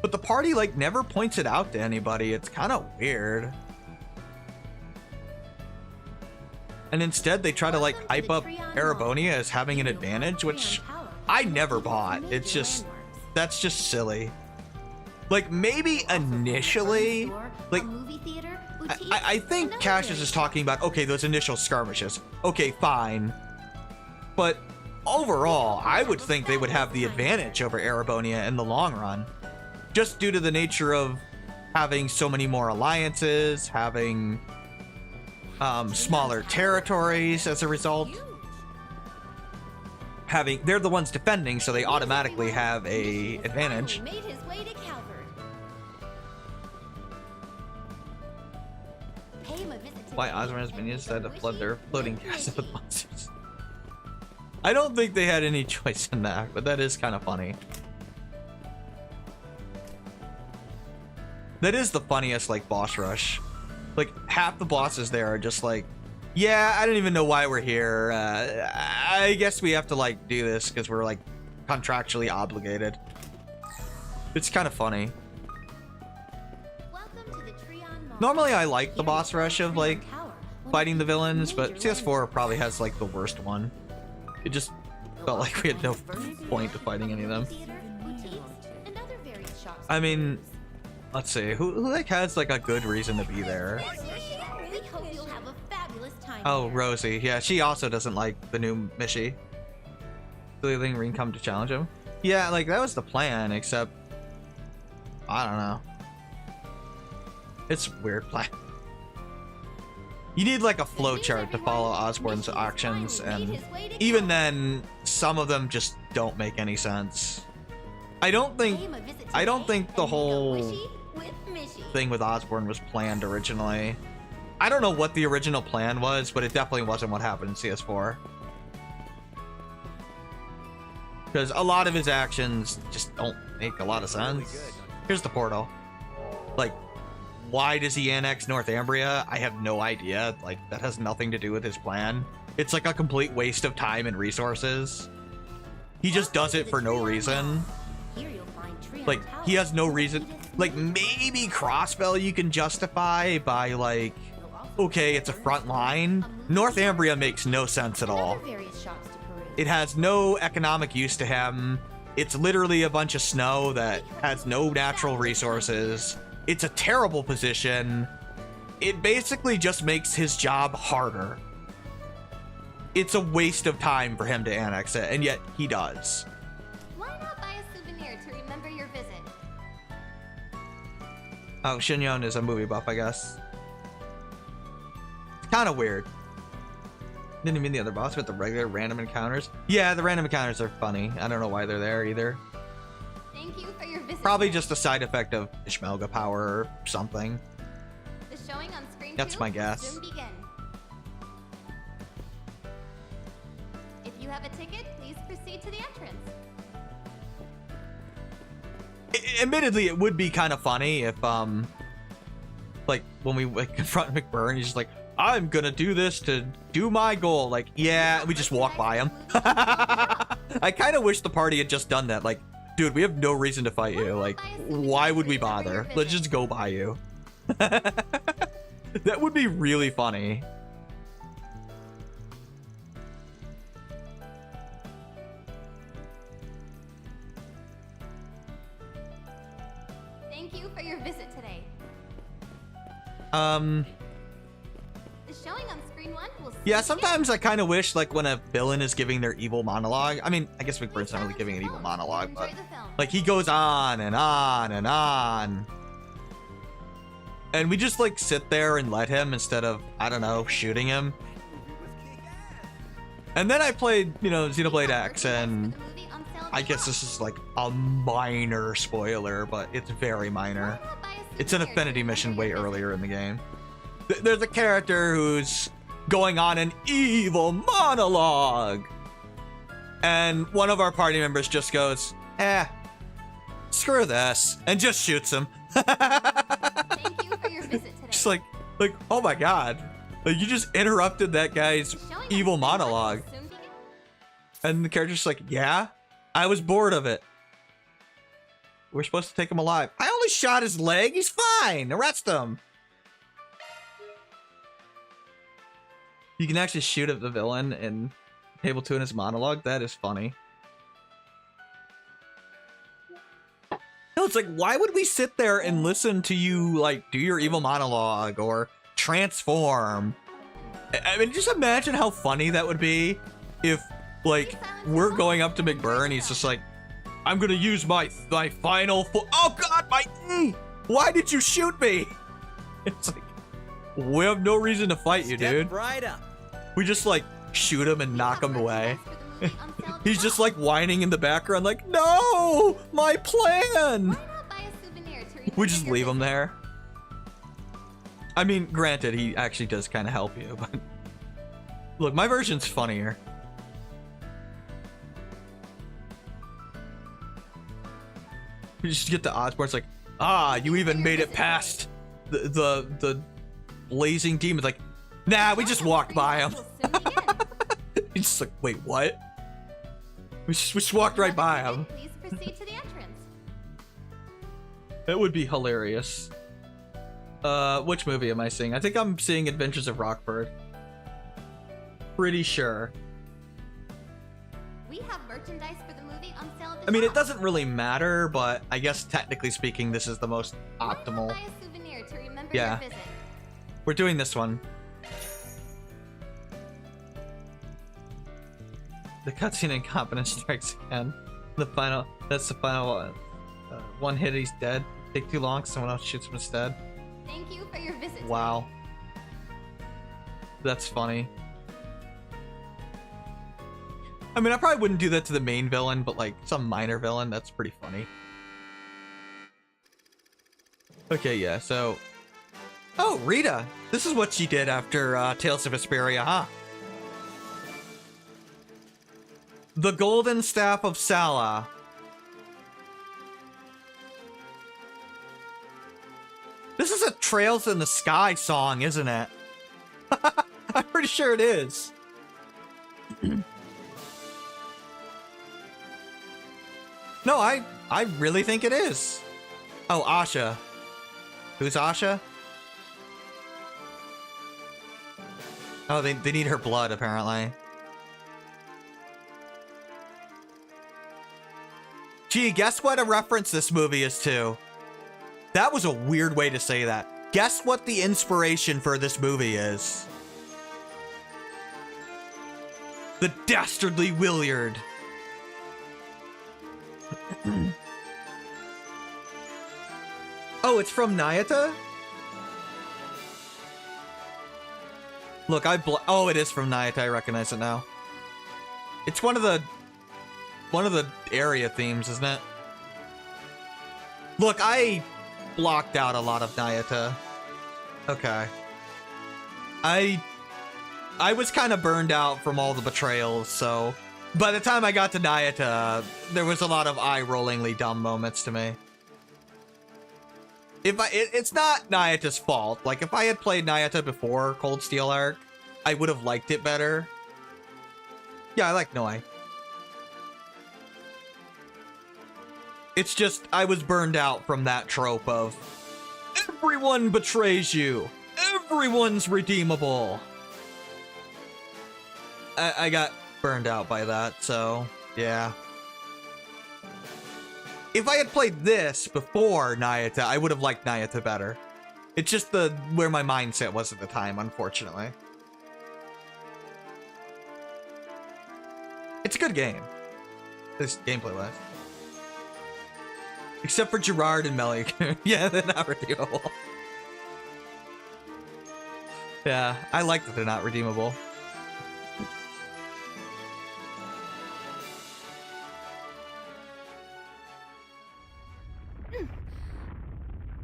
But the party, like, never points it out to anybody. It's kind of weird. And instead, they try to, like, hype up Erebonia as having an advantage, which I never bought. It's just, that's just silly. Like, maybe initially, like, I think Cassius is talking about, okay, those initial skirmishes. Okay, fine. But overall, I would think they would have the advantage over Erebonia in the long run. Just due to the nature of having so many more alliances, having smaller territories as a result. They're the ones defending, so they automatically have a advantage.
Made his way to Calvert. Pay him a visit to
Why Osborne's minions decided to flood their floating castle with monsters. I don't think they had any choice in that, but that is kind of funny. That is the funniest, like, boss rush. Like, half the bosses there are just like, yeah, I don't even know why we're here. I guess we have to, like, do this because we're, like, contractually obligated. It's kind of funny. Normally, I like the boss rush of, like, fighting the villains, but CS4 probably has, like, the worst one. It just felt like we had no point to fighting any of them. I mean, let's see, who like has like a good reason to be there? Oh, Rosie. Yeah, she also doesn't like the new Mishi. Will Ring come to challenge him? Yeah, like that was the plan, except I don't know. It's a weird plan. You need like a flowchart to follow Osborne's actions, and even then, some of them just don't make any sense. I don't think the whole thing with Osborne was planned originally. I don't know what the original plan was, but it definitely wasn't what happened in CS4. Because a lot of his actions just don't make a lot of sense. Here's the portal. Like, why does he annex Northumbria? I have no idea. Like, that has nothing to do with his plan. It's like a complete waste of time and resources. He just does it for no reason. Like, he has no reason. Like, maybe Crossbell you can justify by, like, okay, it's a front line. Northumbria makes no sense at all. It has no economic use to him. It's literally a bunch of snow that has no natural resources. It's a terrible position. It basically just makes his job harder. It's a waste of time for him to annex it, and yet he does.
Why not buy a souvenir to remember your visit?
Oh, Shinyon is a movie buff, I guess. It's kind of weird. Didn't even mean the other boss, but the regular random encounters. Yeah, the random encounters are funny. I don't know why they're there either.
Thank you for your visit.
Probably just a side effect of Ishmelga power or something.
The showing on screen
That's
2
my
will
guess.
soon begin. If you have a ticket, please proceed to the entrance.
Admittedly, it would be kind of funny if, like, when we like, confront McBurn, he's just like, I'm gonna do this to do my goal. Like, yeah, we just walk by him. I kind of wish the party had just done that. Like, dude, we have no reason to fight you. Like, why would we bother? Let's just go by you. That would be really funny.
Thank you for your visit today.
Um,
The showing on screen 1 will soon
yeah, sometimes I kind of wish, like, when a villain is giving their evil monologue. I mean, I guess McBurn's not really giving an evil monologue, but like, he goes on and on and on. And we just, like, sit there and let him instead of, I don't know, shooting him. And then I played, you know, Xenoblade X, and I guess this is, like, a minor spoiler, but it's very minor. It's an affinity mission way earlier in the game. There's a character who's going on an evil monologue. And one of our party members just goes, screw this, and just shoots him.
Thank you for your visit today.
Just like, oh my god. Like, you just interrupted that guy's evil monologue. And the character's just like, yeah, I was bored of it. We're supposed to take him alive. I only shot his leg. He's fine. Arrest him. You can actually shoot at the villain in Table 2 in his monologue. That is funny. No, it's like, why would we sit there and listen to you, like, do your evil monologue or transform? I mean, just imagine how funny that would be if, like, we're going up to McBurn, he's just like, I'm gonna use my final oh god, my why did you shoot me? It's like, we have no reason to fight you, dude.
Right up.
We just, like, shoot him and knock him away. He's just, like, whining in the background, like, no, my plan. We just leave him there. I mean, granted, he actually does kind of help you, but look, my version's funnier. You just get to Osborne, it's like, you even made it past the blazing demon. Like, nah, we just walked by him. He's just like, wait, what? We just walked right by him.
Please proceed to the entrance.
That would be hilarious. Which movie am I seeing? I think I'm seeing Adventures of Rockford. Pretty sure.
We have merchandise for the movie on sale at the
I mean, it
shop.
doesn't really matter, but I guess technically speaking, this is the most optimal.
Buy a souvenir to remember
Yeah.
your visit.
We're doing this one. The cutscene incompetence strikes again. That's the final one hit, he's dead. Take too long, someone else shoots him instead.
Thank you for your visit.
Wow. That's funny. I mean, I probably wouldn't do that to the main villain, but like some minor villain, that's pretty funny. Okay, yeah, so... Oh, Rita! This is what she did after Tales of Vesperia, huh? The Golden Staff of Sala. This is a Trails in the Sky song, isn't it? I'm pretty sure it is. No, I really think it is. Oh, Asha. Who's Asha? Oh, they need her blood, apparently. Gee, guess what a reference this movie is to? That was a weird way to say that. Guess what the inspiration for this movie is? The Dastardly Williard. Oh, it's from Nayata? Look, oh, it is from Nayata. I recognize it now. It's one of the area themes, isn't it? Look, I blocked out a lot of Nayata. Okay. I was kind of burned out from all the betrayals, so by the time I got to Nayata, there was a lot of eye-rollingly dumb moments to me. It's not Nayata's fault. Like, if I had played Nayata before Cold Steel Arc, I would have liked it better. Yeah, I like Noi. It's just, I was burned out from that trope of everyone betrays you. Everyone's redeemable. I got burned out by that, so yeah. If I had played this before Nayata, I would have liked Nayata better. It's just where my mindset was at the time, unfortunately. It's a good game. This gameplay-wise. Except for Gerard and Melik. Yeah, they're not redeemable. Yeah, I like that they're not redeemable.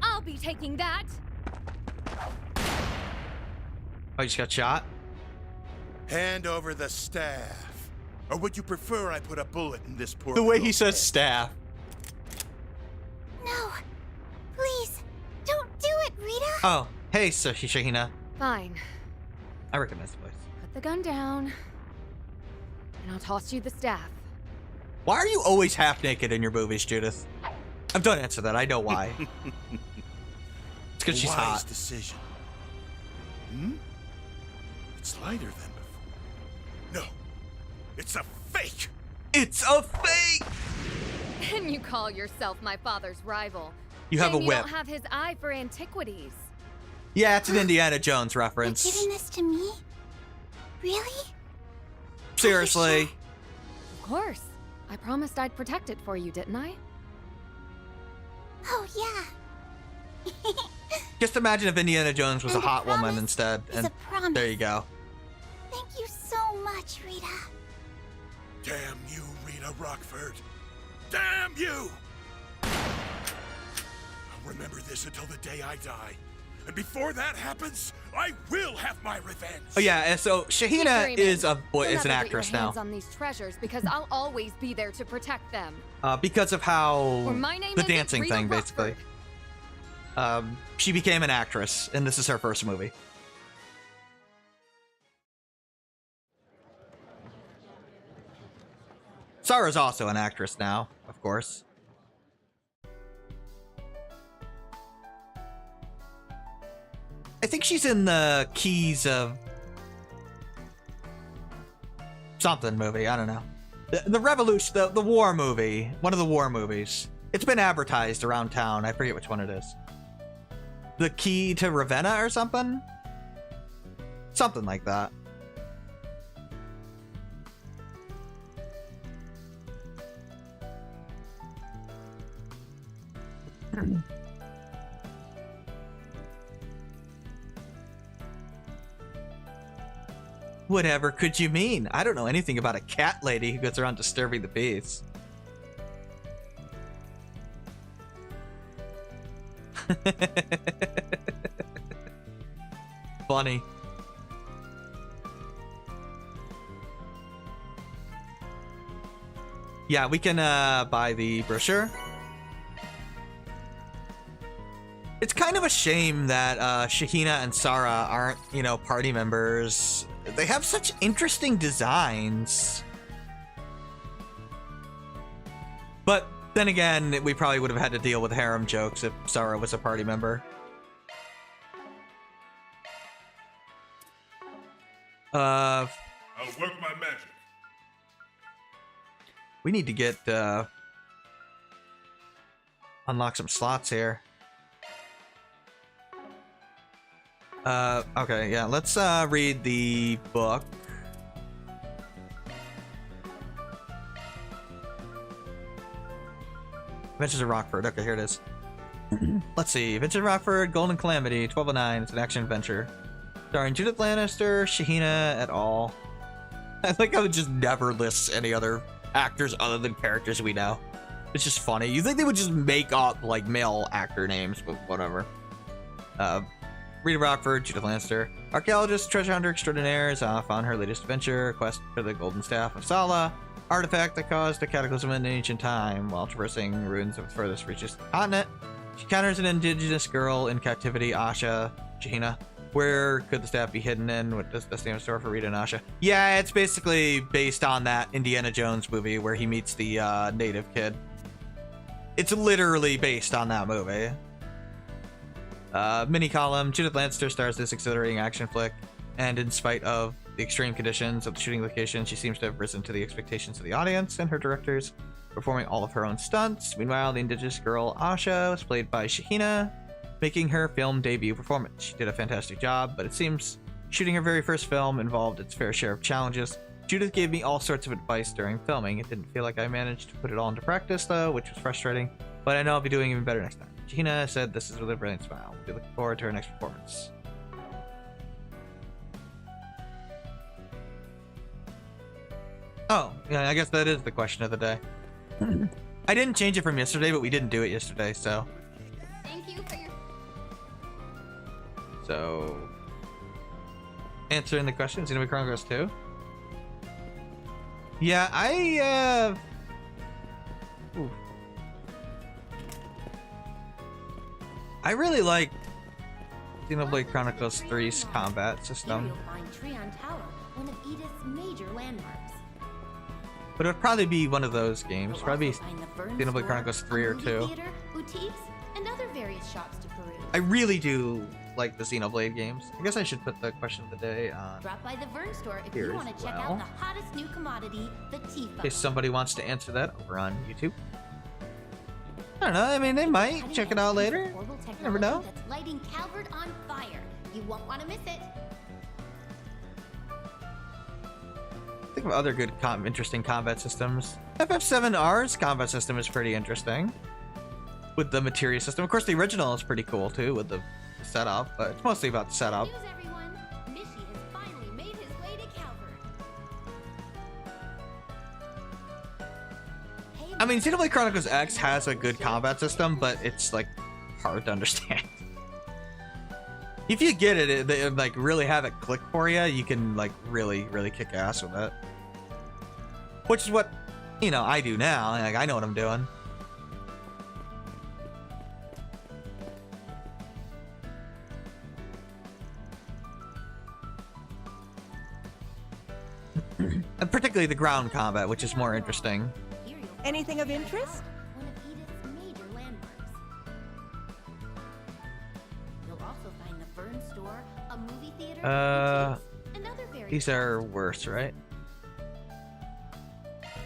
I'll be taking that.
Oh, you just got shot?
Hand over the staff. Or would you prefer I put a bullet in this poor
The way he
girl's
says
head?
staff.
No. Please, don't do it, Rita.
Oh, hey, Shahina.
Fine.
I recognize the voice.
Put the gun down. And I'll toss you the staff.
Why are you always half naked in your movies, Judith? Don't answer that. I know why. It's because she's
Wise
hot.
decision. Hmm? It's lighter than before. No, it's a fake.
It's a fake.
And you call yourself my father's rival.
You have
Shame
a
you
whip.
don't have his eye for antiquities.
Yeah, it's an Indiana Jones
You're
reference.
giving this to me? Really?
Seriously.
Of course. I promised I'd protect it for you, didn't I?
Oh, yeah.
Just imagine if Indiana Jones was a
And a
hot woman
promise
instead.
is
And
a promise.
there you go.
Thank you so much, Rita.
Damn you, Rita Rockford. Damn you! I'll remember this until the day I die. And before that happens, I will have my revenge.
Oh yeah, so Shahina
Keep
is
dreaming.
is
You'll
an
never get
actress
your
now.
hands on these treasures because I'll always be there to protect them.
Because of how
Or my name
the
isn't
dancing
Rita
thing, basically. She became an actress, and this is her first movie. Sarah's also an actress now, of course. I think she's in the Keys of something movie. I don't know. The Revolution, the war movie, one of the war movies. It's been advertised around town. I forget which one it is. The Key to Ravenna or something? Something like that. Whatever could you mean? I don't know anything about a cat lady who goes around disturbing the peace. Funny. Yeah, we can buy the brochure. It's kind of a shame that Shahina and Sarah aren't, you know, party members. They have such interesting designs. But then again, we probably would have had to deal with harem jokes if Sarah was a party member.
I'll work my magic.
We need to get unlock some slots here. Okay, yeah, let's read the book. Adventures of Rockford. Okay, here it is. Let's see. Adventures of Rockford, Golden Calamity, 1209. It's an action adventure. Starring Judith Lannister, Shahina et al. I think I would just never list any other actors other than characters we know. It's just funny. You think they would just make up, like, male actor names, but whatever. Rita Rockford, Judith Lannister. Archaeologist, treasure hunter extraordinaire is off on her latest adventure, quest for the Golden Staff of Sala, artifact that caused a cataclysm in ancient time. While traversing ruins of the furthest reaches of the continent, she encounters an indigenous girl in captivity, Asha, Shahina. Where could the staff be hidden in? What does the name store for Rita and Asha? Yeah, it's basically based on that Indiana Jones movie where he meets the native kid. It's literally based on that movie. Mini column. Judith Lannister stars this exhilarating action flick, and in spite of the extreme conditions of the shooting location, she seems to have risen to the expectations of the audience and her directors, performing all of her own stunts. Meanwhile, the indigenous girl Asha was played by Shahina, making her film debut performance. She did a fantastic job, but it seems shooting her very first film involved its fair share of challenges. Judith gave me all sorts of advice during filming. It didn't feel like I managed to put it all into practice, though, which was frustrating, but I know I'll be doing even better next time. Shahina said this is with a brilliant smile. We'll be looking forward to her next performance. Oh, yeah, I guess that is the question of the day. I didn't change it from yesterday, but we didn't do it yesterday, so...
Thank you for your...
So... Answering the question, Xenoblade Chronicles 2? Yeah, Ooh. I really like Xenoblade Chronicles 3's combat system.
You'll find Trion Tower, one of Edith's major landmarks.
But it would probably be one of those games. Probably Xenoblade Chronicles 3 or 2.
Theater, boutiques, and other various shops to peruse.
I really do like the Xenoblade games. I guess I should put the question of the day on.
Drop by the Vern store if
Here
you want
as
to check
well.
out the hottest new commodity, the Tifa.
In case somebody wants to answer that over on YouTube. I don't know. I mean, they might check it out later. You never know.
That's lighting Calvert on fire. You won't want to miss it.
Think of other good, interesting combat systems. FF7R's combat system is pretty interesting. With the materia system. Of course, the original is pretty cool, too, with the setup. But it's mostly about the setup.
News, everyone. Mishi has finally made his way to Calvert.
I mean, Xenoblade Chronicles X has a good combat system, but it's, like, hard to understand. If you get it, like, really have it click for you, you can, like, really, really kick ass with it. Which is what, you know, I do now. Like, I know what I'm doing. And particularly the ground combat, which is more interesting.
Anything of interest?
One of Edith's major landmarks. You'll also find the Vern store, a movie theater, boutiques, and other various
These are worse, right?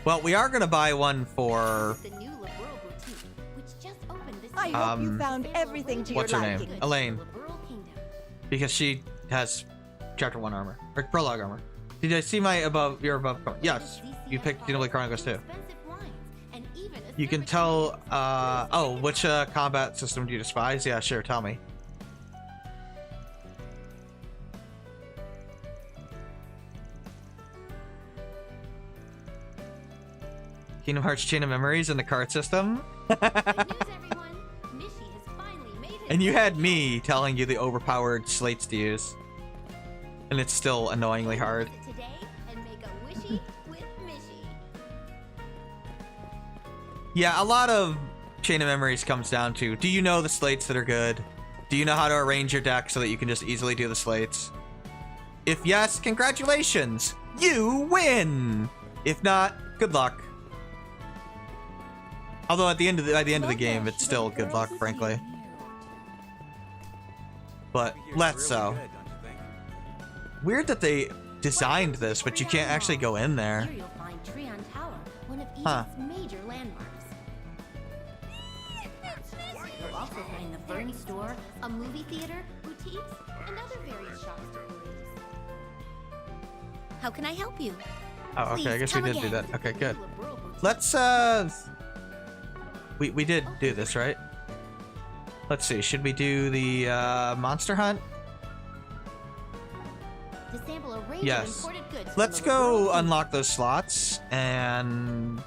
Well, we are gonna buy one for
the new Liberal boutique, which just opened this
I hope you found everything to
what's
your
her name?
liking.
Elaine.
Liberal Kingdom.
Because she has chapter 1 armor. Or prologue armor. Did I see my above your above comment? Yes. You picked Xenoblade Chronicles 2. You can tell oh, which combat system do you despise? Yeah, sure, tell me. Kingdom Hearts Chain of Memories and the card system. And you had me telling you the overpowered slates to use. And it's still annoyingly hard.
Today and make a wishy with Mishi.
Yeah, a lot of Chain of Memories comes down to, do you know the slates that are good? Do you know how to arrange your deck so that you can just easily do the slates? If yes, congratulations! You win! If not, good luck. Although at the end of the game, it's still good luck, frankly. But less so. Weird that they designed this, but you can't actually go in there.
Here you'll find Treon Tower, one of
Huh.
Egypt's major landmarks. You'll also find the Vern store, a movie theater, boutiques, and other various shops to peruse. How can I help you?
Oh, okay, I guess we
come
did do
again.
that. Okay, good. Let's, we did do this, right? Let's see, should we do the, monster hunt?
To sample a range of
Yes.
imported goods
Let's
from the
go
world.
unlock those slots, and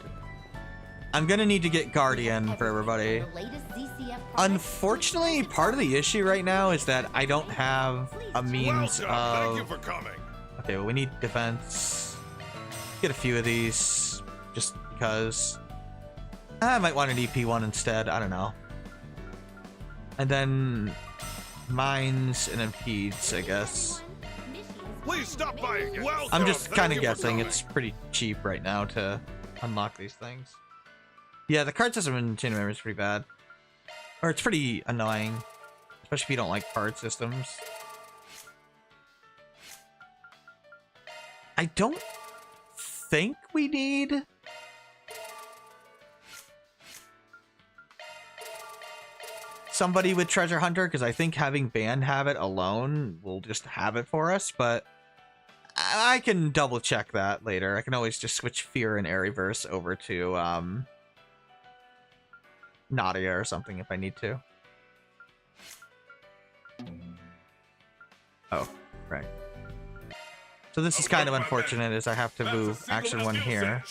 I'm gonna need to get Guardian for everybody.
The latest ZCF products.
Unfortunately, part of the issue right now is that I don't have a means
Welcome. Thank you
of...
for coming.
Okay, well, we need defense. Get a few of these, just because. I might want an EP1 instead, I don't know. And then mines and impedes, I guess.
Please stop by again. Welcome.
I'm just
Thank
kind of
you for
guessing
coming.
it's pretty cheap right now to unlock these things. Yeah, the card system in Chain of Memory is pretty bad. Or it's pretty annoying. Especially if you don't like card systems. I don't think we need... somebody with Treasure Hunter, because I think having Band have it alone will just have it for us, but I can double check that later. I can always just switch Fear and Airyverse over to Nadia or something if I need to. Oh, right. So this is kind of unfortunate, as I have to move Action 1 here.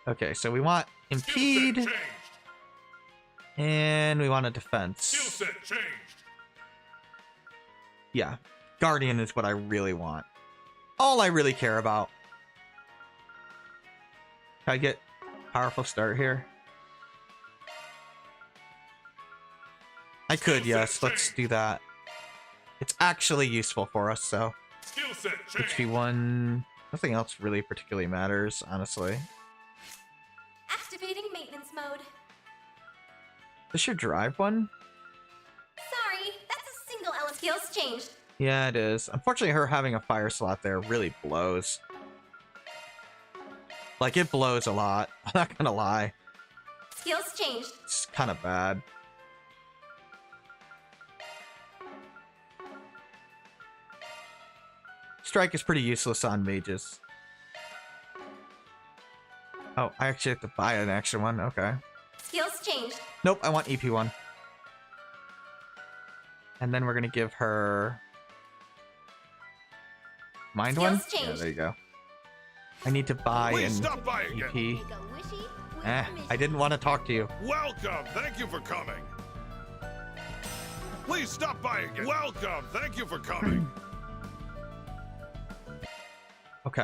Okay, so we want Impede, and we want a Defense. Yeah, Guardian is what I really want. All I really care about. Can I get Powerful Start here? I could, yes. Let's do that. It's actually useful for us, so. HP1. Nothing else really particularly matters, honestly.
Activating maintenance mode.
Is this your drive one?
Sorry, that's a single L skills changed.
Yeah, it is. Unfortunately, her having a fire slot there really blows. Like, it blows a lot. I'm not gonna lie.
Skills changed.
It's kind of bad. Strike is pretty useless on mages. Oh, I actually have to buy an Action 1. Okay.
Skills changed.
Nope, I want EP1. And then we're gonna give her... Mind
Skills
1?
changed.
Yeah, there you go. I need to buy
Please
an
stop by again.
EP. I didn't want to talk to you.
Welcome. Thank you for coming. Please stop by again. Welcome. Thank you for coming.
Okay.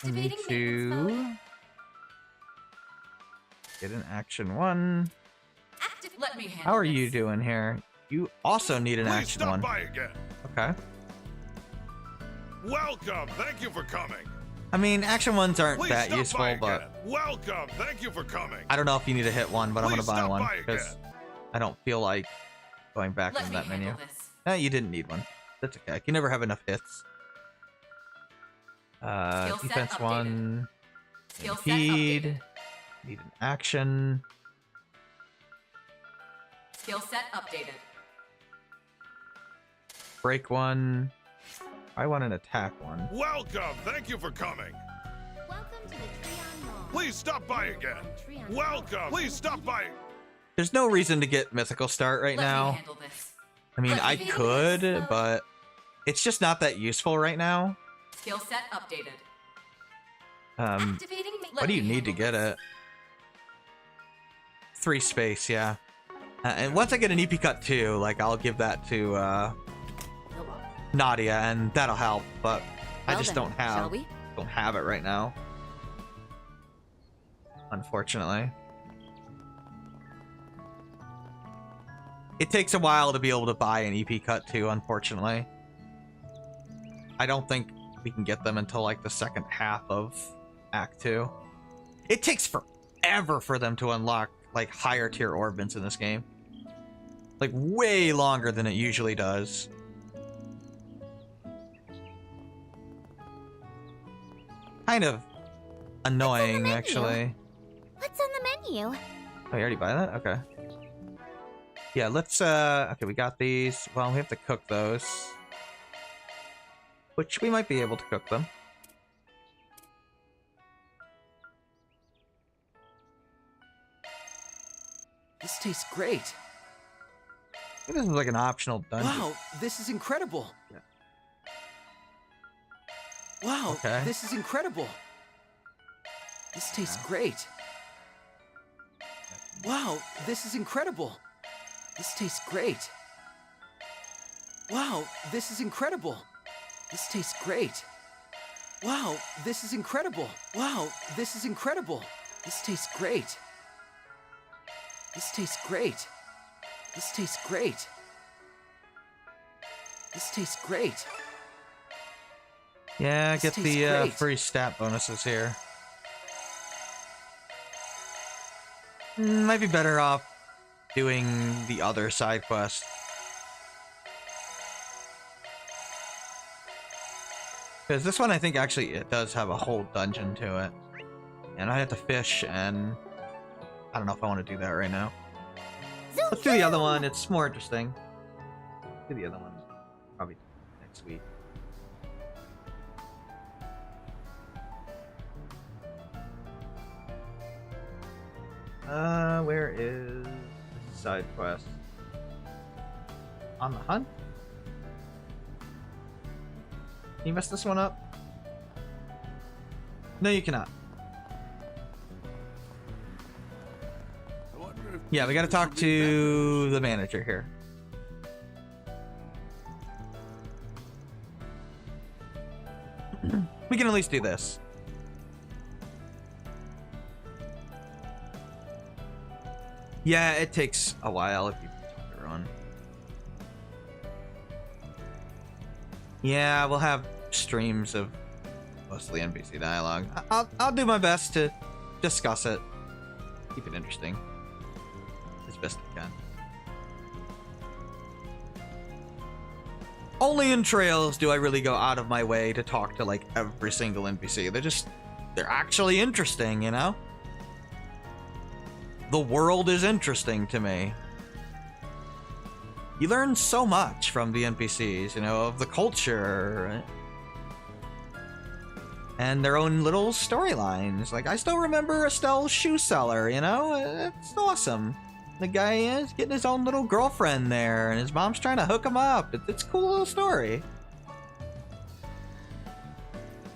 I need
Activating
to
maintenance
get an Action 1.
Let me handle
How are
this.
you doing here? You also need an
Please
Action
stop
1.
by again.
Okay.
Welcome. Thank you for coming.
I mean, Action 1s aren't
Please
that
stop
useful,
by
but
again. Welcome. Thank you for coming.
I don't know if you need to hit one, but I'm
Please
gonna buy
stop
one
by
because
again.
I don't feel like going back
Let
into
me
that menu.
handle this.
No, you didn't need one. That's okay. I can never have enough hits.
Skill set
Defense
updated.
1.
Skill set
Impede.
updated.
Need an action.
Skill set updated.
Break 1. I want an attack 1.
Welcome. Thank you for coming.
Welcome to the Treon Mall.
Please stop by again. Welcome. Please stop by.
There's no reason to get Mythical Start right
Let me
now.
handle this.
I mean, I
Activating
could,
this.
but it's just not that useful right now.
Skill set updated.
Activating
What do you need to get it? 3 space, yeah. And once I get an EP cut too, like I'll give that to Nadia, and that'll help. But I
Well
just
then,
don't
shall
have
we?
it right now. Unfortunately. It takes a while to be able to buy an EP cut too, unfortunately. I don't think we can get them until like the second half of Act 2. It takes forever for them to unlock like higher tier orbits in this game. Like way longer than it usually does. Kind of annoying, actually.
What's on the menu?
Oh, you already buy that? Okay. Yeah, let's, okay, we got these. Well, we have to cook those. Which we might be able to cook them.
This tastes great.
I think this is like an optional dungeon.
Wow, this is incredible.
Yeah.
Wow,
Okay.
this is incredible. This tastes great. Wow, this is incredible. This tastes great. Wow, this is incredible. This tastes great. Wow, this is incredible. Wow, this is incredible. This tastes great. This tastes great. This tastes great. This tastes great.
Yeah,
This
get
tastes
the
great.
free stat bonuses here. Might be better off doing the other side quest. Because this one, I think, actually, it does have a whole dungeon to it. And I have to fish, and I don't know if I want to do that right now. Let's do the other one. It's more interesting. Do the other one. Probably next week. Where is the side quest? On the hunt? Can you mess this one up? No, you cannot. Yeah, we gotta talk to the manager here. We can at least do this. Yeah, it takes a while if you talk to run. Yeah, we'll have streams of mostly NPC dialogue. I'll do my best to discuss it. Keep it interesting. As best I can. Only in Trails do I really go out of my way to talk to like every single NPC. They're actually interesting, you know? The world is interesting to me. You learn so much from the NPCs, you know, of the culture and their own little storylines. Like, I still remember Estelle's shoe seller, you know? It's awesome. The guy is getting his own little girlfriend there, and his mom's trying to hook him up. It's a cool little story.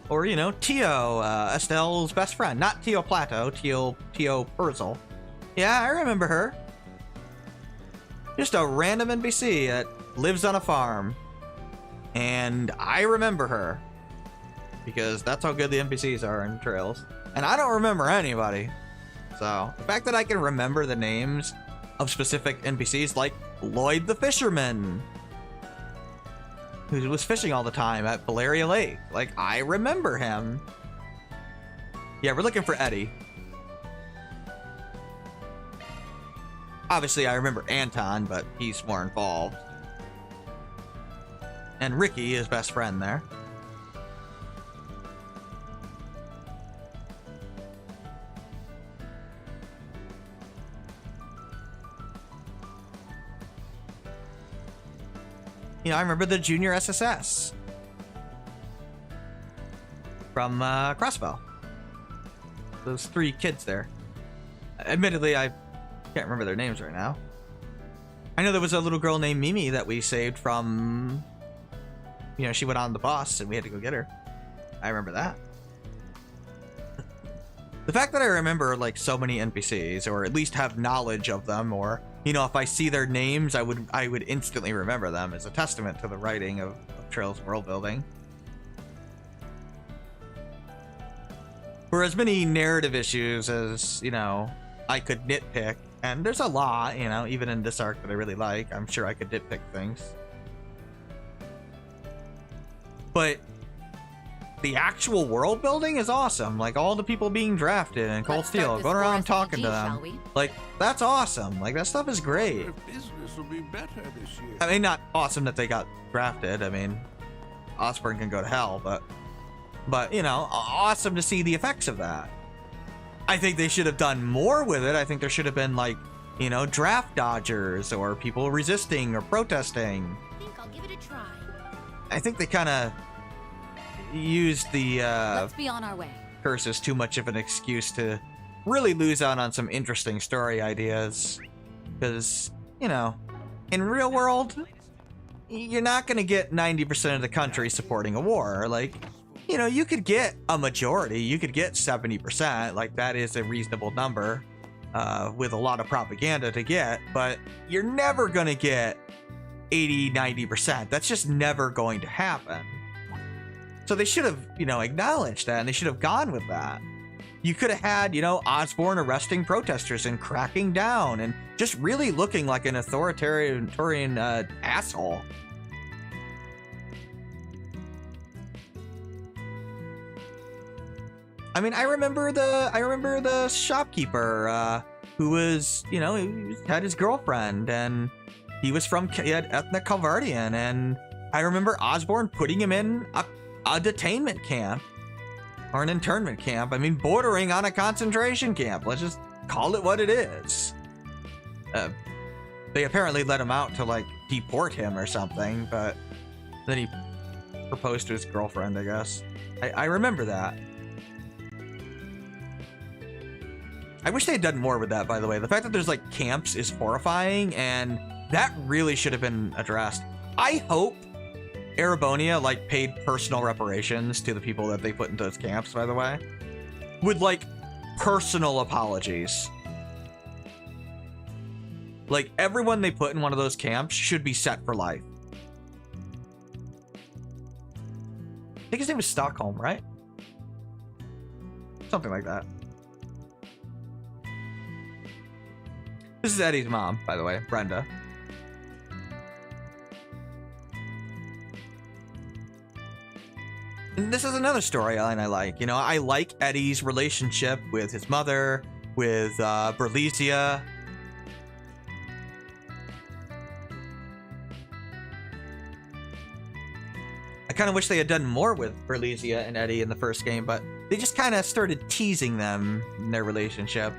Or, you know, Tio, Estelle's best friend. Not Tio Plato, Tio Purzel. Yeah, I remember her. Just a random NPC that lives on a farm. And I remember her. Because that's how good the NPCs are in Trails. And I don't remember anybody. So, the fact that I can remember the names of specific NPCs, like Lloyd the Fisherman, who was fishing all the time at Valeria Lake. Like, I remember him. Yeah, we're looking for Eddie. Obviously, I remember Anton, but he's more involved. And Ricky, his best friend there. You know, I remember the junior SSS from Crossbow. Those 3 kids there. Admittedly, I can't remember their names right now. I know there was a little girl named Mimi that we saved from... You know, she went on the bus and we had to go get her. I remember that. The fact that I remember, like, so many NPCs, or at least have knowledge of them, or, you know, if I see their names, I would instantly remember them, is a testament to the writing of Trails world building. For as many narrative issues as, you know, I could nitpick, And there's a lot, you know, even in this arc that I really like. I'm sure I could nitpick things. But the actual world building is awesome. Like all the people being drafted and Cold Steel, going around talking to them. Like, that's awesome. Like, that stuff is great.
Business will be better this year.
I mean, not awesome that they got drafted. I mean, Osborn can go to hell, but you know, awesome to see the effects of that. I think they should have done more with it. I think there should have been, like, you know, draft dodgers or people resisting or protesting.
I think I'll give it a try.
I think they kind of used the
Let's be on our way.
curse as too much of an excuse to really lose out on some interesting story ideas. Because, you know, in real world, you're not going to get 90% of the country supporting a war. Like, you know, you could get a majority, you could get 70%, like that is a reasonable number with a lot of propaganda to get, but you're never going to get 80-90%. That's just never going to happen. So they should have, you know, acknowledged that, and they should have gone with that. You could have had, you know, Osborn arresting protesters and cracking down and just really looking like an authoritarian asshole. I mean, I remember the shopkeeper who was, you know, he had his girlfriend, and he had ethnic Calvardian, and I remember Osborn putting him in a detainment camp or an internment camp. I mean, bordering on a concentration camp. Let's just call it what it is. They apparently let him out to, like, deport him or something, but then he proposed to his girlfriend, I guess. I remember that. I wish they had done more with that, by the way. The fact that there's, like, camps is horrifying, and that really should have been addressed. I hope Erebonia, like, paid personal reparations to the people that they put into those camps, by the way. With, like, personal apologies. Like, everyone they put in one of those camps should be set for life. I think his name was Stockholm, right? Something like that. This is Eddie's mom, by the way, Brenda. And this is another storyline I like. You know, I like Eddie's relationship with his mother, with Berlesia. I kind of wish they had done more with Berlesia and Eddie in the first game, but they just kind of started teasing them in their relationship.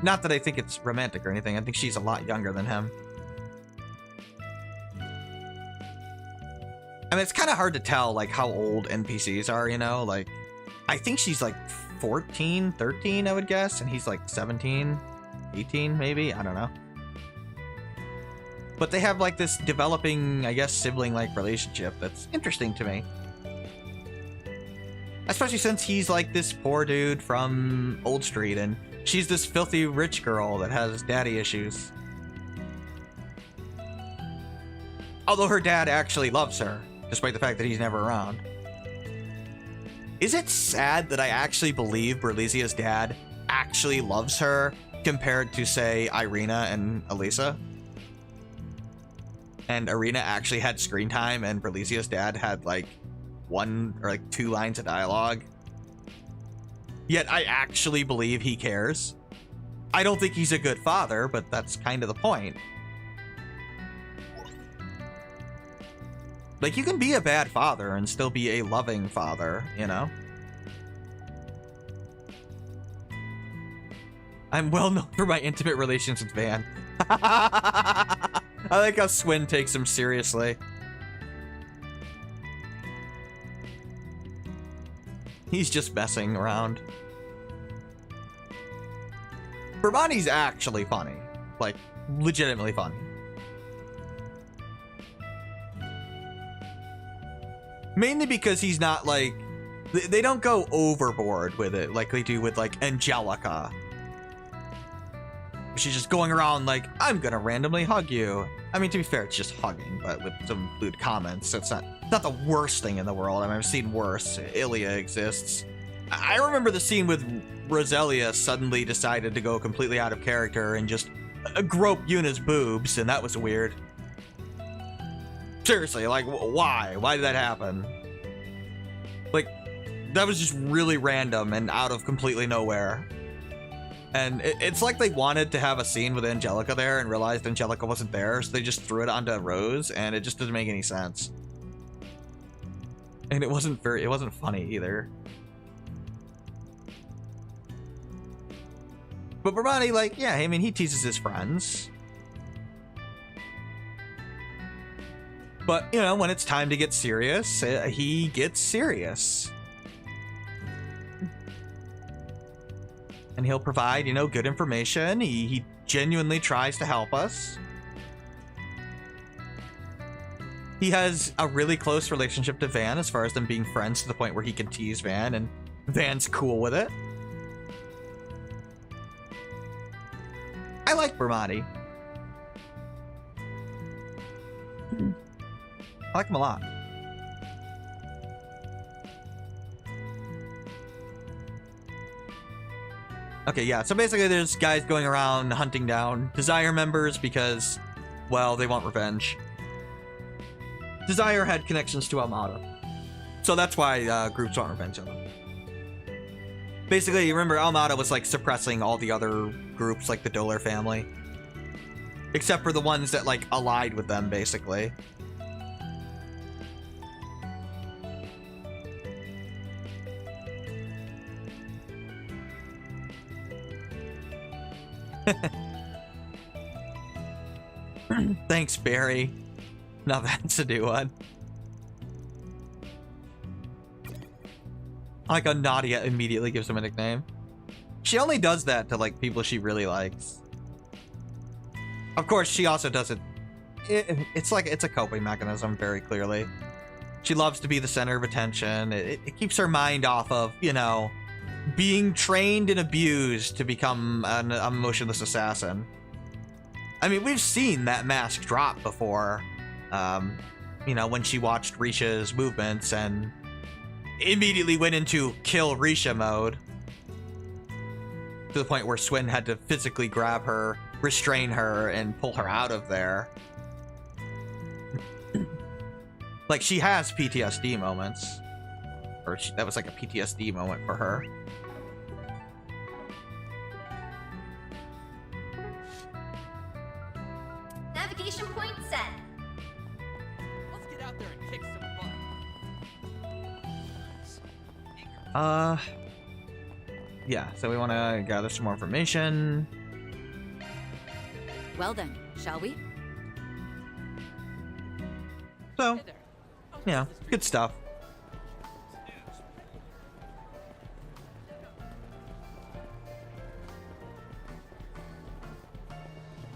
Not that I think it's romantic or anything. I think she's a lot younger than him. I mean, it's kind of hard to tell, like, how old NPCs are, you know? Like, I think she's, like, 14, 13, I would guess. And he's, like, 17, 18, maybe? I don't know. But they have, like, this developing, I guess, sibling-like relationship that's interesting to me. Especially since he's, like, this poor dude from Old Street, and she's this filthy rich girl that has daddy issues. Although her dad actually loves her, despite the fact that he's never around. Is it sad that I actually believe Berlesia's dad actually loves her compared to, say, Irina and Elisa? And Irina actually had screen time and Berlesia's dad had, like, 1 or, like, 2 lines of dialogue? Yet I actually believe he cares. I don't think he's a good father, but that's kind of the point. Like, you can be a bad father and still be a loving father, you know? I'm well known for my intimate relations with Van. I like how Swin takes him seriously. He's just messing around. Bravani's actually funny. Like, legitimately funny. Mainly because he's not, like... They don't go overboard with it like they do with, like, Angelica. She's just going around like, I'm gonna randomly hug you. I mean, to be fair, it's just hugging, but with some lewd comments. It's not the worst thing in the world. I mean, I've seen worse. Ilya exists. I remember the scene with Roselia suddenly decided to go completely out of character and just grope Yuna's boobs, and that was weird. Seriously, like, why? Why did that happen? Like, that was just really random and out of completely nowhere. And it's like they wanted to have a scene with Angelica there and realized Angelica wasn't there, so they just threw it onto Rose, and it just didn't make any sense. And it wasn't funny either. But Bravani, like, yeah, I mean, he teases his friends. But, you know, when it's time to get serious, he gets serious. And he'll provide, you know, good information. He genuinely tries to help us. He has a really close relationship to Van as far as them being friends to the point where he can tease Van, and Van's cool with it. I like Bravani. I like him a lot. Okay, yeah, so basically there's guys going around hunting down Desire members because, well, they want revenge. Desire had connections to Almada, so that's why groups want revenge on them. Basically, remember, Almada was like suppressing all the other groups, like the Dolar family. Except for the ones that like allied with them, basically. Thanks, Barry. Now that's a new one. I like how Nadia immediately gives him a nickname. She only does that to like people she really likes. Of course, she also does it. It's like it's a coping mechanism, very clearly. She loves to be the center of attention. It keeps her mind off of, you know, being trained and abused to become a motionless assassin. I mean, we've seen that mask drop before. You know, when she watched Risha's movements and immediately went into kill Risha mode. To the point where Swin had to physically grab her, restrain her, and pull her out of there. Like, she has PTSD moments. Or that was like a PTSD moment for her.
Navigation point set.
Let's get out there and kick some butt.
Yeah, so we want to gather some more information.
Well then, shall we?
So, yeah, good stuff.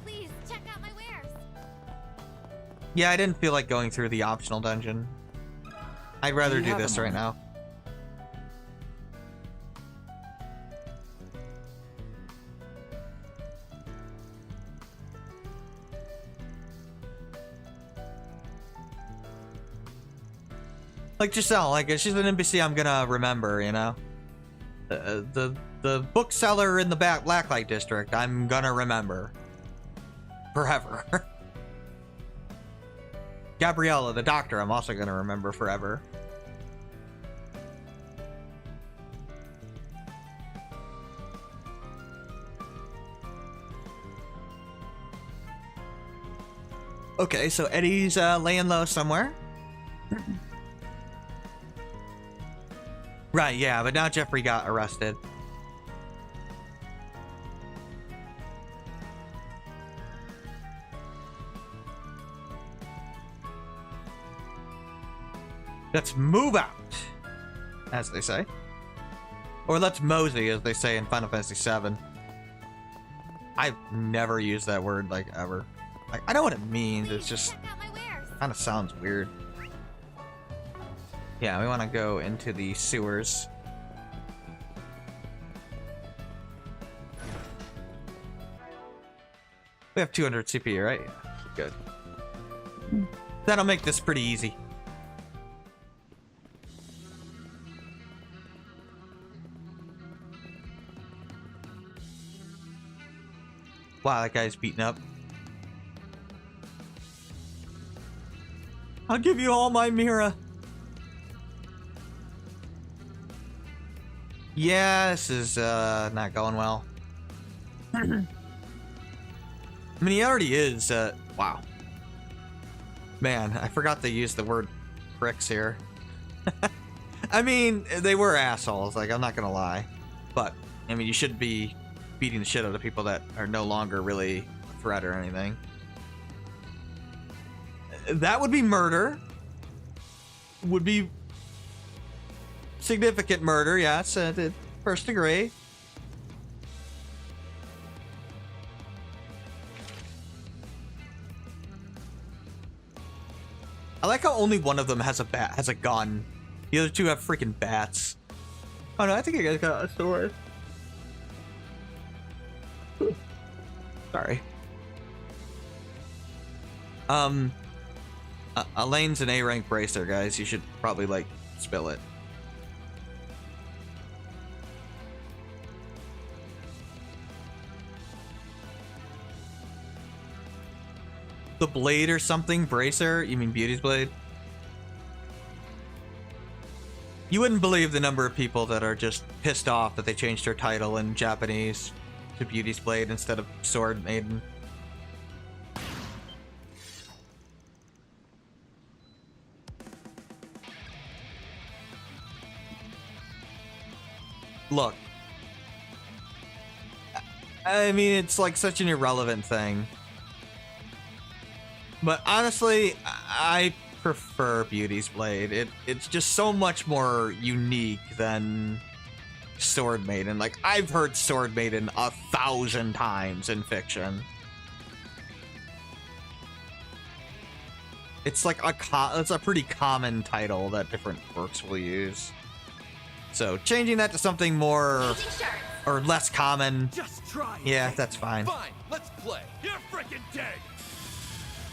Please check out my wares.
Yeah, I didn't feel like going through the optional dungeon. I'd rather do this right now. Like Giselle, like she's an NPC I'm gonna remember, you know? The bookseller in the Blacklight District, I'm gonna remember. Forever. Gabriella, the doctor, I'm also gonna remember forever. Okay, so Eddie's laying low somewhere. Right, yeah, but now Jeffrey got arrested. Let's move out, as they say. Or let's mosey, as they say in Final Fantasy VII. I've never used that word, like, ever. Like, I know what it means, it's just kind of sounds weird. Yeah, we want to go into the sewers. We have 200 CP, right? Good. That'll make this pretty easy. Wow, that guy's beaten up. I'll give you all my Mira. Yeah, this is not going well. I mean, he already is. Wow. Man, I forgot to use the word pricks here. I mean, they were assholes, like, I'm not gonna lie. But, I mean, you shouldn't be beating the shit out of people that are no longer really a threat or anything. That would be murder. Would be significant murder, yes. First degree. I like how only one of them has a gun. The other two have freaking bats. Oh no, I think you guys got a sword. Sorry. Elaine's an A-rank bracer, guys. You should probably, like, spill it. The blade or something? Bracer? You mean Beauty's blade? You wouldn't believe the number of people that are just pissed off that they changed her title in Japanese to Beauty's blade instead of Sword Maiden. Look, I mean, it's like such an irrelevant thing. But honestly, I prefer Beauty's blade. It's just so much more unique than Sword Maiden. Like, I've heard Sword Maiden 1,000 times in fiction. It's like it's a pretty common title that different works will use. So changing that to something more or less common,
Just try.
yeah, that's fine.
Fine, let's play. You're freaking dead.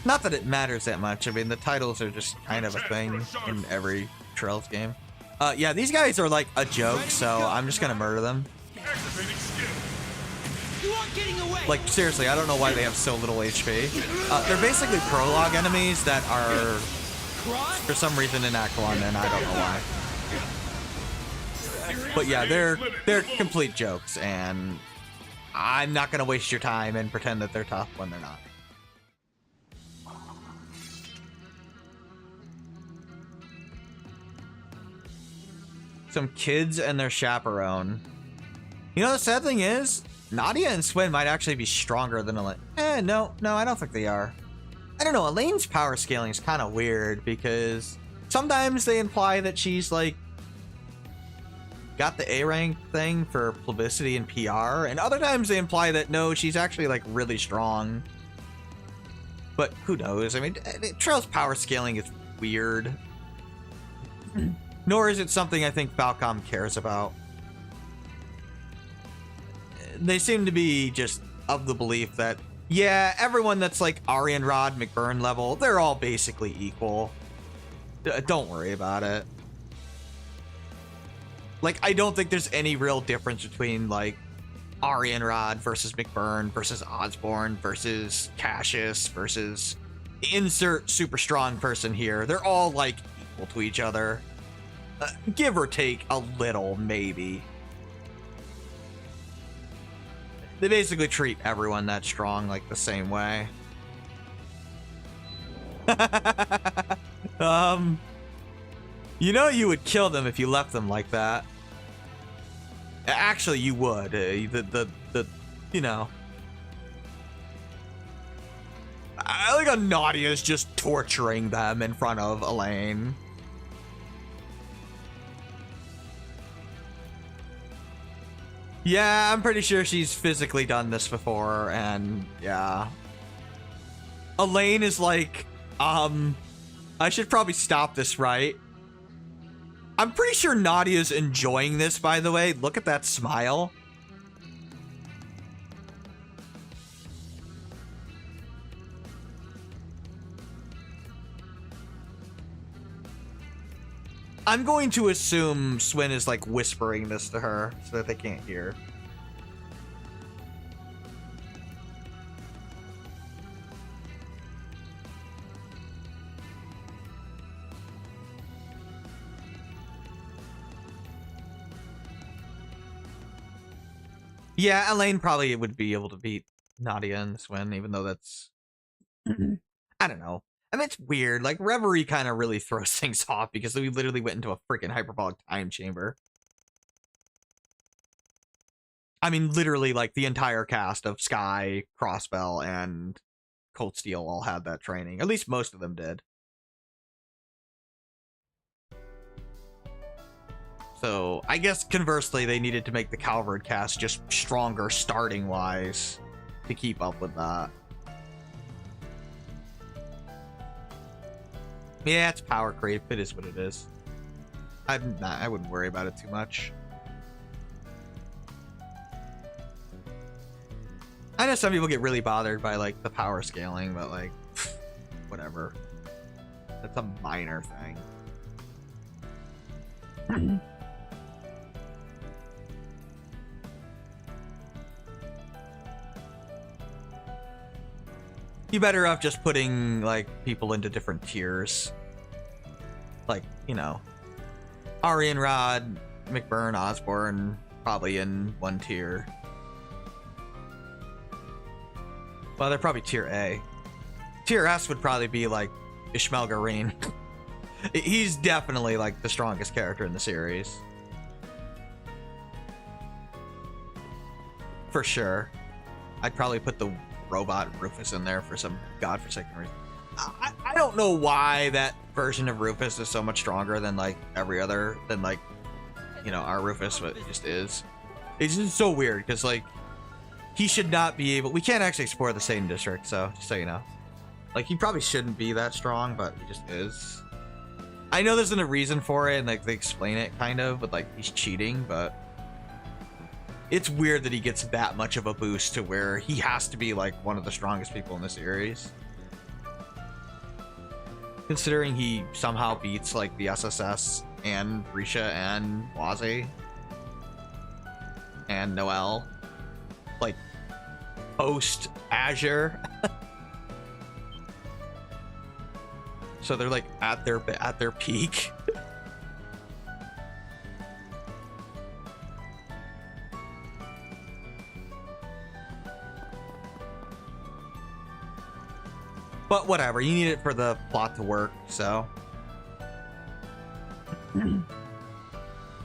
Not that it matters that much. I mean, the titles are just kind of a thing in every Trails game. Yeah, these guys are like a joke, so I'm just gonna murder them.
You aren't getting away.
Like, seriously, I don't know why they have so little HP. They're basically prologue enemies that are, for some reason, in Act 1, and I don't know why. But yeah, they're complete jokes, and I'm not gonna waste your time and pretend that they're tough when they're not. Some kids and their chaperone. You know, the sad thing is, Nadia and Swin might actually be stronger than Elaine. No, I don't think they are. I don't know, Elaine's power scaling is kind of weird because sometimes they imply that she's like got the A rank thing for publicity and PR, and other times they imply that no, she's actually like really strong. But who knows? I mean, Trail's power scaling is weird. Nor is it something I think Falcom cares about. They seem to be just of the belief that, yeah, everyone that's like Aryan Rod, McBurn level, they're all basically equal. Don't worry about it. Like, I don't think there's any real difference between, like, Aryan Rod versus McBurn versus Osborne versus Cassius versus insert super strong person here. They're all, like, equal to each other. Give or take a little, maybe. They basically treat everyone that strong, like, the same way. You know you would kill them if you left them like that. Actually, you would. You know. I think Nadia's just torturing them in front of Elaine. Yeah, I'm pretty sure she's physically done this before, and yeah. Elaine is like, I should probably stop this, right? I'm pretty sure Nadia's enjoying this, by the way. Look at that smile. I'm going to assume Swin is like whispering this to her so that they can't hear. Yeah, Elaine probably would be able to beat Nadia in this win, even though that's... I don't know. I mean, it's weird. Like, Reverie kind of really throws things off because we literally went into a freaking hyperbolic time chamber. I mean, literally, like, the entire cast of Sky, Crossbell, and Cold Steel all had that training. At least most of them did. So, I guess, conversely, they needed to make the Calvard cast just stronger starting-wise to keep up with that. Yeah, it's power creep. It is what it is. I wouldn't worry about it too much. I know some people get really bothered by, like, the power scaling, but, like, whatever. That's a minor thing. You better off just putting, like, people into different tiers. Like, you know, Arian Rod, McBurn, Osborne, probably in one tier. Well, they're probably tier A. Tier S would probably be, like, Ishmael Gareen. He's definitely, like, the strongest character in the series. For sure. I'd probably put the robot Rufus in there for some godforsaken reason. I don't know why that version of Rufus is so much stronger than, like, every other, than, like, you know, our Rufus, but it just is. It's just so weird, because, like, he should not be able... We can't actually explore the Satan District, so, just so you know. Like, he probably shouldn't be that strong, but he just is. I know there's a reason for it, and, like, they explain it, kind of, but, like, he's cheating, but... It's weird that he gets that much of a boost to where he has to be, like, one of the strongest people in the series. Considering he somehow beats, like, the SSS and Risha and Waze and Noelle, like, post Azure. So they're, like, at their peak. But whatever, you need it for the plot to work, so.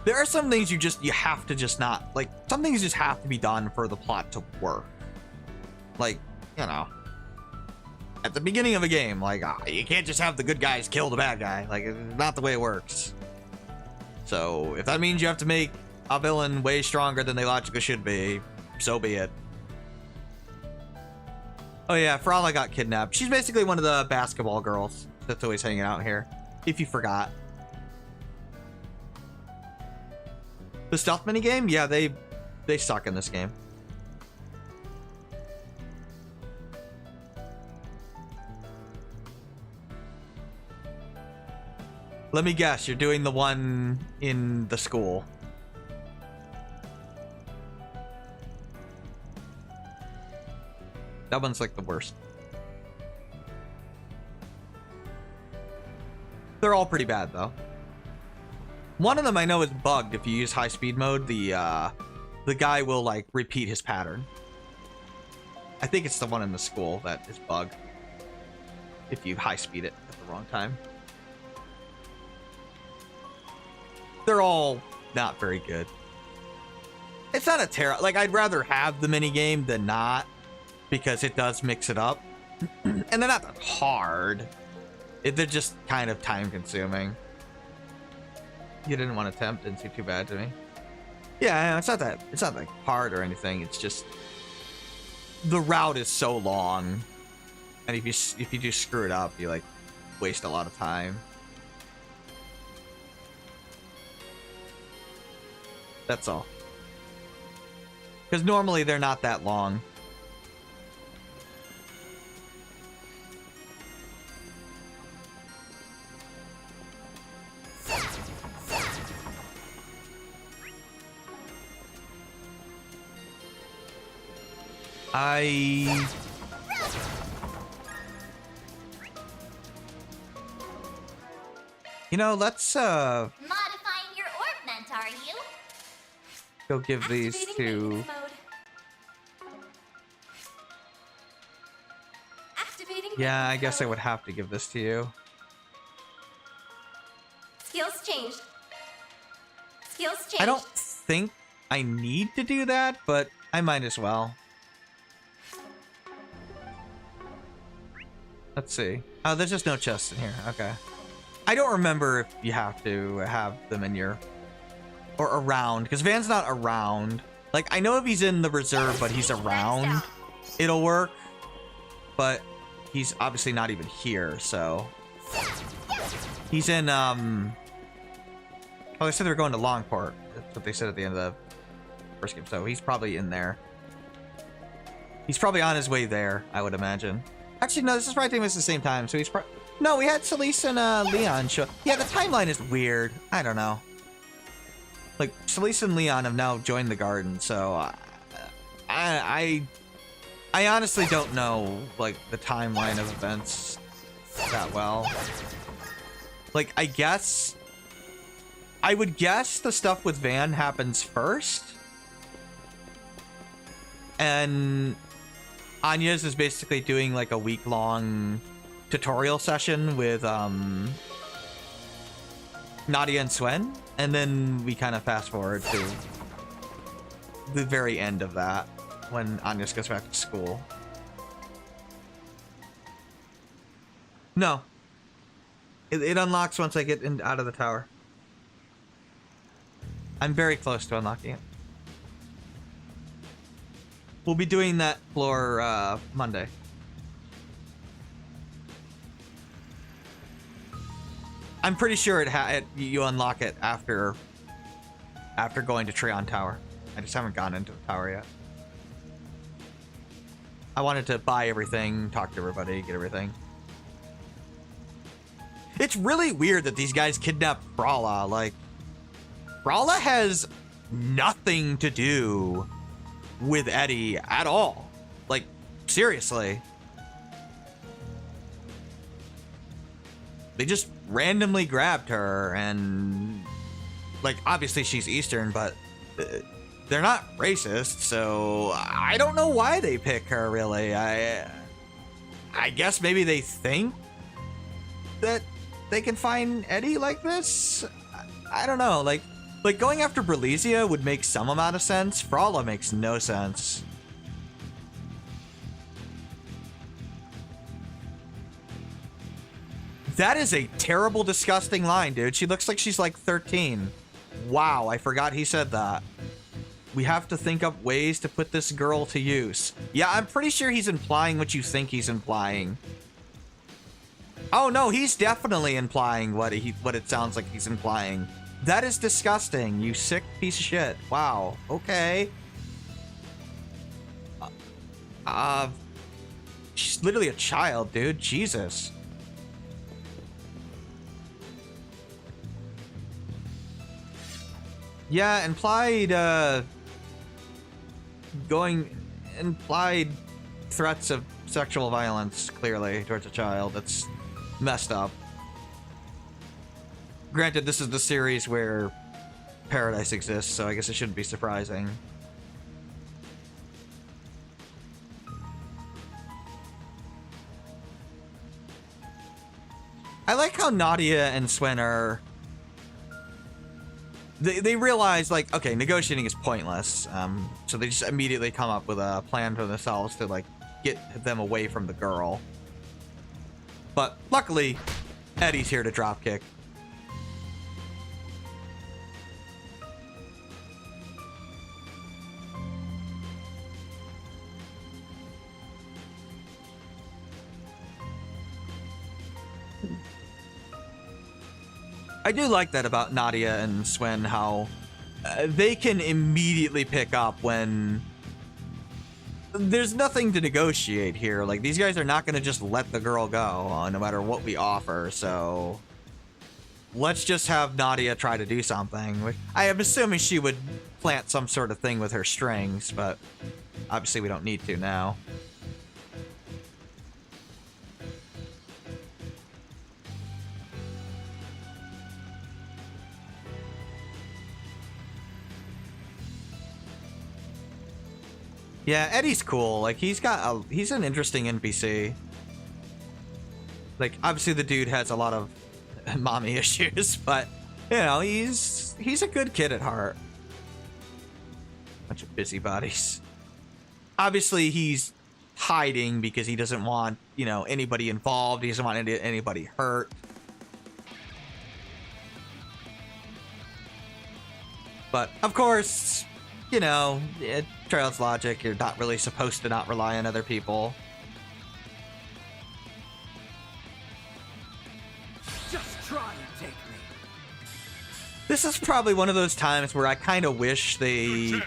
There are some things you have to just not, like, some things just have to be done for the plot to work. Like, you know, at the beginning of a game, like, you can't just have the good guys kill the bad guy. Like, it's not the way it works. So, if that means you have to make a villain way stronger than they logically should be, so be it. Oh yeah, Frala got kidnapped. She's basically one of the basketball girls that's always hanging out here, if you forgot. The stealth minigame? Yeah, they suck in this game. Let me guess, you're doing the one in the school. That one's like the worst. They're all pretty bad though. One of them I know is bugged. If you use high speed mode, the guy will like repeat his pattern. I think it's the one in the school that is bugged. If you high speed it at the wrong time. They're all not very good. It's not a terror. Like, I'd rather have the mini game than not, because it does mix it up. And they're not that hard. They're just kind of time consuming. You didn't want to tempt, didn't seem too bad to me. Yeah, it's not like hard or anything. It's just the route is so long, and if you just screw it up, you like waste a lot of time. That's all. Because normally they're not that long. You know, let's
Modifying your orb ment, are you?
go give these to Yeah, I guess I would have to give this to you.
Skills changed. Skills changed.
I don't think I need to do that, but I might as well. Let's see. Oh, there's just no chests in here. Okay. I don't remember if you have to have them in your... or around, because Van's not around. Like, I know if he's in the reserve, but he's around, it'll work. But he's obviously not even here, so... He's in, Oh, they said they were going to Longport. That's what they said at the end of the first game, so he's probably in there. He's probably on his way there, I would imagine. Actually, no, this is probably taking us at the same time, so he's probably... No, we had Celise and Leon show... Yeah, the timeline is weird. I don't know. Like, Celise and Leon have now joined the garden, so... I honestly don't know, like, the timeline of events that well. Like, I guess... I would guess the stuff with Van happens first. And Anya's is basically doing like a week-long tutorial session with Nadia and Swin. And then we kind of fast forward to the very end of that when Anya goes back to school. No. It unlocks once I get out of the tower. I'm very close to unlocking it. We'll be doing that floor Monday. I'm pretty sure you unlock it after going to Treon Tower. I just haven't gone into the tower yet. I wanted to buy everything, talk to everybody, get everything. It's really weird that these guys kidnapped Brawla. Like, Brawla has nothing to do with Eddie at all. Like, seriously. They just randomly grabbed her and, like, obviously she's Eastern, but they're not racist, so I don't know why they pick her, really. I guess maybe they think that they can find Eddie like this? I don't know, like going after Berlizia would make some amount of sense. Brawla makes no sense. That is a terrible, disgusting line, dude. She looks like she's like 13. Wow, I forgot he said that. We have to think up ways to put this girl to use. Yeah, I'm pretty sure he's implying what you think he's implying. Oh no, he's definitely implying what it sounds like he's implying. That is disgusting, you sick piece of shit. Wow, okay. She's literally a child, dude. Jesus. Yeah, implied threats of sexual violence, clearly, towards a child. That's messed up. Granted, this is the series where Paradise exists, so I guess it shouldn't be surprising. I like how Nadia and Swin are... They realize, like, okay, negotiating is pointless, so they just immediately come up with a plan for themselves to, like, get them away from the girl. But luckily, Eddie's here to dropkick. I do like that about Nadia and Swin, how they can immediately pick up when there's nothing to negotiate here. Like, these guys are not going to just let the girl go no matter what we offer, so let's just have Nadia try to do something. I am assuming she would plant some sort of thing with her strings, but obviously we don't need to now. Yeah, Eddie's cool. Like, he's an interesting NPC. Like, obviously the dude has a lot of mommy issues, but you know, he's a good kid at heart. Bunch of busybodies. Obviously he's hiding because he doesn't want, you know, anybody involved. He doesn't want anybody hurt. But of course, you know, Trail's logic, you're not really supposed to not rely on other people.
Just try and take me.
This is probably one of those times where I kind of wish they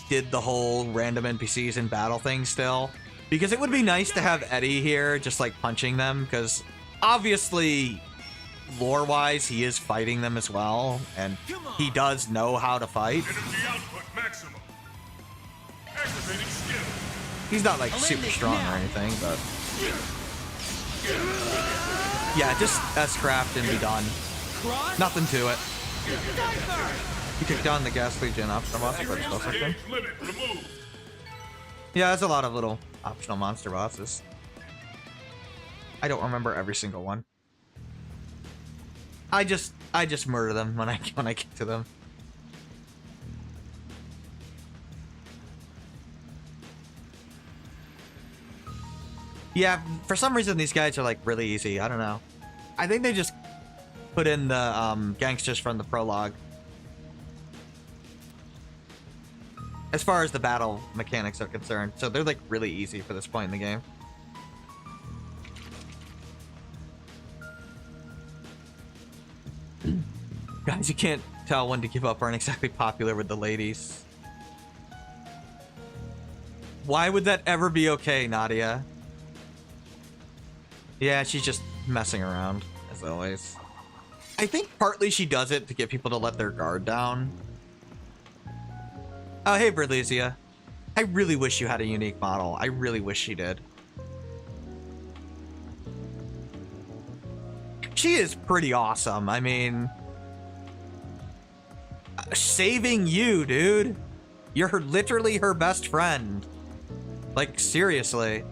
did the whole random NPCs in battle thing still. Because it would be nice to have Eddie here just like punching them, because obviously lore-wise he is fighting them as well, and he does know how to fight.
Energy output maximum. Activating skill.
He's not like super strong or anything, but yeah, just S-craft and be done. Nothing to it. You took down the gas legion optional monster, but still something. Yeah, there's a lot of little optional monster bosses. I don't remember every single one. I just murder them when I get to them. Yeah, for some reason these guys are like really easy. I don't know. I think they just put in the gangsters from the prologue. As far as the battle mechanics are concerned, so they're like really easy for this point in the game. Guys, you can't tell when to give up aren't exactly popular with the ladies. Why would that ever be okay, Nadia? Yeah, she's just messing around, as always. I think partly she does it to get people to let their guard down. Oh, hey, Berlizia. I really wish you had a unique model. I really wish she did. She is pretty awesome. I mean, saving you, dude. You're literally her best friend. Like, seriously.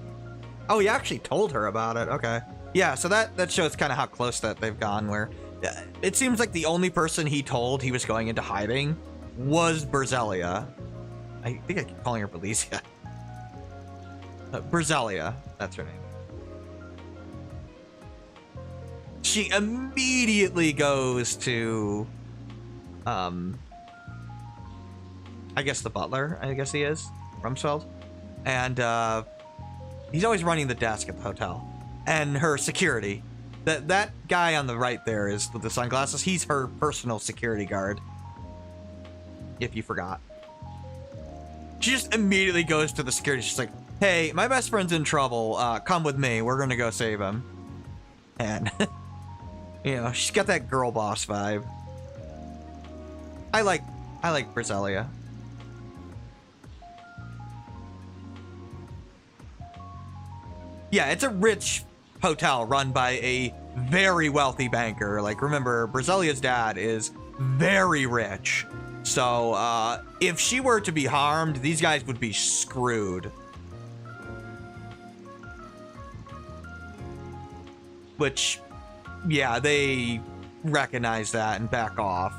Oh, you actually told her about it. Okay. Yeah, so that shows kind of how close that they've gone, where it seems like the only person he told he was going into hiding was Berzelia. I think I keep calling her Berlizia. Berzelia, that's her name. She immediately goes to, I guess the butler, I guess he is, Rumsfeld. And he's always running the desk at the hotel. And her security. That guy on the right there is with the sunglasses. He's her personal security guard. If you forgot. She just immediately goes to the security. She's like, hey, my best friend's in trouble. Come with me. We're going to go save him. And, you know, she's got that girl boss vibe. I like Berzelia. Yeah, it's a rich hotel run by a very wealthy banker. Like, remember, Berzelia's dad is very rich. So, if she were to be harmed, these guys would be screwed. Which, yeah, they recognize that and back off.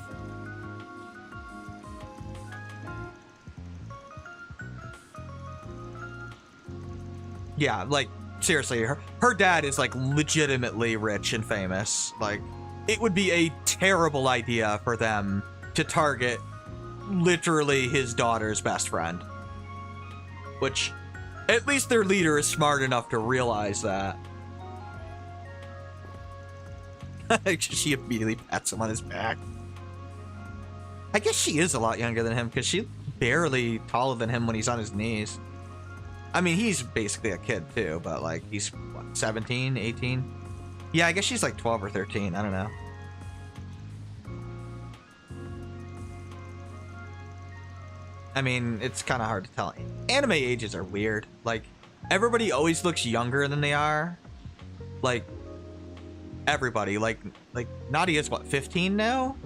Yeah, like, seriously, her dad is, like, legitimately rich and famous. Like, it would be a terrible idea for them to target literally his daughter's best friend. Which, at least their leader is smart enough to realize that. She immediately pats him on his back. I guess she is a lot younger than him, because she's barely taller than him when he's on his knees. I mean, he's basically a kid too, but like, he's what, 17, 18? Yeah, I guess she's like 12 or 13. I don't know. I mean, it's kind of hard to tell. Anime ages are weird. Like, everybody always looks younger than they are. Like, everybody. Like Nadia's what, 15 now?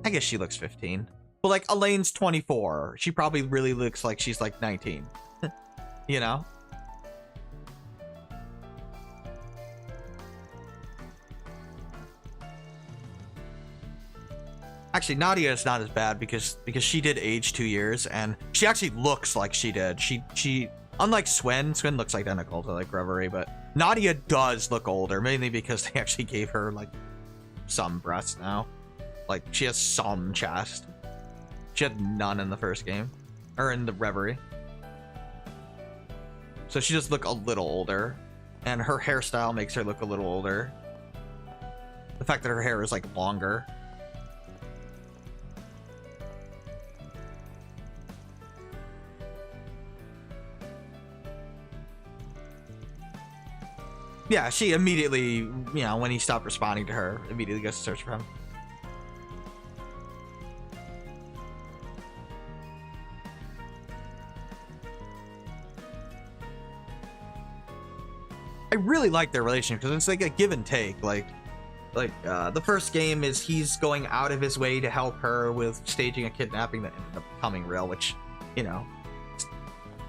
I guess she looks 15. But like, Elaine's 24. She probably really looks like she's like 19. You know? Actually, Nadia is not as bad because she did age 2 years, and she actually looks like she did. She unlike Swin looks identical to like Reverie, but Nadia does look older, mainly because they actually gave her like some breasts now. Like she has some chest. She had none in the first game, or in the Reverie. So she does look a little older, and her hairstyle makes her look a little older. The fact that her hair is like longer. Yeah, she immediately, you know, when he stopped responding to her, immediately goes to search for him. I really like their relationship because it's like a give and take. Like the first game is he's going out of his way to help her with staging a kidnapping that ended up becoming real, which, you know, it's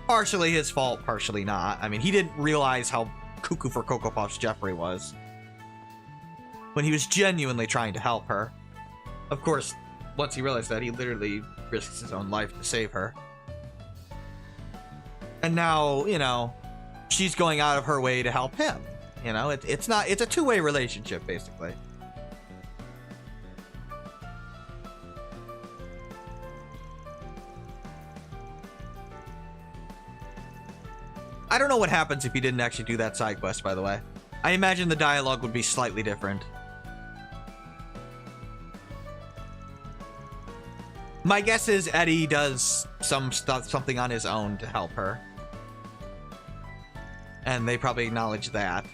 partially his fault, partially not. I mean, he didn't realize how cuckoo for Cocoa Puffs Jeffrey was when he was genuinely trying to help her. Of course, once he realized that, he literally risks his own life to save her. And now, you know, she's going out of her way to help him. You know, it's a two-way relationship, basically. I don't know what happens if you didn't actually do that side quest, by the way. I imagine the dialogue would be slightly different. My guess is Eddie does something on his own to help her. And they probably acknowledge that.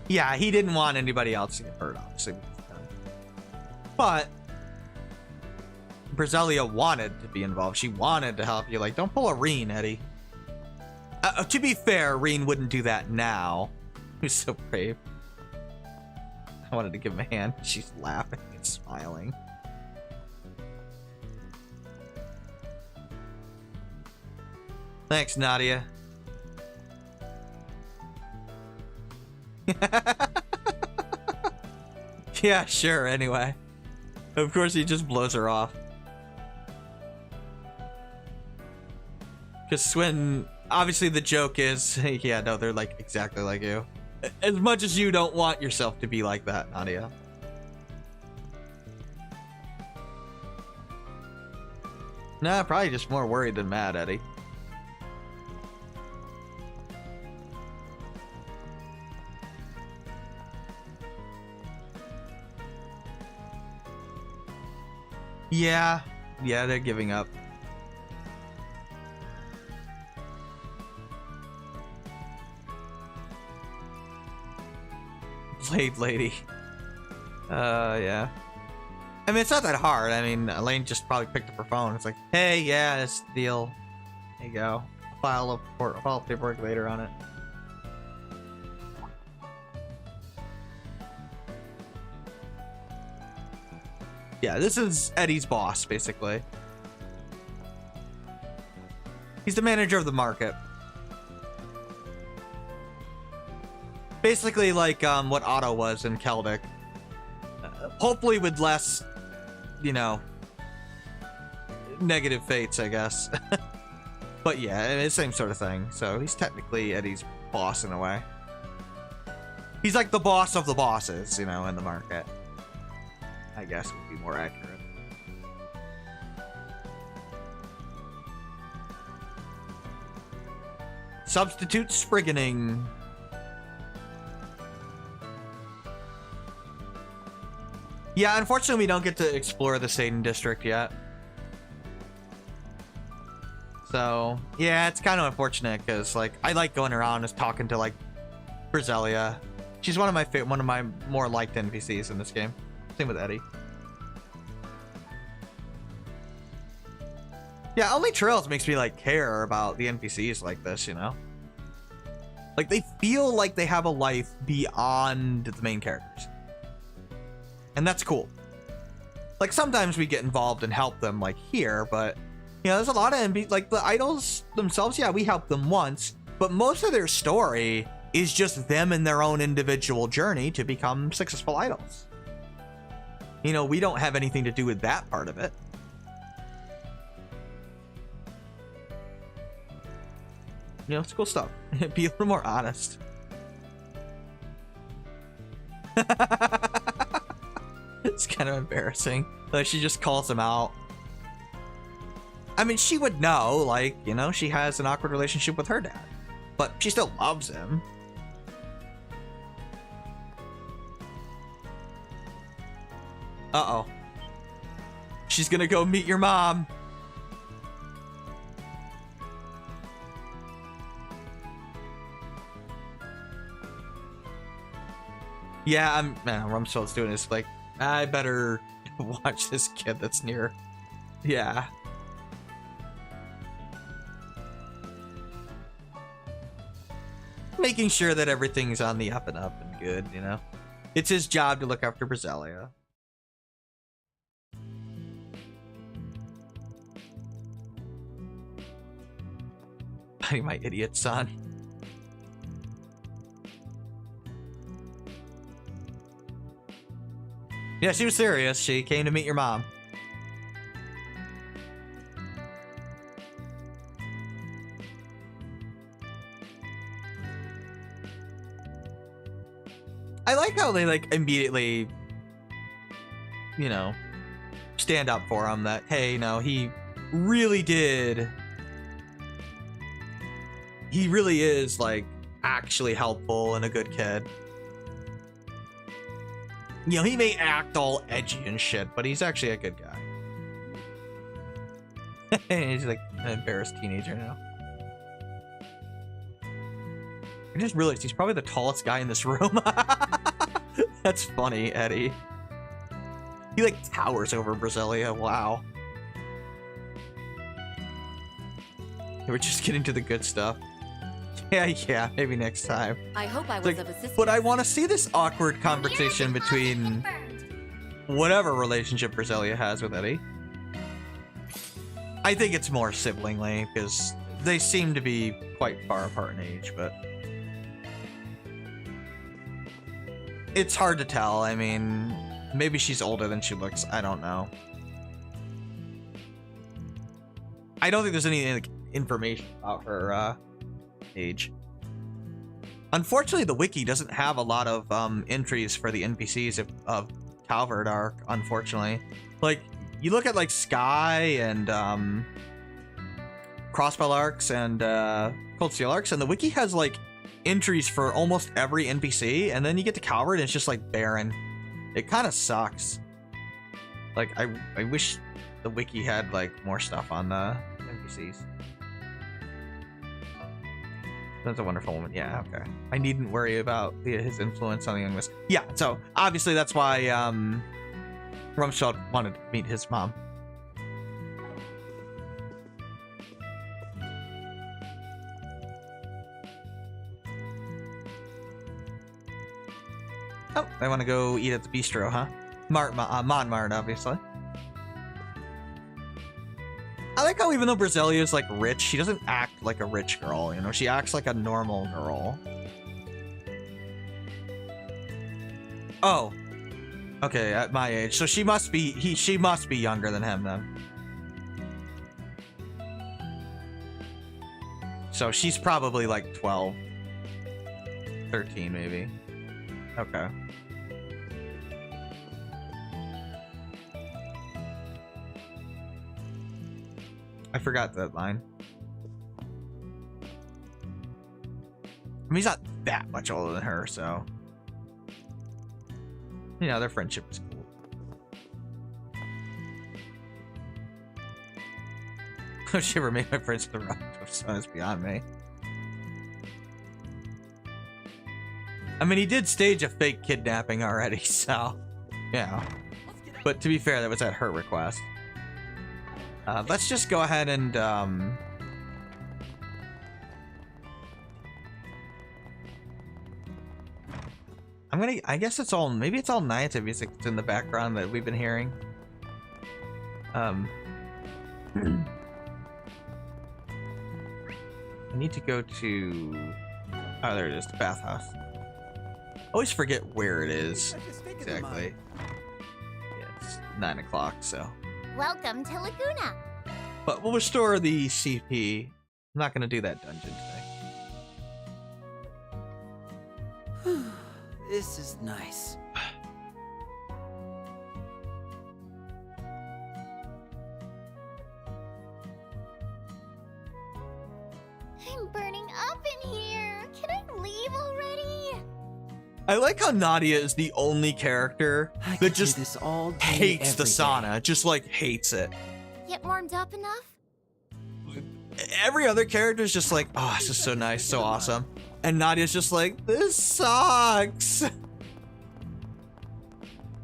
Yeah, he didn't want anybody else to get hurt, obviously. But Briselia wanted to be involved. She wanted to help you. Like, don't pull a Reen, Eddie. To be fair, Reen wouldn't do that now. He's so brave. I wanted to give him a hand. She's laughing and smiling. Thanks, Nadia. Yeah, sure, anyway. Of course, he just blows her off. Because Swin, obviously the joke is, yeah, no, they're like exactly like you. As much as you don't want yourself to be like that, Nadia. Nah, probably just more worried than mad, Eddie. Yeah, they're giving up. Blade lady. Yeah. I mean, it's not that hard. I mean, Elaine just probably picked up her phone. It's like, hey, yeah, this deal. There you go. I'll file paperwork later on it. Yeah, this is Eddie's boss, basically. He's the manager of the market. Basically like what Otto was in Celtic. Hopefully with less, you know, negative fates, I guess. But yeah, it's the same sort of thing. So he's technically Eddie's boss in a way. He's like the boss of the bosses, you know, in the market. I guess would be more accurate. Substitute Sprigganing. Yeah, unfortunately we don't get to explore the Satan district yet. So, yeah, it's kind of unfortunate because, like, I like going around and talking to, like, Briselia. She's one of my more liked NPCs in this game. Same with Eddie. Yeah, only Trails makes me like care about the NPCs like this, you know? Like, they feel like they have a life beyond the main characters. And that's cool. Like, sometimes we get involved and help them, like here, but, you know, there's a lot of like the idols themselves. Yeah, we help them once, but most of their story is just them in their own individual journey to become successful idols. You know, we don't have anything to do with that part of it. You know, it's cool stuff. Be a little more honest. It's kind of embarrassing. Like, she just calls him out. I mean, she would know, like, you know, she has an awkward relationship with her dad, but she still loves him. Uh-oh. She's gonna go meet your mom. Yeah, Rumsfeld's doing this, like, I better watch this kid that's near. Yeah. Making sure that everything's on the up and up and good, you know? It's his job to look after Briselia. My idiot son. Yeah, she was serious. She came to meet your mom. I like how they, like, immediately, you know, stand up for him that, hey, no, he really did. He really is, like, actually helpful and a good kid. You know, he may act all edgy and shit, but he's actually a good guy. He's like an embarrassed teenager now. I just realized he's probably the tallest guy in this room. That's funny, Eddie. He, like, towers over Briselia. Wow. We're just getting to the good stuff. Yeah, maybe next time.
I hope I was
like,
of assistance.
but I want to see this awkward conversation between whatever relationship Briselia has with Eddie. I think it's more siblingly, because they seem to be quite far apart in age, but it's hard to tell. I mean, maybe she's older than she looks. I don't know. I don't think there's any, like, information about her age. Unfortunately, the wiki doesn't have a lot of entries for the NPCs of Calvard Arc, unfortunately. Like, you look at, like, Sky and Crossbell Arcs and Cold Steel Arcs, and the wiki has, like, entries for almost every NPC, and then you get to Calvard and it's just, like, barren. It kind of sucks. Like, I wish the wiki had, like, more stuff on the NPCs. That's a wonderful woman. Yeah, okay. I needn't worry about his influence on the young list. Yeah, so obviously that's why Rumsfeld wanted to meet his mom. Oh, I want to go eat at the bistro, huh? Montmartre, obviously. I like how even though Briselia is, like, rich, she doesn't act like a rich girl, you know? She acts like a normal girl. Oh. Okay, at my age. So she must be, she must be younger than him, then. So she's probably, like, 12. 13, maybe. Okay. I forgot that line. I mean, he's not that much older than her, so... You know, their friendship is cool. She ever made my friends with the relative son is beyond me. I mean, he did stage a fake kidnapping already, so... Yeah. But to be fair, that was at her request. Let's just go ahead and I guess it's all, maybe it's all Nadia music that's in the background that we've been hearing. I need to go to, oh, there it is, the bathhouse. Always forget where it is exactly. Yeah, it's 9 o'clock, so.
Welcome to Laguna.
But we'll restore the CP. I'm not gonna do that dungeon today.
This is nice.
I'm burning up in here. Can I leave already?
I like how Nadia is the only character that just
this all day,
hates the
every
sauna. Just like hates it.
Get warmed up enough?
Every other character is just like, oh, this is so nice, so awesome. And Nadia's just like, this sucks.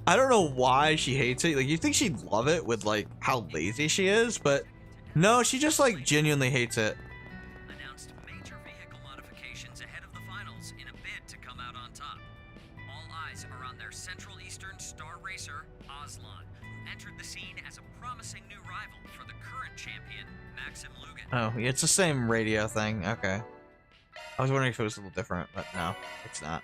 I don't know why she hates it. Like, you think she'd love it with like how lazy she is, but no, she just like genuinely hates it.
Announced major vehicle modifications ahead of the finals in a bid to come out on top. All eyes are on their Central Eastern star racer, Aslan, who entered the scene as a promising new rival for the current champion, Maxim Lugan.
Oh, it's the same radio thing. Okay. I was wondering if it was a little different, but no, it's not.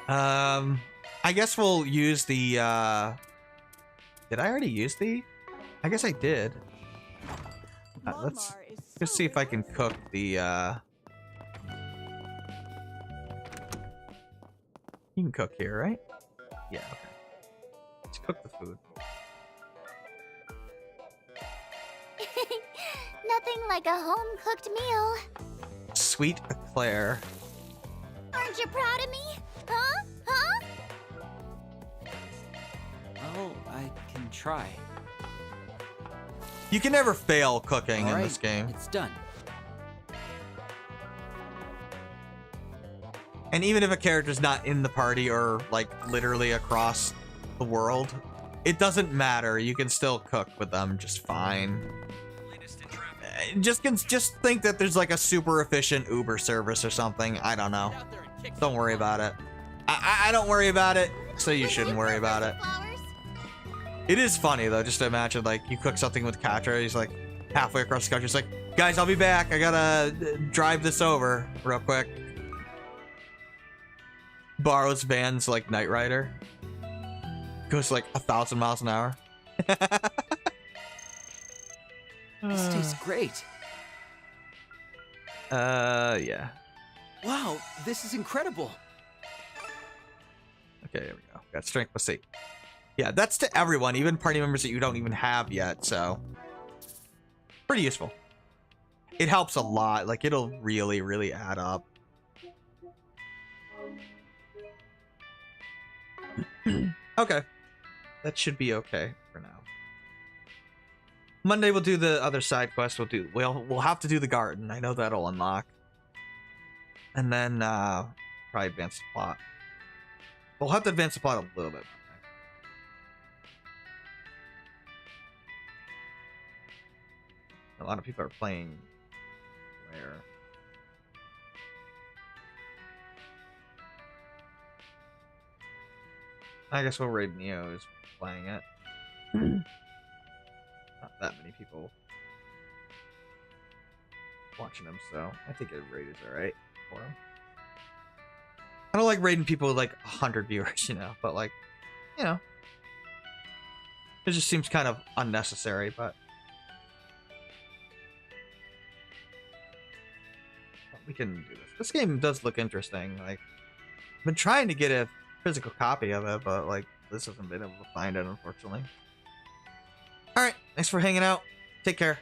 I guess we'll use the, did I already use the? I guess I did. Let's just see if I can cook the, you can cook here, right? Yeah, okay. Let's cook the food.
Nothing like a home-cooked meal.
Sweet eclair.
Aren't you proud of me? Huh? Huh?
Well, I can try.
You can never fail cooking
All
in
right,
this game.
It's done.
And even if a character's not in the party or like literally across the world, it doesn't matter. You can still cook with them just fine. Just think that there's like a super efficient Uber service or something. I don't know. Don't worry about it. I don't worry about it, so you shouldn't worry about it. It is funny though, just to imagine like you cook something with Katra, he's like halfway across the country, he's like, guys, I'll be back. I gotta drive this over real quick. Borrows Van's like Knight Rider. Goes like 1,000 miles an hour.
This tastes great.
Yeah.
Wow, this is incredible.
Okay, there we go. Got strength plus 8. Yeah, that's to everyone, even party members that you don't even have yet, so. Pretty useful. It helps a lot. Like, it'll really, really add up. Okay. That should be okay for now. Monday we'll do the other side quest. We'll have to do the garden. I know that'll unlock. And then probably advance the plot. We'll have to advance the plot a little bit. A lot of people are playing where? I guess we'll raid Neo is playing it. Not that many people watching him, so I think a raid is alright for him. I don't like raiding people with like 100 viewers, you know, but like, you know, it just seems kind of unnecessary, but we can do this. This game does look interesting. Like, I've been trying to get a physical copy of it, but like, this hasn't been able to find it, unfortunately. Alright, thanks for hanging out. Take care.